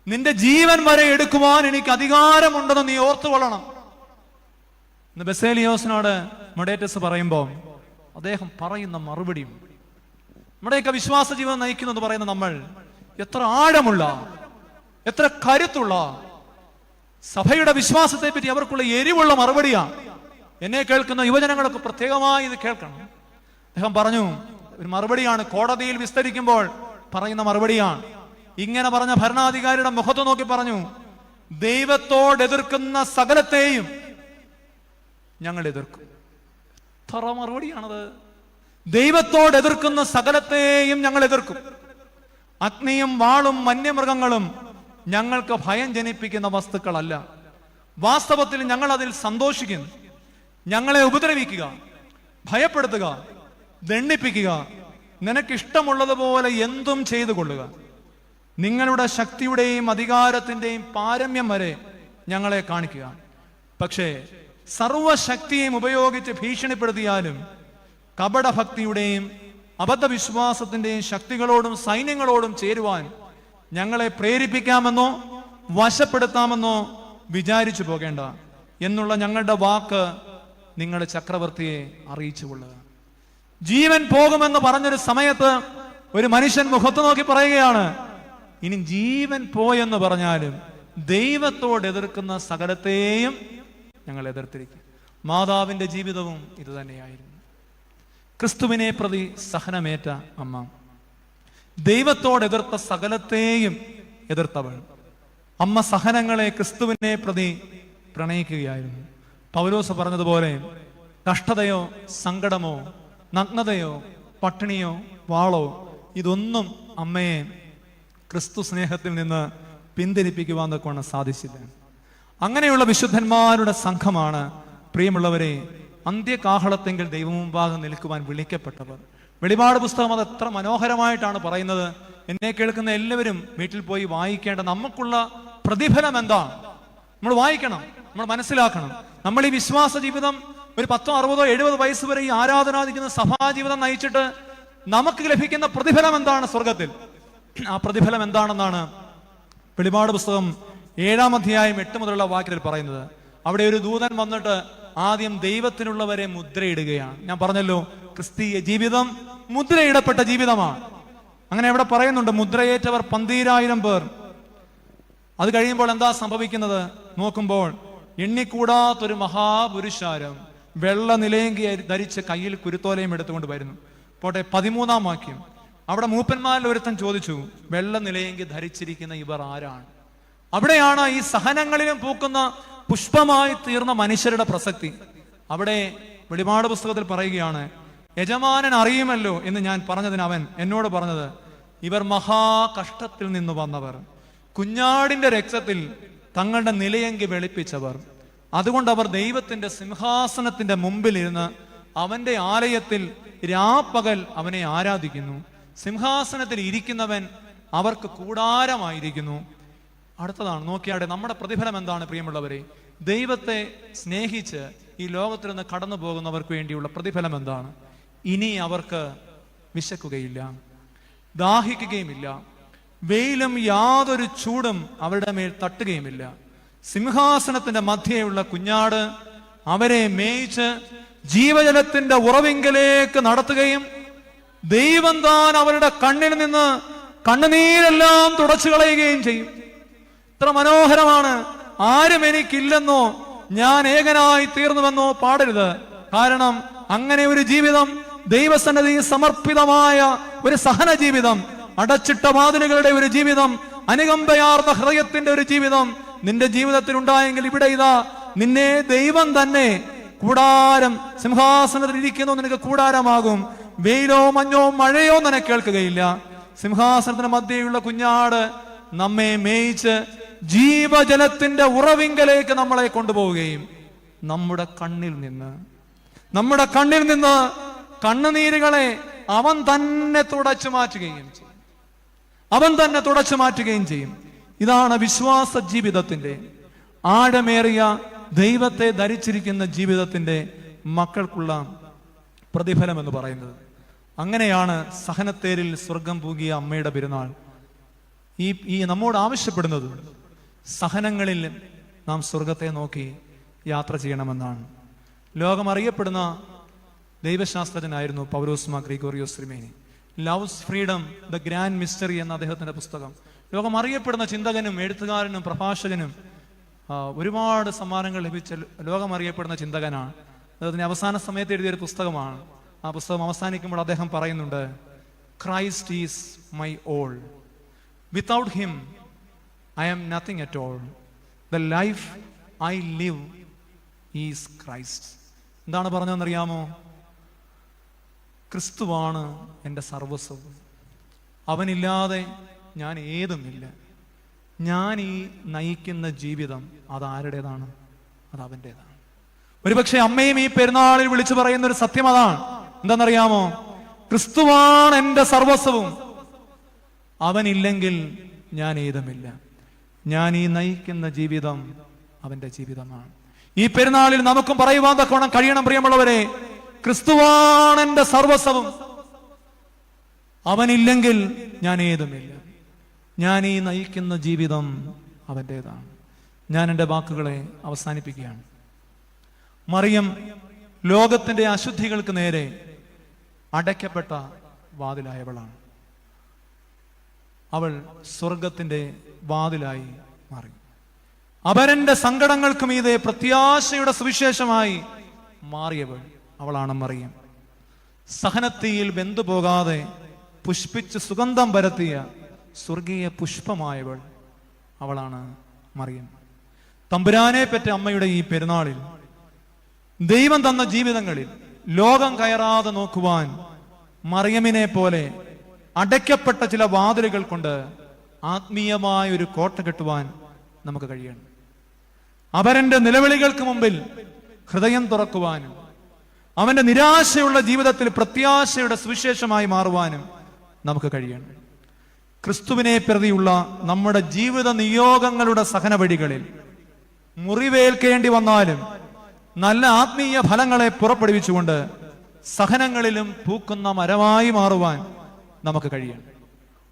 നിന്റെ ജീവൻ വരെ എടുക്കുവാൻ എനിക്ക് അധികാരമുണ്ടെന്ന് നീ ഓർത്തുകൊള്ളണം എന്ന് ബെസേലിയോസിനോട് മൊഡേറ്റസ് പറയുമ്പോൾ അദ്ദേഹം പറയുന്ന മറുപടിയും, നമ്മുടെയൊക്കെ വിശ്വാസ ജീവിതം നയിക്കുന്നത് പറയുന്ന നമ്മൾ എത്ര ആഴമുള്ള, എത്ര കരുത്തുള്ള, സഭയുടെ വിശ്വാസത്തെ പറ്റി അവർക്കുള്ള എരിവുള്ള മറുപടിയാണ്. എന്നെ കേൾക്കുന്ന യുവജനങ്ങളൊക്കെ പ്രത്യേകമായി ഇത് കേൾക്കണം. അദ്ദേഹം പറഞ്ഞു, ഒരു മറുപടിയാണ്, കോടതിയിൽ വിസ്തരിക്കുമ്പോൾ പറയുന്ന മറുപടിയാണ്. ഇങ്ങനെ പറഞ്ഞ ഭരണാധികാരിയുടെ മുഖത്ത് നോക്കി പറഞ്ഞു, ദൈവത്തോട് എതിർക്കുന്ന സകലത്തെയും ഞങ്ങൾ എതിർക്കും. എത്ര മറുപടിയാണത്! ദൈവത്തോട് എതിർക്കുന്ന സകലത്തെയും ഞങ്ങൾ എതിർക്കും. അഗ്നിയും വാളും വന്യമൃഗങ്ങളും ഞങ്ങൾക്ക് ഭയം ജനിപ്പിക്കുന്ന വസ്തുക്കളല്ല. വാസ്തവത്തിൽ ഞങ്ങൾ അതിൽ സന്തോഷിക്കുന്നു. ഞങ്ങളെ ഉപദ്രവിക്കുക, ഭയപ്പെടുത്തുക, ദണ്ഡിപ്പിക്കുക, നിനക്കിഷ്ടമുള്ളതുപോലെ എന്തും ചെയ്തു കൊള്ളുക, നിങ്ങളുടെ ശക്തിയുടെയും അധികാരത്തിന്റെയും പാരമ്യം വരെ ഞങ്ങളെ കാണിക്കുക. പക്ഷേ സർവശക്തിയും ഉപയോഗിച്ച് ഭീഷണിപ്പെടുത്തിയാലും കപടഭക്തിയുടെയും അബദ്ധവിശ്വാസത്തിന്റെയും ശക്തികളോടും സൈന്യങ്ങളോടും ചേരുവാൻ ഞങ്ങളെ പ്രേരിപ്പിക്കാമെന്നോ വശപ്പെടുത്താമെന്നോ വിചാരിച്ചു പോകേണ്ട എന്നുള്ള ഞങ്ങളുടെ വാക്ക് നിങ്ങളുടെ ചക്രവർത്തിയെ അറിയിച്ചു കൊള്ളുക. ജീവൻ പോകുമെന്ന് പറഞ്ഞൊരു സമയത്ത് ഒരു മനുഷ്യൻ മുഖത്ത് നോക്കി പറയുകയാണ്, ഇനി ജീവൻ പോയെന്ന് പറഞ്ഞാലും ദൈവത്തോട് എതിർക്കുന്ന സകലത്തെയും ഞങ്ങൾ എതിർത്തിരിക്കും. മാതാവിന്റെ ജീവിതവും ഇത് തന്നെയായിരുന്നു. ക്രിസ്തുവിനെ പ്രതി സഹനമേറ്റ അമ്മ, ദൈവത്തോട് എതിർത്ത സകലത്തെയും എതിർത്തവൾ. അമ്മ സഹനങ്ങളെ ക്രിസ്തുവിനെ പ്രതി പ്രണയിക്കുകയായിരുന്നു. പൗലോസ് പറഞ്ഞതുപോലെ കഷ്ടതയോ സങ്കടമോ നഗ്നതയോ പട്ടിണിയോ വാളോ ഇതൊന്നും അമ്മയെ ക്രിസ്തു സ്നേഹത്തിൽ നിന്ന് പിന്തിരിപ്പിക്കുവാൻ തക്കവണ്ണം സാധിച്ചില്ല. അങ്ങനെയുള്ള വിശുദ്ധന്മാരുടെ സംഘമാണ് പ്രിയമുള്ളവരെ അന്ത്യകാഹളത്തെങ്കിൽ ദൈവമുമ്പാകെ നിൽക്കുവാൻ വിളിക്കപ്പെട്ടവർ. വെളിപാട് പുസ്തകം അത് എത്ര മനോഹരമായിട്ടാണ് പറയുന്നത്. എന്നെ കേൾക്കുന്ന എല്ലാവരും വീട്ടിൽ പോയി വായിക്കേണ്ട നമുക്കുള്ള പ്രതിഫലം എന്താണ് നമ്മൾ വായിക്കണം, നമ്മൾ മനസ്സിലാക്കണം. നമ്മൾ ഈ വിശ്വാസ ജീവിതം ഒരു 10, 60, 70 വയസ്സ് വരെ ഈ ആരാധനാദിക്കുന്ന സഭാജീവിതം നയിച്ചിട്ട് നമുക്ക് ലഭിക്കുന്ന പ്രതിഫലം എന്താണ് സ്വർഗത്തിൽ? ആ പ്രതിഫലം എന്താണെന്നാണ് വെളിപാട് പുസ്തകം 7-ാം അധ്യായം 8 മുതലുള്ള വാക്യത്തിൽ പറയുന്നത്. അവിടെ ഒരു ദൂതൻ വന്നിട്ട് ആദ്യം ദൈവത്തിനുള്ളവരെ മുദ്രയിടുകയാണ്. ഞാൻ പറഞ്ഞല്ലോ, ക്രിസ്തീയ ജീവിതം മുദ്രയിടപ്പെട്ട ജീവിതമാണ്. അങ്ങനെ അവിടെ പറയുന്നുണ്ട്, മുദ്രയേറ്റവർ 12,000 പേർ. അത് കഴിയുമ്പോൾ എന്താ സംഭവിക്കുന്നത് നോക്കുമ്പോൾ, എണ്ണിക്കൂടാത്തൊരു മഹാപുരുഷാരം വെള്ള നിലയങ്കി ധരിച്ച് കയ്യിൽ കുരുത്തോലയും എടുത്തുകൊണ്ട് വരുന്നു. പോട്ടെ, 13-ാം വാക്യം. അവിടെ മൂപ്പന്മാരിൽ ഒരുത്തൻ ചോദിച്ചു, വെള്ള നിലയങ്കി ധരിച്ചിരിക്കുന്ന ഇവർ ആരാണ്? അവിടെയാണ് ഈ സഹനങ്ങളിലും പൂക്കുന്ന പുഷ്പമായി തീർന്ന മനുഷ്യരുടെ പ്രസക്തി. അവിടെ വെളിപാട് പുസ്തകത്തിൽ പറയുകയാണ്, യജമാനൻ അറിയുമല്ലോ എന്ന് ഞാൻ പറഞ്ഞതിന് അവൻ എന്നോട് പറഞ്ഞത്, ഇവർ മഹാകഷ്ടത്തിൽ നിന്ന് വന്നവർ, കുഞ്ഞാടിന്റെ രക്തത്തിൽ തങ്ങളുടെ നിലയങ്കി വെളുപ്പിച്ചവർ. അതുകൊണ്ട് അവർ ദൈവത്തിന്റെ സിംഹാസനത്തിന്റെ മുമ്പിലിരുന്ന് അവന്റെ ആലയത്തിൽ രാപ്പകൽ അവനെ ആരാധിക്കുന്നു. സിംഹാസനത്തിൽ ഇരിക്കുന്നവൻ അവർക്ക് കൂടാരമായിരിക്കുന്നു. അടുത്തതാണ്, നോക്കിയാടെ നമ്മുടെ പ്രതിഫലം എന്താണ് പ്രിയമുള്ളവരെ? ദൈവത്തെ സ്നേഹിച്ച് ഈ ലോകത്തിൽ നിന്ന് കടന്നു പോകുന്നവർക്ക് വേണ്ടിയുള്ള പ്രതിഫലം എന്താണ്? ഇനി അവർക്ക് വിശക്കുകയില്ല, ദാഹിക്കുകയുമില്ല, വെയിലും യാതൊരു ചൂടും അവരുടെ മേൽ തട്ടുകയുമില്ല. സിംഹാസനത്തിന്റെ മധ്യേയുള്ള കുഞ്ഞാട് അവരെ മേയിച്ച് ജീവജലത്തിന്റെ ഉറവിങ്കലേക്ക് നടത്തുകയും ദൈവം താൻ അവരുടെ കണ്ണിൽ നിന്ന് കണ്ണുനീരെല്ലാം തുടച്ചു കളയുകയും ചെയ്യും. ഇത്ര മനോഹരമാണ്. ആരും എനിക്കില്ലെന്നോ ഞാൻ ഏകനായി തീർന്നുവെന്നോ പാടരുത്. കാരണം അങ്ങനെ ഒരു ജീവിതം, ദൈവസന്നിധി സമർപ്പിതമായ ഒരു സഹന ജീവിതം, അടച്ചിട്ട വാതിലുകളുടെ ഒരു ജീവിതം, അനുകമ്പയാർന്ന ഹൃദയത്തിന്റെ ഒരു ജീവിതം നിന്റെ ജീവിതത്തിൽ ഉണ്ടായെങ്കിൽ ഇവിടെ ഇതാ നിന്നെ ദൈവം തന്നെ കൂടാരം, സിംഹാസനത്തിൽ ഇരിക്കുന്നു, നിനക്ക് കൂടാരമാകും. വെയിലോ മഞ്ഞോ മഴയോ നിനക്ക് കേൾക്കുകയില്ല. സിംഹാസനത്തിന് മധ്യയുള്ള കുഞ്ഞാട് നമ്മെ മേയിച്ച് ജീവജലത്തിന്റെ ഉറവിങ്കലേക്ക് നമ്മളെ കൊണ്ടുപോവുകയും നമ്മുടെ കണ്ണിൽ നിന്ന് കണ്ണുനീരുകളെ അവൻ തന്നെ തുടച്ചു മാറ്റുകയും ചെയ്യും. ഇതാണ് വിശ്വാസ ജീവിതത്തിന്റെ, ആഴമേറിയ ദൈവത്തെ ധരിച്ചിരിക്കുന്ന ജീവിതത്തിന്റെ മക്കൾക്കുള്ള പ്രതിഫലം എന്ന് പറയുന്നത്. അങ്ങനെയാണ് സഹനത്തേരിൽ സ്വർഗം പൂകിയ അമ്മയുടെ പെരുന്നാൾ ഈ നമ്മോട് ആവശ്യപ്പെടുന്നത്. സഹനങ്ങളിൽ നാം സ്വർഗത്തെ നോക്കി യാത്ര ചെയ്യണമെന്നാണ്. ലോകം അറിയപ്പെടുന്ന ദൈവശാസ്ത്രജ്ഞനായിരുന്നു പൗലോസ് മാർ ഗ്രിഗോറിയോസ് തിരുമേനി. Loves freedom the grand mystery എന്ന അദ്ദേഹത്തിന്റെ പുസ്തകം. ലോകം അറിയപ്പെടുന്ന ചിന്തകനും എഴുത്തുകാരനും പ്രഭാഷകനും, ഒരുപാട് സമ്മാനങ്ങൾ ലഭിച്ച ലോകം അറിയപ്പെടുന്ന ചിന്തകനാണ്. അദ്ദേഹത്തിന്റെ അവസാന സമയത്ത് എഴുതിയൊരു പുസ്തകമാണ്. ആ പുസ്തകം അവസാനിക്കുമ്പോൾ അദ്ദേഹം പറയുന്നുണ്ട്, Christ is my all, without him I am nothing at all, the life I live is Christ. എന്താണ് പറഞ്ഞതെന്നറിയാമോ? ക്രിസ്തുവാണ് എൻ്റെ സർവസ്വം, അവനില്ലാതെ ഞാൻ ഏതുമില്ല. ഞാൻ ഈ നയിക്കുന്ന ജീവിതം അതാരുടേതാണ്? അത് അവൻ്റെതാണ്. ഒരുപക്ഷെ അമ്മയും ഈ പെരുന്നാളിൽ വിളിച്ചു പറയുന്ന ഒരു സത്യം അതാണ്. എന്താണെന്നറിയാമോ? ക്രിസ്തുവാണ് എൻ്റെ സർവസ്വവും, അവനില്ലെങ്കിൽ ഞാൻ ഏതുമില്ല. ഞാൻ ഈ നയിക്കുന്ന ജീവിതം അവന്റെ ജീവിതമാണ്. ഈ പെരുന്നാളിൽ നമുക്കും പറയുവാൻ തക്കവണ്ണം കഴിയണം, പ്രിയമുള്ളവരെ, ക്രിസ്തുവാണ് എൻ്റെ സർവസ്വവും, അവനില്ലെങ്കിൽ ഞാൻ ഏതുമില്ല. ഞാൻ ഈ നയിക്കുന്ന ജീവിതം അവൻ്റെതാണ്. ഞാൻ എൻ്റെ വാക്കുകളെ അവസാനിപ്പിക്കുകയാണ്. മറിയം ലോകത്തിന്റെ അശുദ്ധികൾക്ക് നേരെ അടയ്ക്കപ്പെട്ട വാതിലായവളാണ്. അവൾ സ്വർഗത്തിന്റെ വാതിലായി മാറി. അപരന്റെ സങ്കടങ്ങൾക്ക് മീതെ പ്രത്യാശയുടെ സുവിശേഷമായി മാറിയവൾ അവളാണ് മറിയം. സഹനത്തിയിൽ വെന്തുപോകാതെ പുഷ്പിച്ച് സുഗന്ധം പരത്തിയ സ്വർഗീയ പുഷ്പമായവൾ അവളാണ് മറിയം. തമ്പുരാനെ പറ്റി അമ്മയുടെ ഈ പെരുന്നാളിൽ ദൈവം തന്ന ജീവിതങ്ങളിൽ ലോകം കയറാതെ നോക്കുവാൻ മറിയമിനെ പോലെ അടയ്ക്കപ്പെട്ട ചില വാതിലുകൾ കൊണ്ട് ആത്മീയമായ ഒരു കോട്ട കെട്ടുവാൻ നമുക്ക് കഴിയണം. അവരന്റെ നിലവിളികൾക്ക് മുമ്പിൽ ഹൃദയം തുറക്കുവാനും അവന്റെ നിരാശയുള്ള ജീവിതത്തിൽ പ്രത്യാശയുടെ സുവിശേഷമായി മാറുവാനും നമുക്ക് കഴിയണം. ക്രിസ്തുവിനെ പ്രതിയുള്ള നമ്മുടെ ജീവിത നിയോഗങ്ങളുടെ സഹന വഴികളിൽ മുറിവേൽക്കേണ്ടി വന്നാലും നല്ല ആത്മീയ ഫലങ്ങളെ പുറപ്പെടുവിച്ചുകൊണ്ട് സഹനങ്ങളിലും പൂക്കുന്ന മരമായി മാറുവാൻ നമുക്ക് കഴിയണം.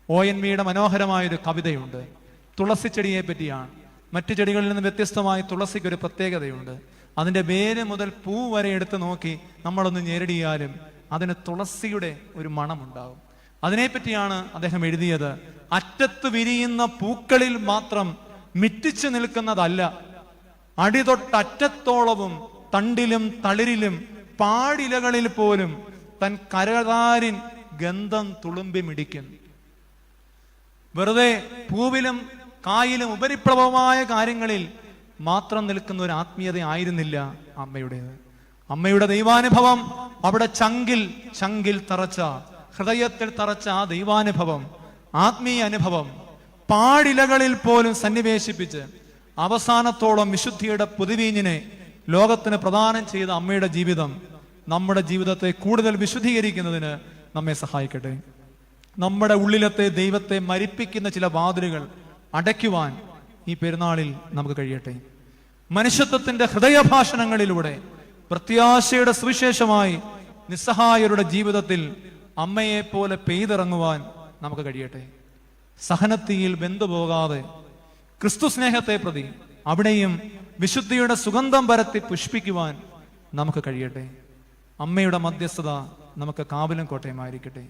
ONV മനോഹരമായൊരു കവിതയുണ്ട്. തുളസി ചെടിയെ പറ്റിയാണ്. മറ്റു ചെടികളിൽ നിന്ന് വ്യത്യസ്തമായി തുളസിക്ക് ഒരു പ്രത്യേകതയുണ്ട്. അതിന്റെ വേര് മുതൽ പൂ വരെ എടുത്തു നോക്കി നമ്മളൊന്ന് ഞെരടിയാലും അതിന് തുളസിയുടെ ഒരു മണമുണ്ടാകും. അതിനെപ്പറ്റിയാണ് അദ്ദേഹം എഴുതിയത്. അറ്റത്ത് വിരിയുന്ന പൂക്കളിൽ മാത്രം മിറ്റിച്ചു നിൽക്കുന്നതല്ല, അടിതൊട്ടറ്റത്തോളവും തണ്ടിലും തളിരിലും പാടിലകളിൽ പോലും തൻ കരതാരിൻ ഗന്ധം തുളുമ്പി മിടിക്കുന്നു. വെറുതെ പൂവിലും കായിലും ഉപരിപ്ലവമായ കാര്യങ്ങളിൽ മാത്രം നിൽക്കുന്ന ഒരു ആത്മീയത ആയിരുന്നില്ല അമ്മയുടേത്. അമ്മയുടെ ദൈവാനുഭവം അവിടെ ചങ്കിൽ തറച്ച, ഹൃദയത്തിൽ തറച്ച ആ ദൈവാനുഭവം, ആത്മീയ അനുഭവം പാടിലകളിൽ പോലും സന്നിവേശിപ്പിച്ച് അവസാനത്തോളം വിശുദ്ധിയുടെ പുതുവീഞ്ഞിനെ ലോകത്തിന് പ്രദാനം ചെയ്ത അമ്മയുടെ ജീവിതം നമ്മുടെ ജീവിതത്തെ കൂടുതൽ വിശുദ്ധീകരിക്കുന്നതിന് നമ്മെ സഹായിക്കട്ടെ. നമ്മുടെ ഉള്ളിലത്തെ ദൈവത്തെ മരിപ്പിക്കുന്ന ചില വാതിലുകൾ അടയ്ക്കുവാൻ ഈ പെരുന്നാളിൽ നമുക്ക് കഴിയട്ടെ. മനുഷ്യത്വത്തിന്റെ ഹൃദയഭാഷണങ്ങളിലൂടെ പ്രത്യാശയുടെ സുവിശേഷമായി നിസ്സഹായരുടെ ജീവിതത്തിൽ അമ്മയെ പോലെ പെയ്തിറങ്ങുവാൻ നമുക്ക് കഴിയട്ടെ. സഹനത്തിയിൽ വെന്തുപോകാതെ ക്രിസ്തു സ്നേഹത്തെ പ്രതി അവിടെയും വിശുദ്ധിയുടെ സുഗന്ധം പരത്തി പുഷ്പിക്കുവാൻ നമുക്ക് കഴിയട്ടെ. അമ്മയുടെ മധ്യസ്ഥത നമുക്ക് കാവലും കോട്ടയമായിരിക്കട്ടെ.